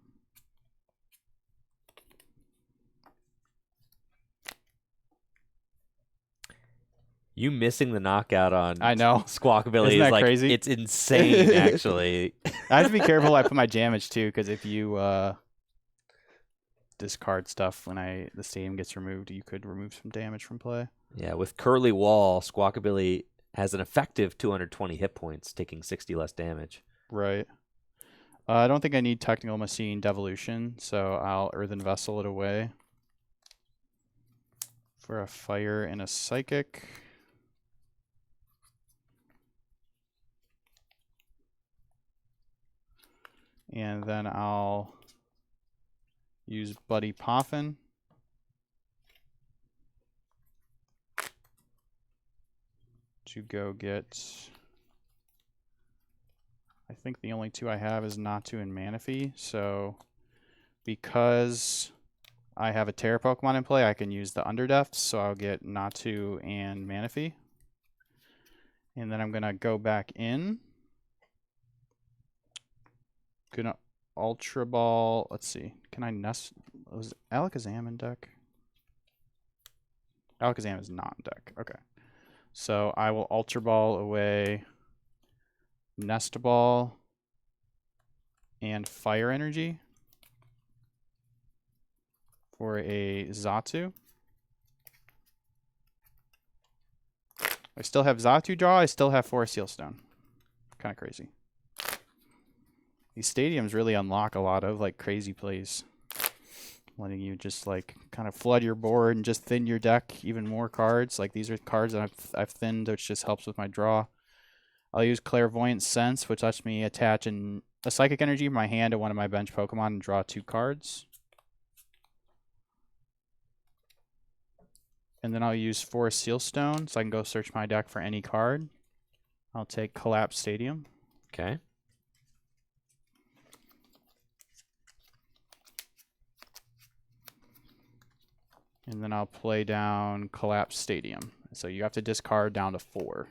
You missing the knockout on I know. Squawkabilly Isn't that is like crazy? it's insane, actually. I have to be careful I put my damage too, because if you discard stuff when the stadium gets removed, you could remove some damage from play. Yeah, with Curly Wall, Squawkabilly has an effective 220 hit points, taking 60 less damage. Right. I don't think I need Technical Machine Devolution, so I'll Earthen Vessel it away for a Fire and a Psychic. And then I'll use Buddy Poffin. To go get, I think the only 2 I have is Natu and Manaphy. So because I have a Terra Pokemon in play, I can use the Underdepths. So I'll get Natu and Manaphy. And then I'm going to go back in. Gonna Ultra Ball. Let's see. Can I nest? Was Alakazam in deck? Alakazam is not in deck. Okay. So I will Ultra Ball away Nest Ball and Fire Energy for a Xatu. I still have Xatu draw. I still have Forest Sealstone. Kind of crazy. These stadiums really unlock a lot of like crazy plays, letting you just like kind of flood your board and just thin your deck even more cards. Like these are cards that I've thinned, which just helps with my draw. I'll use Clairvoyant Sense, which lets me attach a Psychic Energy from my hand to one of my bench Pokemon and draw 2 cards. And then I'll use Forest Sealstone so I can go search my deck for any card. I'll take Collapse Stadium. Okay. And then I'll play down Collapse Stadium. So you have to discard down to 4.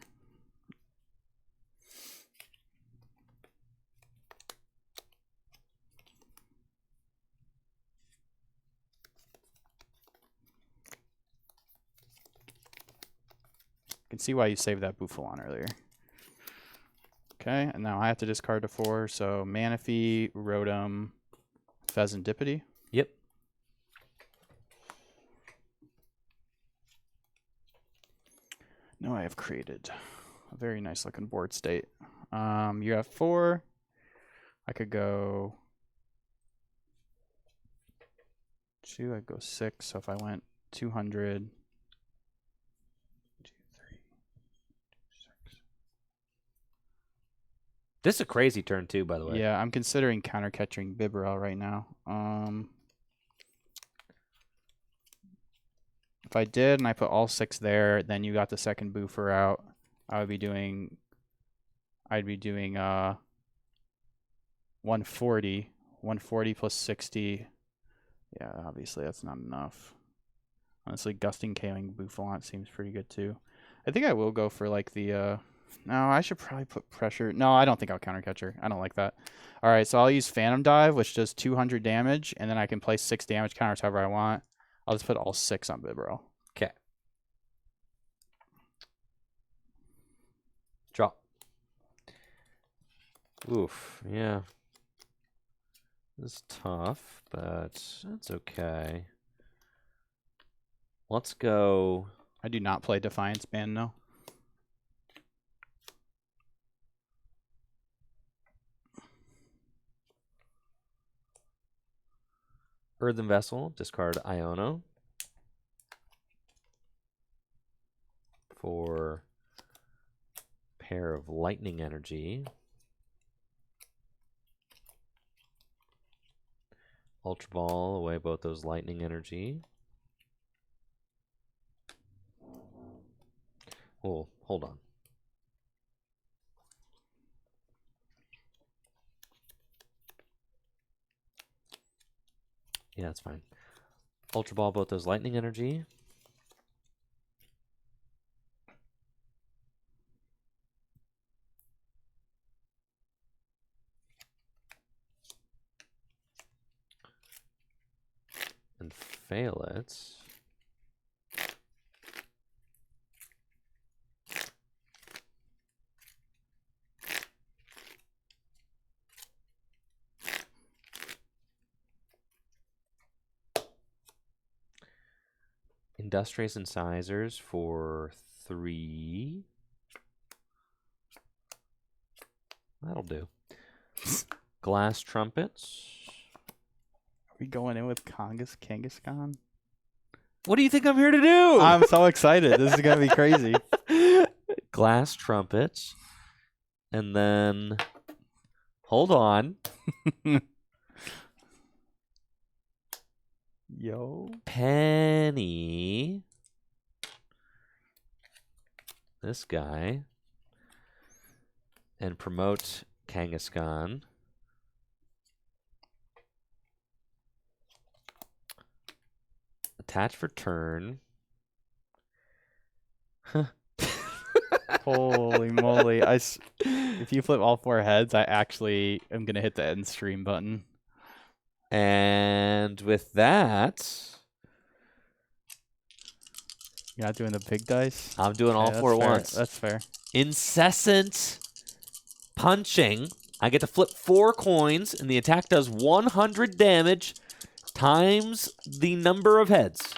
You can see why you saved that Buffalon earlier. Okay, and now I have to discard to 4. So Manaphy, Rotom, Pheasantipity. Yep. Now I have created a very nice looking board state. You have 4. I could go 2. I'd go 6. So if I went 200, 2, 3, 6. This is a crazy turn too, by the way. Yeah, I'm considering counter catching Bibarel right now. If I did and I put all 6 there, then you got the second boofer out. I'd be doing 140. 140 plus 60. Yeah, obviously that's not enough. Honestly, Gusting KOing Bouffalant seems pretty good too. I think I will go for like the no, I should probably put pressure. No, I don't think I'll counter catch her. I don't like that. All right, so I'll use Phantom Dive, which does 200 damage, and then I can place 6 damage counters however I want. I'll just put all 6 on Bibarel. Okay. Draw. Oof, yeah. This is tough, but that's okay. Let's go. I do not play Defiance Band, no. Earthen Vessel, discard Iono. For pair of Lightning Energy. Ultra Ball, away both those Lightning Energy. Oh, hold on. Yeah, that's fine. Ultra Ball, both those Lightning Energy. And fail it. Industrious Incisors for 3. That'll do. Glass Trumpets. Are we going in with Kangaskhan? What do you think I'm here to do? I'm so excited. This is going to be crazy. Glass Trumpets. And then, hold on. Yo. Penny. This guy. And promote Kangaskhan. Attach for turn. Holy moly. If you flip all 4 heads, I actually am going to hit the end stream button. And with that, You're not doing the big dice? I'm doing all 4 at once. That's fair. Incessant punching. I get to flip 4 coins, and the attack does 100 damage times the number of heads.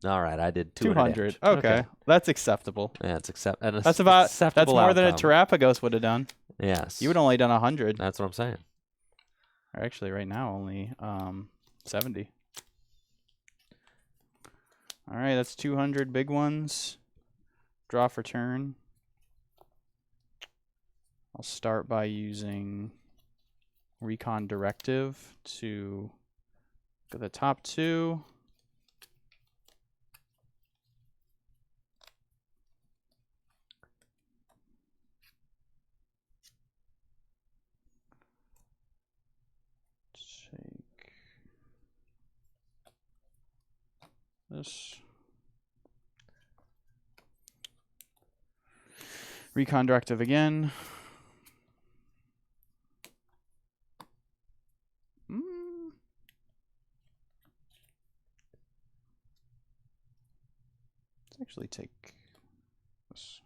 All right, I did 200. Okay. That's acceptable. Yeah, it's that's more than a Terapagos would have done. Yes. You would only done 100. That's what I'm saying. Or actually, right now, only 70. All right, that's 200 big ones. Draw for turn. I'll start by using Recon Directive to go the top 2. Take this. Recon Directive again. Let's actually take this.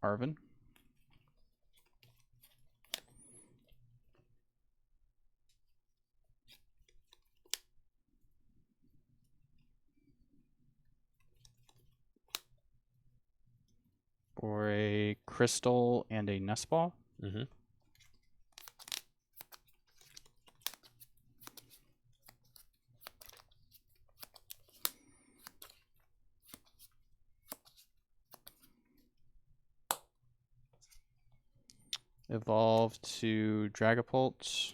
Arvin. for a Crystal and a Nest Ball. Mm-hmm. Evolve to Dragapult.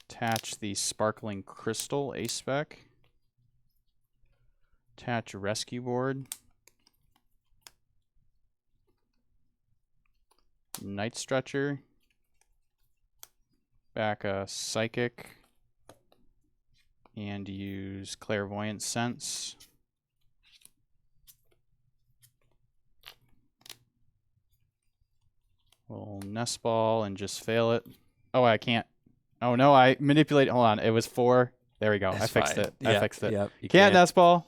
Attach the Sparkling Crystal A-Spec. Attach Rescue Board. Night Stretcher. Back a Psychic. And use Clairvoyant Sense. We'll Nest Ball and just fail it. Oh, I can't. Oh, no, I manipulate. Hold on. It was 4. There we go. That's I fixed fine. it. I fixed it. Yep, you Can't Nest Ball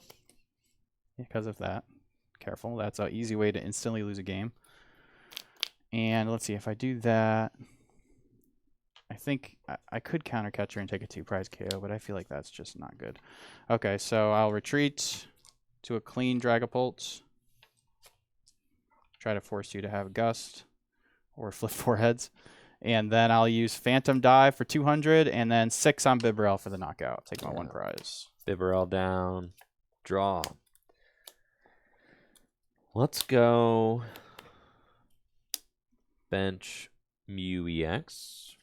because of that. Careful. That's an easy way to instantly lose a game. And let's see. If I do that, I think I could counter catcher and take a 2-prize KO, but I feel like that's just not good. Okay, so I'll retreat to a clean Dragapult. Try to force you to have a Gust or flip 4 heads. And then I'll use Phantom Dive for 200 and then 6 on Bibarel for the knockout. Take my 1 prize. Bibarel down. Draw. Let's go bench Mew EX.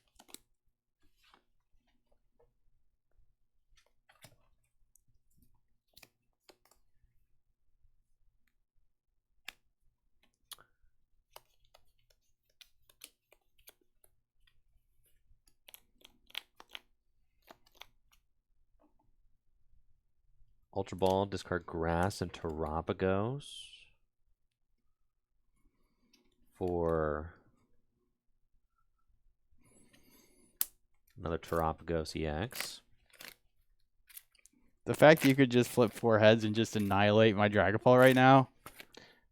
Ultra Ball, discard Grass and Terapagos for another Terapagos EX. The fact that you could just flip 4 heads and just annihilate my Dragapult right now.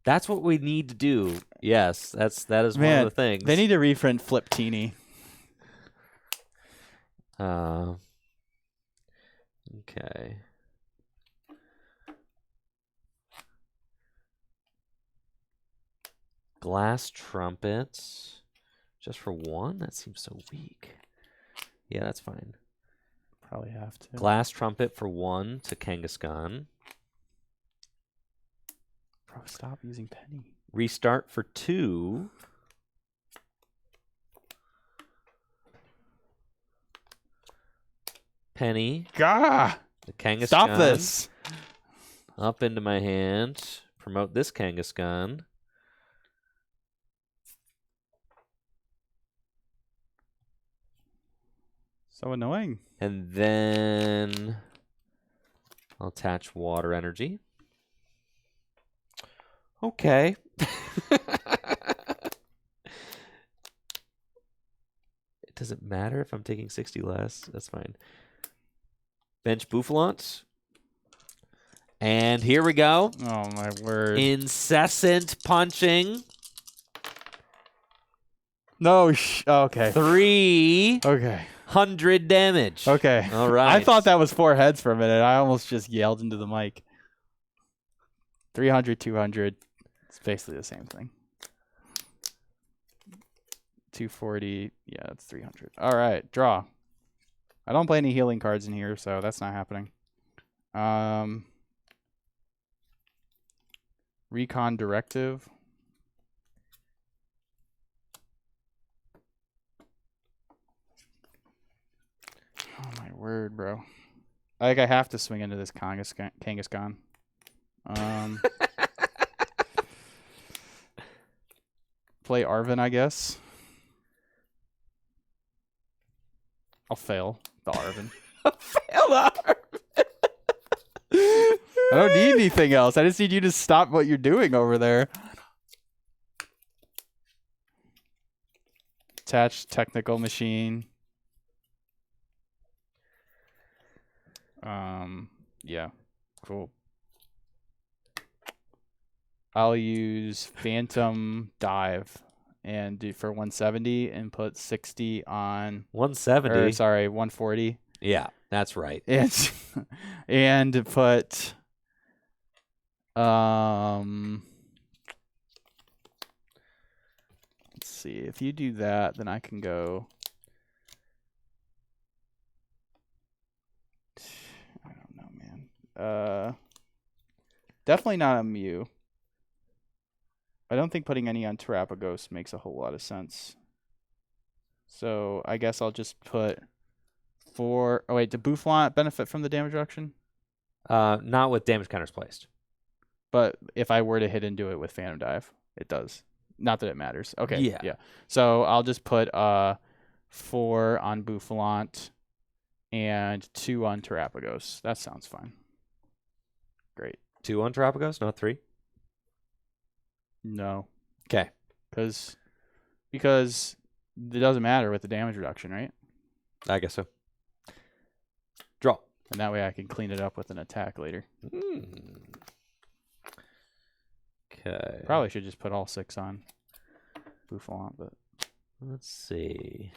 That's what we need to do. Yes, that is one of the things. They need to reprint Flip Teeny. Okay. Glass Trumpets. Just for 1? That seems so weak. Yeah, that's fine. Probably have to. Glass Trumpet for 1 to Kangaskhan. Bro, stop using Penny. Restart for 2. Penny. Gah! The Kangaskhan. Stop this! Up into my hand. Promote this Kangaskhan. So annoying. And then I'll attach Water Energy. Okay. It doesn't matter if I'm taking 60 less. That's fine. Bench Bouffalont. And here we go. Oh, my word. Incessant punching. No, okay. 300 damage. Okay. All right. I thought that was 4 heads for a minute. I almost just yelled into the mic. 300, 200. It's basically the same thing. 240. Yeah, that's 300. All right, draw. I don't play any healing cards in here, so that's not happening. Recon Directive. Oh my word, bro. I have to swing into this Kangaskhan. Play Arven, I guess. I'll fail the Arven. Fail the Arven. I don't need anything else. I just need you to stop what you're doing over there. Attach Technical Machine. Yeah, cool. I'll use Phantom Dive and do for 170 and put 60 on 170. Or, sorry, 140. Yeah, that's right. And put see. If you do that, then I can go. I don't know, man. Definitely not a Mew. I don't think putting any on Terapagos makes a whole lot of sense. So I guess I'll just put 4. Oh wait, did Boufflant benefit from the damage reduction? Not with damage counters placed. But if I were to hit into it with Phantom Dive, it does. Not that it matters. Okay. Yeah. So I'll just put 4 on Boufflant and 2 on Terapagos. That sounds fine. Great. 2 on Terapagos, not 3? No. Okay. Because it doesn't matter with the damage reduction, right? I guess so. Draw. And that way I can clean it up with an attack later. Okay. Probably should just put all 6 on Boufflant, but let's see.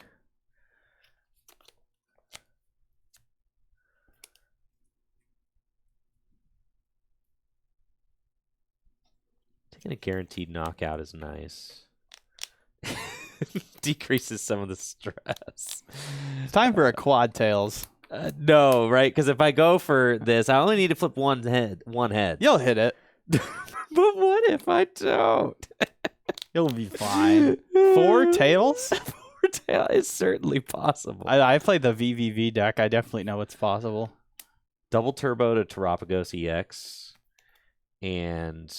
Taking a guaranteed knockout is nice. Decreases some of the stress. it's time for a Quad Tails. No, right? Because if I go for this, I only need to flip one head. You'll hit it. But what if I don't? You'll be fine. 4 tails? 4 tail is certainly possible. I played the VVV deck. I definitely know it's possible. Double turbo to Terapagos EX. And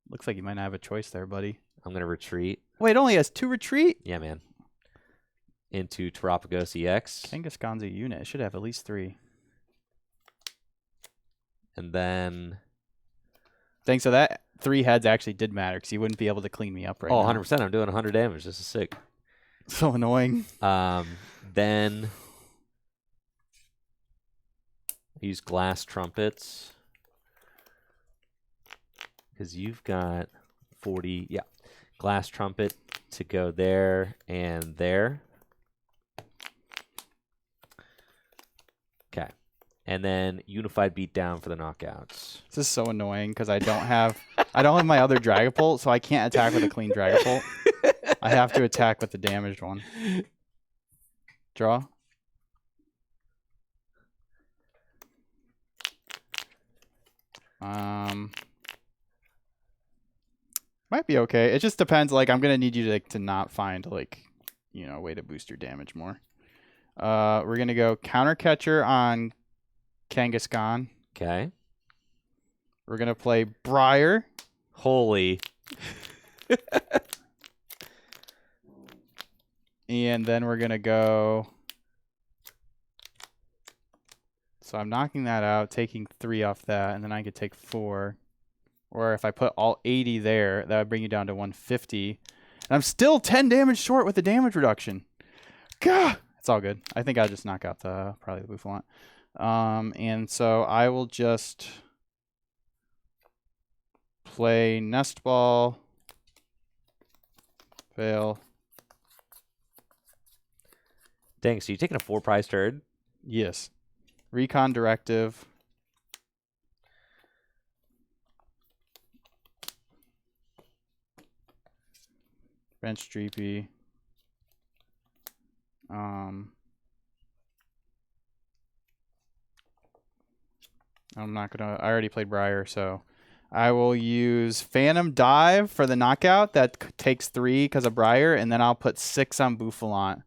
looks like you might not have a choice there, buddy. I'm going to retreat. Wait, it only has 2 retreat? Yeah, man. Into Terapagos EX. Kangaskhan's a unit. It should have at least 3. And then... Thanks. So that 3 heads actually did matter because you wouldn't be able to clean me up right now. 100%. I'm doing 100 damage. This is sick. So annoying. Then use Glass Trumpets because you've got 40. Yeah, Glass Trumpet to go there and there. Okay, and then Unified Beatdown for the knockouts. This is so annoying because I don't have my other Dragapult, so I can't attack with a clean Dragapult. I have to attack with the damaged one. Draw. Might be okay. It just depends. Like, I'm gonna need you to not find a way to boost your damage more. We're gonna go Counter Catcher on Kangaskhan. Okay. We're gonna play Briar. Holy. And then we're going to go... So I'm knocking that out, taking 3 off that, and then I could take 4. Or if I put all 80 there, that would bring you down to 150. And I'm still 10 damage short with the damage reduction. Gah! It's all good. I think I'll just knock out probably the Boufflant. And so I will just play Nest Ball. Fail. Dang, so you taking a 4-prize turd? Yes. Recon Directive. Bench Dreepy. I'm not gonna. I already played Briar, so I will use Phantom Dive for the knockout. That takes 3 because of Briar, and then I'll put 6 on Boufflant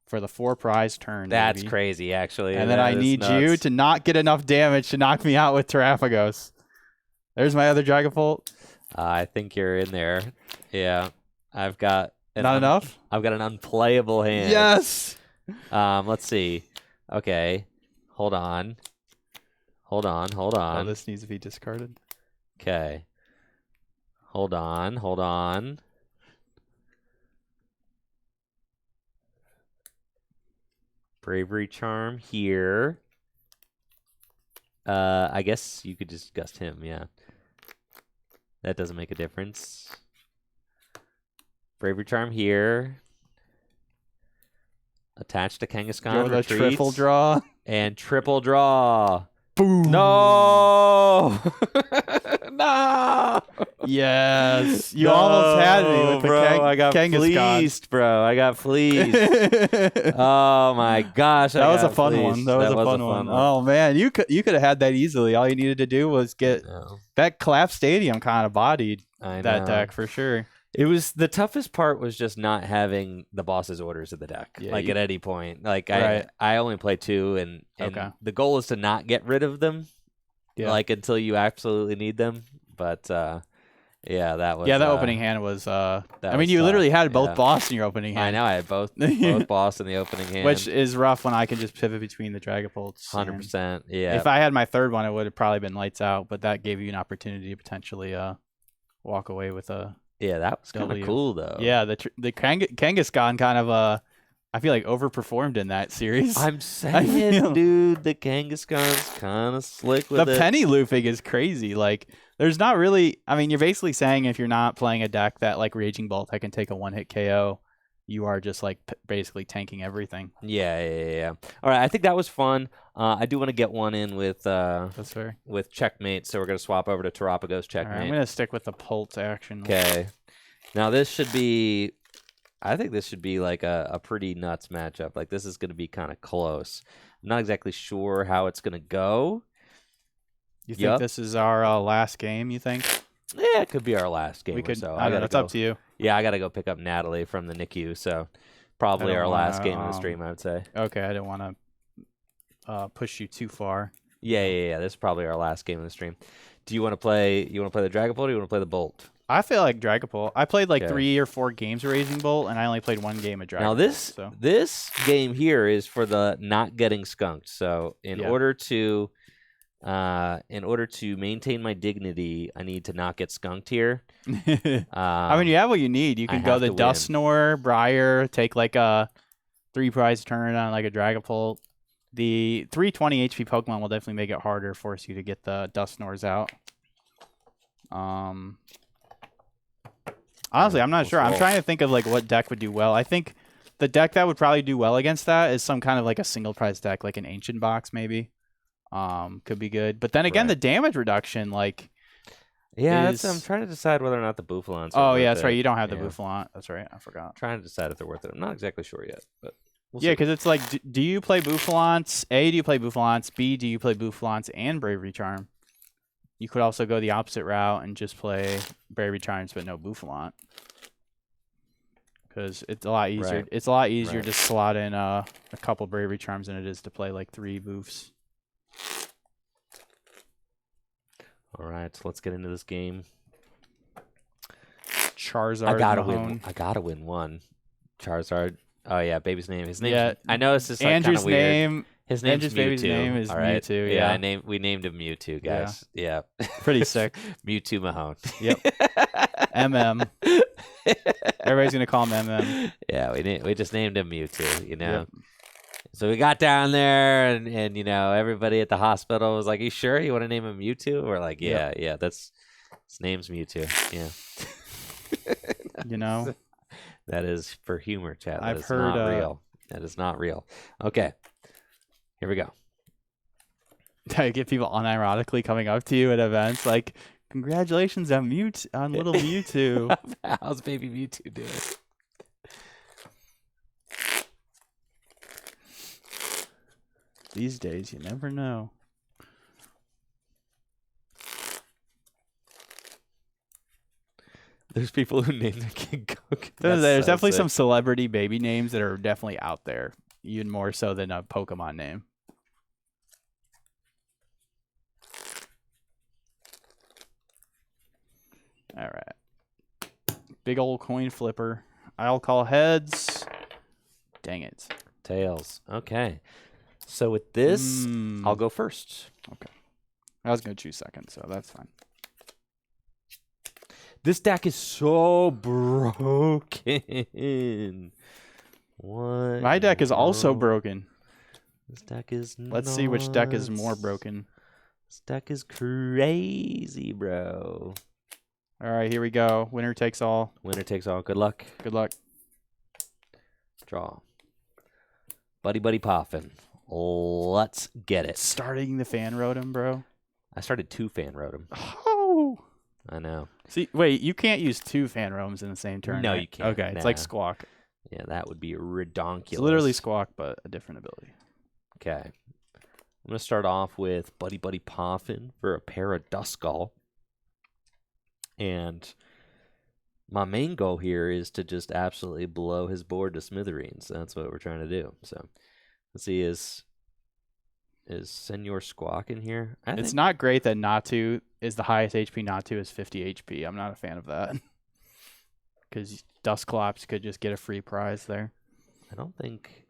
for the 4-prize turn. That's baby. crazy, actually. And then I need you to not get enough damage to knock me out with Terapagos. There's my other Dragapult. I think you're in there. Yeah, I've got not enough. I've got an unplayable hand. Yes. Let's see. Okay, hold on. Oh, this needs to be discarded. Okay. Hold on. Bravery Charm here. I guess you could just gust him, yeah. That doesn't make a difference. Bravery Charm here. Attach to Kangaskhan. Go with a triple draw. And triple draw. Boom. No! No! Yes, you almost had me with the bro. I got Kangaskhan. fleeced, bro. I got fleeced. Oh my gosh, that was a fun one. That was a fun one. Oh man, you could have had that easily. All you needed to do was get that Clap Stadium kind of bodied that deck for sure. It was the toughest part was just not having the boss's orders of the deck. Yeah, at any point. Like Right. I only play 2 and Okay. the goal is to not get rid of them. Yeah. Like until you absolutely need them. But yeah, that was Yeah, that opening hand was I mean, was you literally tough, had both yeah. boss in your opening hand. I know I had both boss in the opening hand. Which is rough when I can just pivot between the Dragapults. 100%. Yeah. If I had my third one, it would have probably been lights out, but that gave you an opportunity to potentially walk away with a Yeah, that was kind of cool though. Yeah, the Kangaskhan kind of I feel like overperformed in that series. I'm saying, dude, the Kangaskhan's kind of slick with it. The penny looping is crazy. Like, there's not really. I mean, you're basically saying if you're not playing a deck that like Raging Bolt that can take a one-hit KO, you are just like basically tanking everything. Yeah. All right, I think that was fun. I do want to get one in with That's fair. with Checkmate, so we're gonna swap over to Terapagos Checkmate. All right, I'm gonna stick with the Pult action. Okay. Now this should be. I think this should be like a pretty nuts matchup. Like this is gonna be kind of close. I'm not exactly sure how it's gonna go. You think this is our last game? You think? Yeah, it could be our last game. We could. So. I don't know. It's up to you. Yeah, I gotta go pick up Natalie from the NICU, so probably our last game of the stream, I would say. Okay, I didn't want to push you too far. Yeah. This is probably our last game of the stream. Do you want to play? You want to play the Dragapult or you want to play the Bolt? I feel like Dragapult. I played like 3 or 4 games of Raging Bolt, and I only played 1 game of Dragapult. Now this game here is for the not getting skunked. So in order to maintain my dignity, I need to not get skunked here. I mean, you have what you need. You can go the Dusknoir, Briar, take like a 3-prize turn on like a Dragapult. The 320 HP Pokemon will definitely make it harder, force you to get the Dusknoirs out. Honestly, I'm not sure. I'm trying to think of like what deck would do well. I think the deck that would probably do well against that is some kind of like a single prize deck, like an Ancient Box maybe. Could be good. But then again, the damage reduction, like, I'm trying to decide whether or not the Bouffalants. Oh yeah, that's right. You don't have the Bouffalant. That's right. I forgot. I'm trying to decide if they're worth it. I'm not exactly sure yet, but we'll see. Because it's like, do you play Bouffalants? A, do you play Bouffalants? B, do you play Bouffalants and Bravery Charm? You could also go the opposite route and just play Bravery Charms but no Bouffalant. Because it's a lot easier. Right. It's a lot easier to slot in a couple Bravery Charms than it is to play like 3 Boufs. All right, so let's get into this game. Charizard. I gotta win one. Charizard. Oh yeah, baby's name. His name. Yeah. I know it's just like Andrew's name. His name's Mewtwo. Baby's name is Mewtwo. Yeah, we named him Mewtwo, guys. Yeah. Pretty sick. Mewtwo Mahone. Yep. MM. Everybody's gonna call him MM. Yeah, we just named him Mewtwo. You know. Yep. So we got down there, and you know, everybody at the hospital was like, "You sure you want to name him Mewtwo?" We're like, "Yeah, that's his name's Mewtwo." Yeah. You know, that is for humor, chat. I've heard not real. That is not real. Okay, here we go. I get people unironically coming up to you at events like, "Congratulations on little Mewtwo." How's baby Mewtwo doing? These days, you never know. There's people who name their kid Coke. There's definitely some celebrity baby names that are definitely out there, even more so than a Pokemon name. All right. Big old coin flipper. I'll call heads. Dang it. Tails. Okay. So with this, I'll go first. Okay. I was going to choose second, so that's fine. This deck is so broken. What? My deck is also broken. This deck is Let's see which deck is more broken. This deck is crazy, bro. All right, here we go. Winner takes all. Winner takes all. Good luck. Good luck. Draw. Buddy Poffin. Let's get it. Starting the fan rotom, bro. I started 2 fan rotom. Oh. I know. See, wait, you can't use 2 fan roams in the same turn. No, right? you can't. Okay, it's like Nah. Squawk. Yeah, that would be redonkulous. It's literally Squawk, but a different ability. Okay. I'm going to start off with Buddy Buddy Poffin for a pair of Duskull. And my main goal here is to just absolutely blow his board to smithereens. That's what we're trying to do. So, let's see, is Senor Squawk in here? It's not great that Natu is the highest HP. Natu is 50 HP. I'm not a fan of that. Because Dusclops could just get a free prize there. I don't think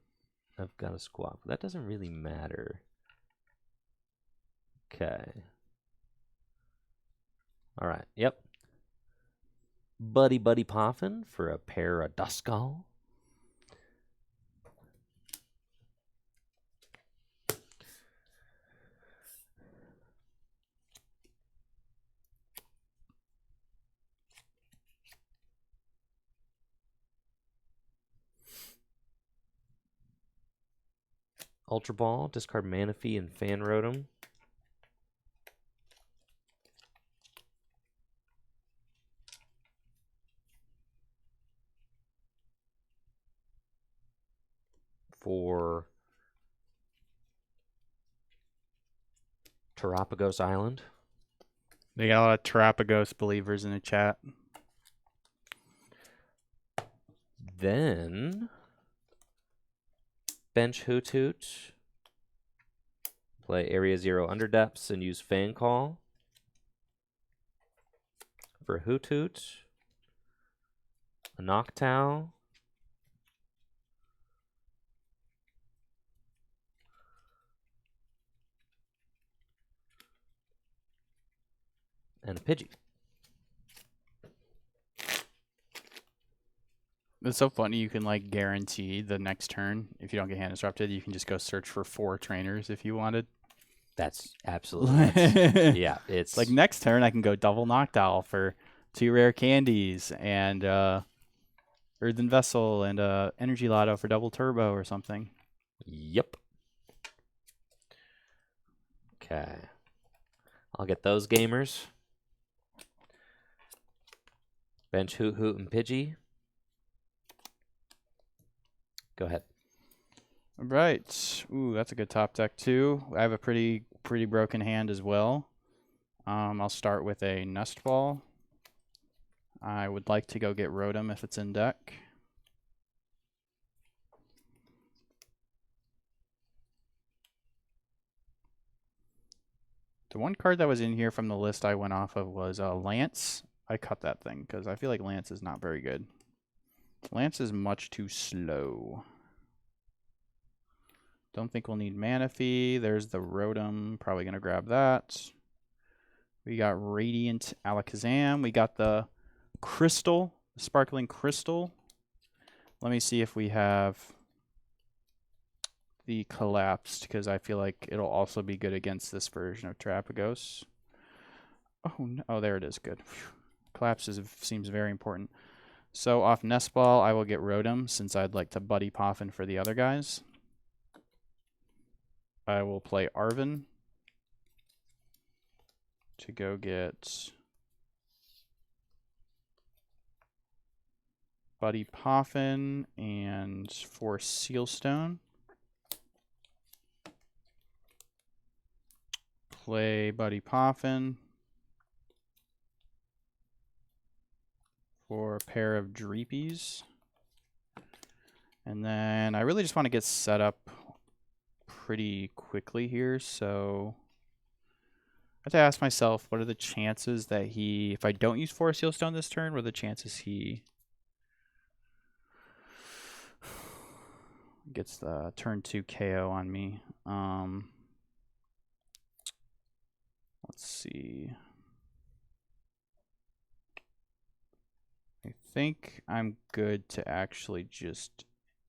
I've got a Squawk. That doesn't really matter. Okay. All right. Yep. Buddy Buddy Poffin for a pair of Duskull. Ultra Ball, discard Manaphy and Fan Rotom. For Terapagos Island. They got a lot of Terapagos believers in the chat. Then bench Hoot Hoot. Play Area 0 Underdepths and use Fan Call. For Hoot Hoot. A Noctowl. And a Pidgey. It's so funny. You can like guarantee the next turn. If you don't get hand disrupted, you can just go search for 4 trainers if you wanted. That's absolutely nuts. Yeah, it's like next turn I can go double Noctowl for 2 rare candies and Earthen Vessel and Energy Lotto for double turbo or something. Yep. Okay. I'll get those gamers. Bench Hoot Hoot and Pidgey. Go ahead. All right. Ooh, that's a good top deck too. I have a pretty broken hand as well. I'll start with a Nest Ball. I would like to go get Rotom if it's in deck. The one card that was in here from the list I went off of was Lance. I cut that thing because I feel like Lance is not very good. Lance is much too slow. Don't think we'll need Manaphy. There's the Rotom. Probably going to grab that. We got Radiant Alakazam. We got the Crystal, the Sparkling Crystal. Let me see if we have the Collapsed, because I feel like it'll also be good against this version of Terapagos. Oh, no. Oh, there it is. Good. Whew. Collapse seems very important. So off Nest Ball, I will get Rotom, since I'd like to Buddy Poffin for the other guys. I will play Arven to go get Buddy Poffin and for Sealstone. Play Buddy Poffin for a pair of Dreepies. And then I really just want to get set up pretty quickly here, so I have to ask myself, what are the chances that he, if I don't use Forest Sealstone this turn, what are the chances he gets the turn 2 KO on me? Let's see. I think I'm good to actually just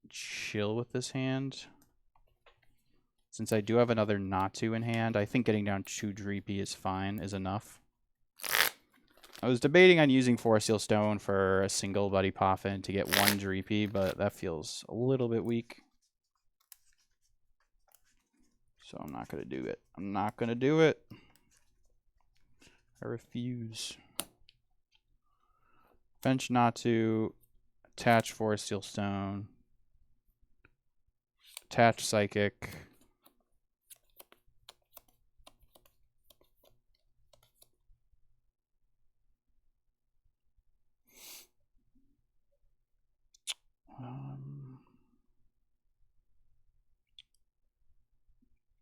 chill with this hand. Since I do have another Natu in hand, I think getting down 2 Dreepy is fine, is enough. I was debating on using Forest Sealstone for a single Buddy Poffin to get 1 Dreepy, but that feels a little bit weak. So I'm not going to do it. I'm not going to do it. I refuse. Bench Natu, attach Forest Steel Stone, attach Psychic.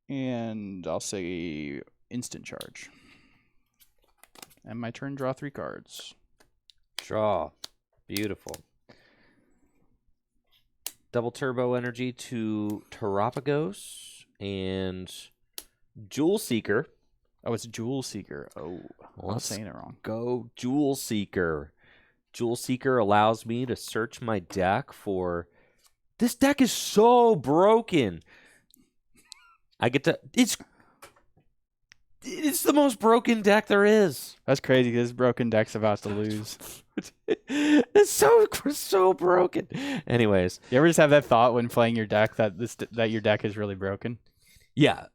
And I'll say Instant Charge. And my turn, draw 3 cards. Draw. Beautiful. Double Turbo Energy to Terapagos and Jewel Seeker. Oh, it's Jewel Seeker. Oh, I'm saying it wrong. Go Jewel Seeker. Jewel Seeker allows me to search my deck for... This deck is so broken. I get to... It's the most broken deck there is. That's crazy because this broken deck's about to lose. It's so broken. Anyways, you ever just have that thought when playing your deck that your deck is really broken? Yeah,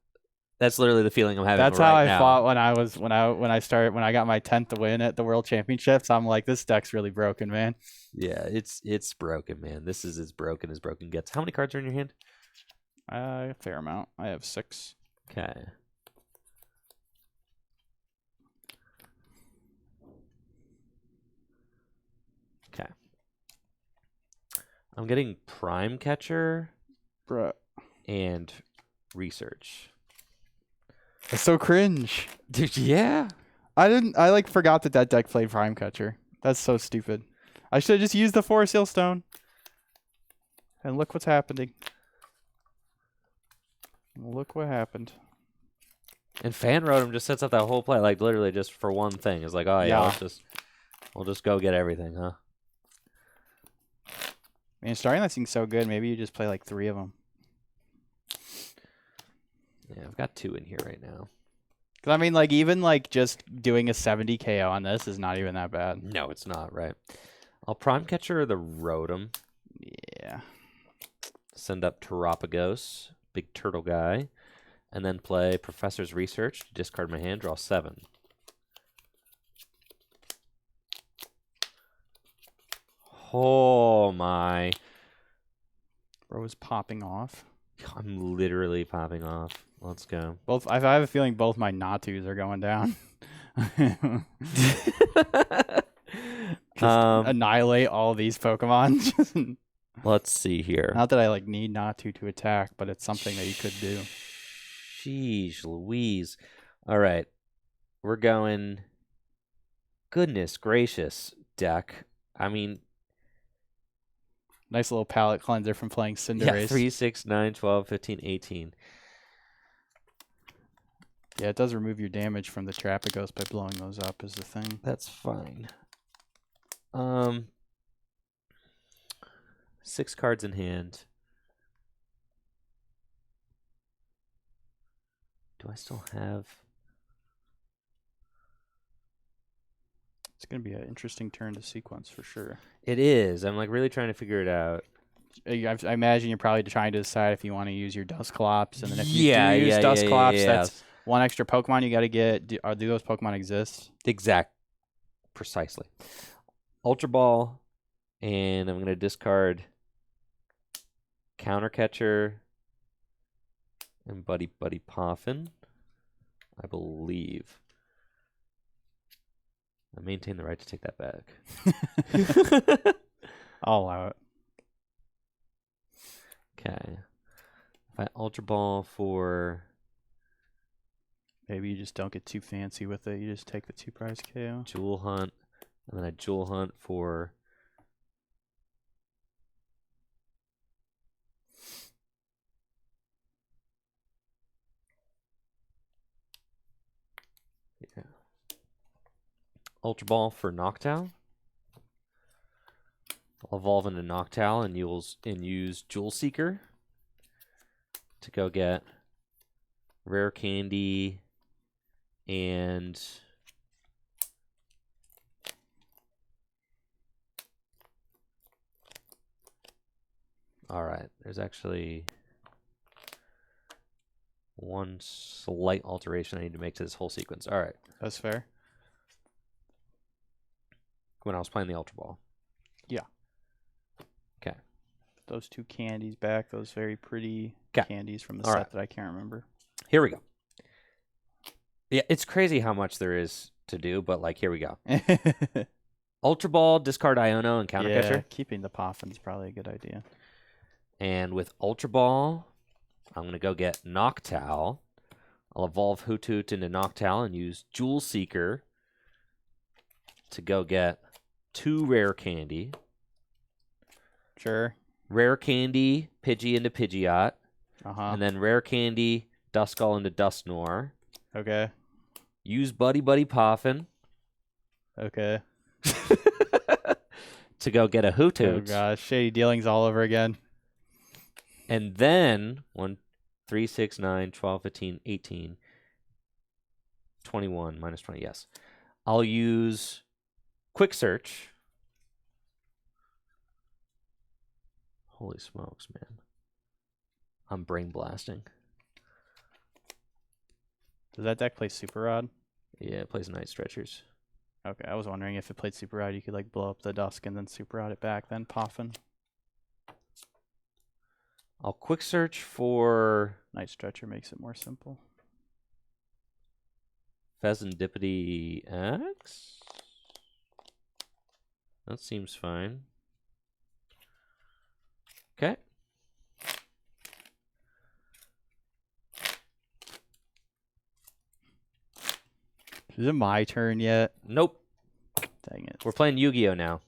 that's literally the feeling I'm having. That's right how I now. thought when I got my 10th win at the World Championships. I'm like, this deck's really broken, man. Yeah, it's broken, man. This is as broken gets. How many cards are in your hand? A fair amount. I have 6. Okay. Okay. I'm getting Prime Catcher, Bruh. and Research. That's so cringe. Dude, yeah. I forgot that deck played Prime Catcher. That's so stupid. I should have just used the Forest Seal Stone. And look what's happening. Look what happened. And Fan Rotom just sets up that whole play, like literally just for one thing. It's like, oh yeah, we'll just go get everything, huh? Man, starting that seems so good. Maybe you just play like 3 of them. Yeah, I've got 2 in here right now. Cause I mean, like even like just doing a 70 KO on this is not even that bad. No, it's not, right? I'll Prime Catcher the Rotom. Yeah. Send up Terapagos, big turtle guy, and then play Professor's Research. Discard my hand, draw 7. Oh my! Bro is popping off. I'm literally popping off. Let's go. I have a feeling both my Natus are going down. Annihilate all these Pokemon. Let's see here. Not that I like need Natu to attack, but it's something that you could do. Sheesh Louise. All right. We're going... Goodness gracious, deck. I mean... Nice little palate cleanser from playing Cinderace. Yeah, 3, 6, 9, 12, 15, 18. Yeah, it does remove your damage from the Terapagos by blowing those up is the thing. That's fine. 6 cards in hand. Do I still have... It's going to be an interesting turn to sequence for sure. It is. I'm like really trying to figure it out. I imagine you're probably trying to decide if you want to use your Dusclops, and then if you do use Dusclops, that's one extra Pokemon you got to get. Do those Pokemon exist? Precisely. Ultra Ball, and I'm going to discard Counter Catcher and Buddy Poffin, I believe. I maintain the right to take that back. I'll allow it. Okay. If I Ultra Ball for... Maybe you just don't get too fancy with it. You just take the 2 prize KO. Jewel Hunt, and then I Jewel Hunt for... Yeah. Ultra Ball for Noctowl. I'll evolve into Noctowl and use Jewel Seeker to go get Rare Candy and all right, there's actually one slight alteration I need to make to this whole sequence. All right. That's fair. when I was playing the Ultra Ball. Yeah. Okay. Those 2 candies back. Those very pretty 'Kay. candies from the All set right. that I can't remember. Here we go. Yeah, it's crazy how much there is to do, but like here we go. Ultra Ball, discard Iono and Counter Yeah, Catcher. keeping the Poffin's probably a good idea. And with Ultra Ball, I'm going to go get Noctowl. I'll evolve Hoothoot into Noctowl and use Jewel Seeker to go get 2 Rare Candy. Sure. Rare Candy, Pidgey into Pidgeot. And then Rare Candy, Duskull into Dusknoir. Okay. Use Buddy Buddy Poffin Okay. to go get a Hoothoot. Oh gosh, shady dealings all over again. And then 1, 3, 6, 9, 12, 15, 18, 21, minus 20, yes. I'll use Quick Search. Holy smokes, man. I'm brain blasting. Does that deck play Super Rod? Yeah, it plays Night Stretchers. Okay, I was wondering if it played Super Rod, you could like blow up the Dusk and then Super Rod it back, then Poffin. I'll Quick Search for Night Stretcher makes it more simple. Pheasantipity X. That seems fine. Okay. Is it my turn yet? Nope. Dang it. We're playing Yu-Gi-Oh now.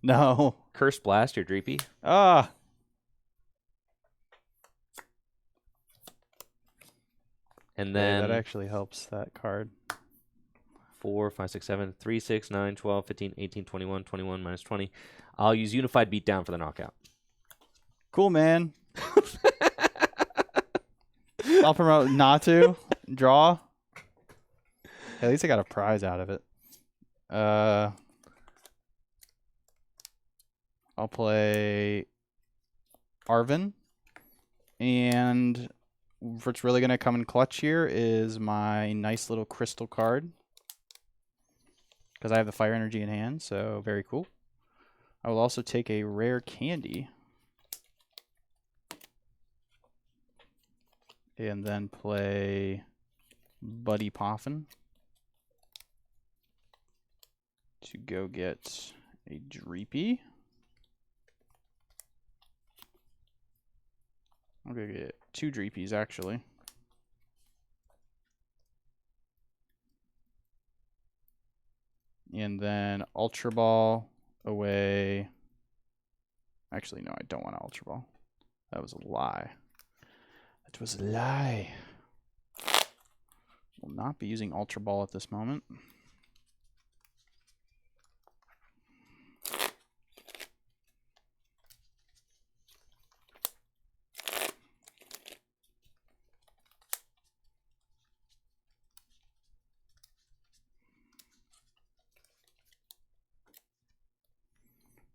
No. Curse Blast, your Dreepy. Ah. And then that actually helps that card. 4, 5, 6, 7, 3, 6, 9, 12, 15, 18, 21, 21, minus 20. I'll use Unified Beatdown for the knockout. Cool, man. I'll promote Natu. Draw. At least I got a prize out of it. I'll play Arvin. And what's really going to come in clutch here is my nice little crystal card. Because I have the fire energy in hand, so very cool. I will also take a rare candy. And then play Buddy Poffin to go get a Dreepy. I'm going to get 2 Dreepies, actually. And then Ultra Ball away. Actually, no, I don't want Ultra Ball. That was a lie. That was a lie. Will not be using Ultra Ball at this moment.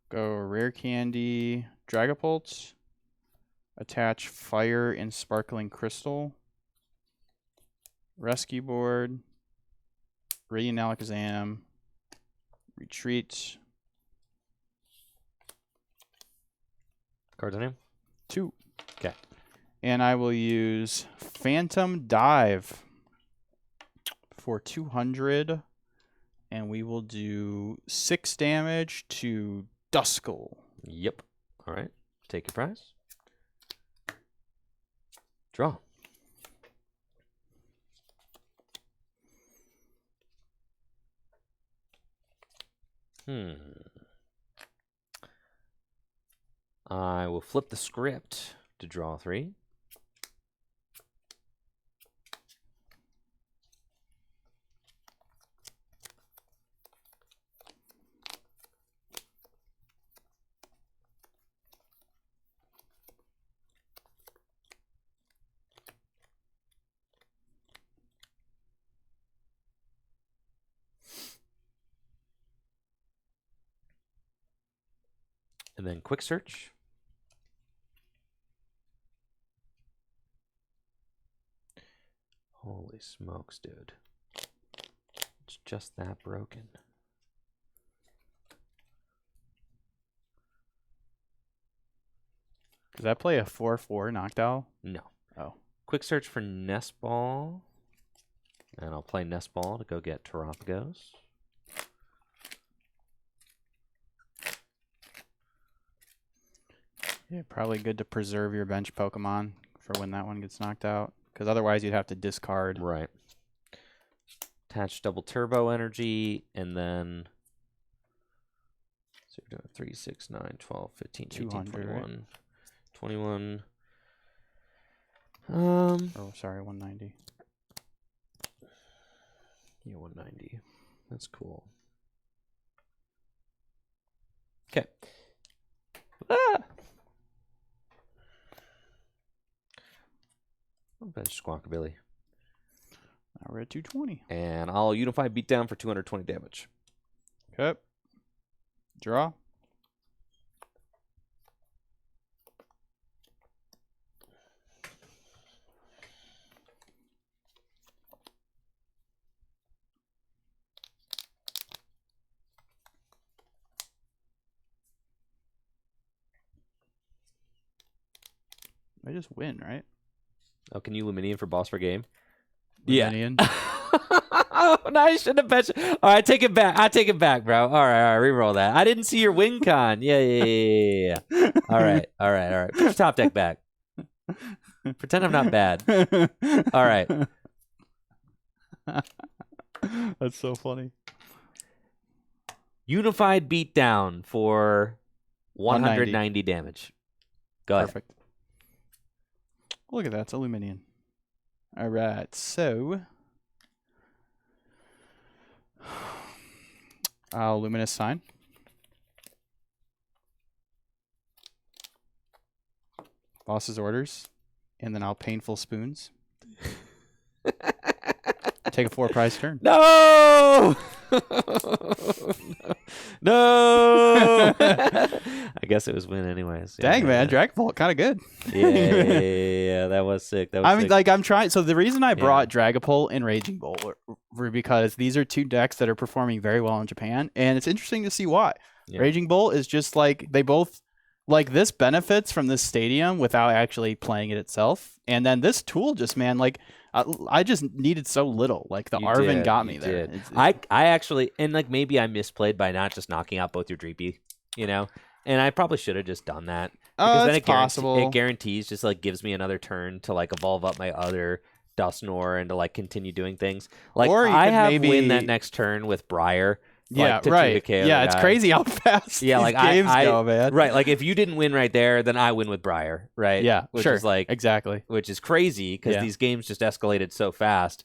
Go Rare Candy, Dragapult. Attach Fire and Sparkling Crystal. Rescue Board. Radiant Alakazam. Retreat. Cards on him? 2. Okay. And I will use Phantom Dive for 200. And we will do 6 damage to Duskull. Yep. All right. Take your prize. Draw. I will flip the script to draw 3. And then Quick Search. Holy smokes, dude. It's just that broken. Does that play a 4/4 Noctowl? No. Oh. Quick search for Nest Ball. And I'll play Nest Ball to go get Terapagos. Yeah, probably good to preserve your bench Pokemon for when that one gets knocked out. Because otherwise you'd have to discard. Right. Attach double turbo energy, and then... So you're doing 3, 6, 9, 12, 15, 18, 21. Right? 21. Oh, sorry, 190. Yeah, 190. That's cool. Okay. Ah! I'll bench Squawkabilly. Now we're at 220. And I'll Unify Beatdown for 220 damage. Okay. Draw. I just win, right? Oh, can you Luminion for boss per game? Luminion. Yeah. Oh, no, I shouldn't have bet. All right, take it back. I take it back, bro. All right, reroll that. I didn't see your win con. Yeah. All right. Put your top deck back. Pretend I'm not bad. All right. That's so funny. Unified Beatdown for 190 damage. Go ahead. Perfect. Look at that. It's a Luminion. All right. So I'll Luminous Sign. Boss's Orders. And then I'll Painful Spoons. Take a 4-prize turn. No! No! I guess it was win anyways. Yeah, Dang, man. Dragapult, kind of good. Yeah. That was sick. I mean, like, I'm trying. So the reason I brought Dragapult and Raging Bolt were because these are two decks that are performing very well in Japan. And it's interesting to see why. Yeah. Raging Bolt is just like, they both, like, this benefits from this stadium without actually playing it itself. And then this tool just, man, like, I just needed so little. Like, the Arven got me there. I actually, and like maybe I misplayed by not just knocking out both your Dreepy, you know? And I probably should have just done that. Because then it guarantees, just like gives me another turn to like evolve up my other Dusknoir and to like continue doing things. Like, or I have maybe win that next turn with Briar. Yeah, like, right. Yeah, it's crazy how fast these games go, man. Right, like if you didn't win right there, then I win with Briar, right? Yeah, which is like exactly. Which is crazy because these games just escalated so fast.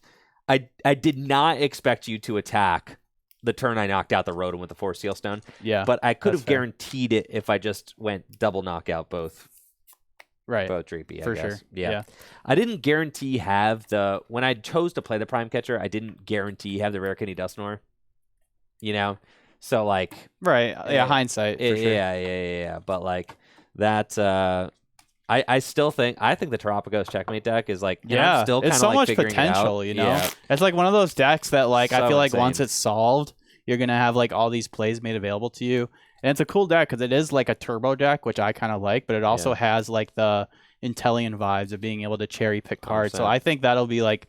I did not expect you to attack the turn I knocked out the Rotom with the Force Seal Stone. Yeah, but I could have guaranteed it if I just went double knockout both. Right, both Dreepy, for I guess. sure. Yeah, I didn't guarantee when I chose to play the Prime Catcher, I didn't guarantee have the Rare Candy Dusknoir. You know, so like, right? Yeah, hindsight. For sure. Yeah. But like that, I still think the Terapagos Checkmate deck is like, I'm still kind of it's so like much potential. You know, it's like one of those decks that like I feel like once it's solved, you're gonna have like all these plays made available to you, and it's a cool deck because it is like a turbo deck, which I kind of like, but it also has like the Intellion vibes of being able to cherry pick cards. 100%. So I think that'll be like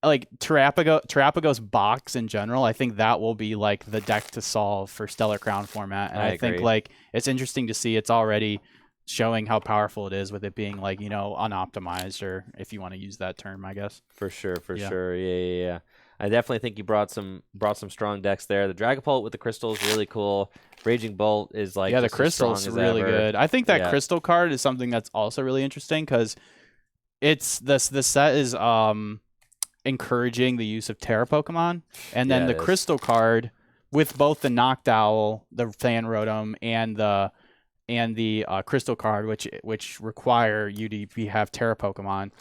Terapagos box in general, I think that will be like the deck to solve for Stellar Crown format. And I think like it's interesting to see it's already showing how powerful it is with it being like, you know, unoptimized, or if you want to use that term, I guess. For sure. Yeah. I definitely think you brought some strong decks there. The Dragapult with the crystal is really cool. Raging Bolt is like the crystal's really good. I think that crystal card is something that's also really interesting because it's the set is encouraging the use of Terra Pokemon, and then the crystal card with both the Noctowl, the Fan Rotom, and the crystal card, which require you to have Terra Pokemon.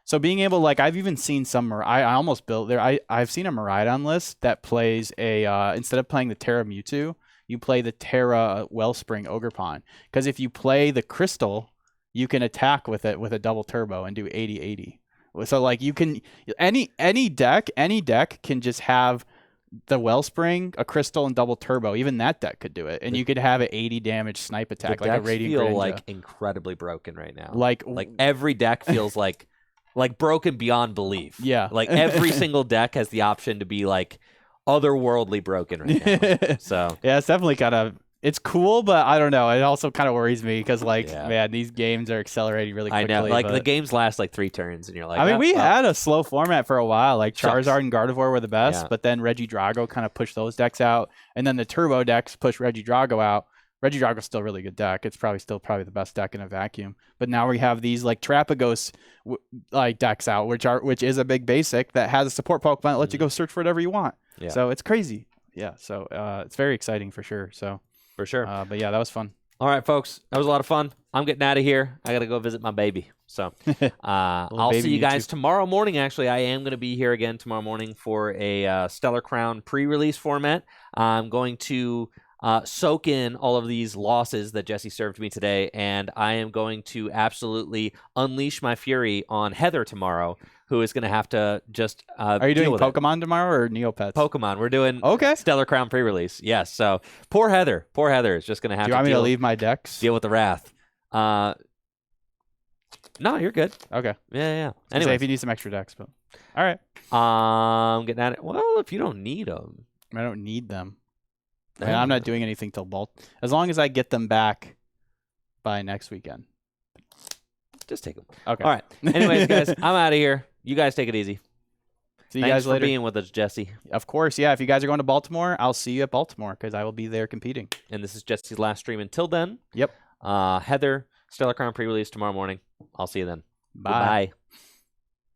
So being able, like, I've even seen some. I almost built there. I've seen a Miraidon list that plays instead of playing the Terra Mewtwo, you play the Terra Wellspring Ogerpon, because if you play the crystal, you can attack with it with a double turbo and do 80-80. So like you can any deck can just have the Wellspring, a Crystal, and double Turbo. Even that deck could do it, and you could have an 80 damage snipe attack like a Radiant feel Greninja. like incredibly broken right now. Like every deck feels like broken beyond belief. Yeah. Like every single deck has the option to be like otherworldly broken right now. So yeah, it's definitely kind of. It's cool, but I don't know. It also kind of worries me because, man, these games are accelerating really quickly. I know. The games last like 3 turns, and you're like, I mean, we had a slow format for a while. Like Charizard and Gardevoir were the best, but then Regidrago kind of pushed those decks out, and then the Turbo decks pushed Regidrago out. Regidrago's still a really good deck. It's probably the best deck in a vacuum. But now we have these like Terapagos decks out, which is a big basic that has a support Pokemon that lets you go search for whatever you want. Yeah. So it's crazy. Yeah. So it's very exciting for sure. So. For sure. But yeah, that was fun. All right, folks. That was a lot of fun. I'm getting out of here. I got to go visit my baby. So I'll see you guys tomorrow morning. Actually, I am going to be here again tomorrow morning for a Stellar Crown pre-release format. I'm going to soak in all of these losses that Jesse served me today, and I am going to absolutely unleash my fury on Heather tomorrow, who is going to have to just Are you doing Pokemon tomorrow or Neopets? Pokemon. We're doing okay. Stellar Crown pre-release. Yes. So poor Heather is just going to have to Do you want me to leave my decks? Deal with the wrath. No, you're good. Okay. Yeah. Anyway, if you need some extra decks, but all right. I'm getting at it. Well, if you don't need them. I don't need them. And I'm not doing anything till as long as I get them back by next weekend. Just take them. Okay. All right. Anyways, guys, I'm out of here. You guys take it easy. See you guys later. Thanks for being with us, Jesse. Of course. Yeah. If you guys are going to Baltimore, I'll see you at Baltimore because I will be there competing. And this is Jesse's last stream. Until then. Yep. Heather, Stellar Crown pre-release tomorrow morning. I'll see you then. Bye. Goodbye.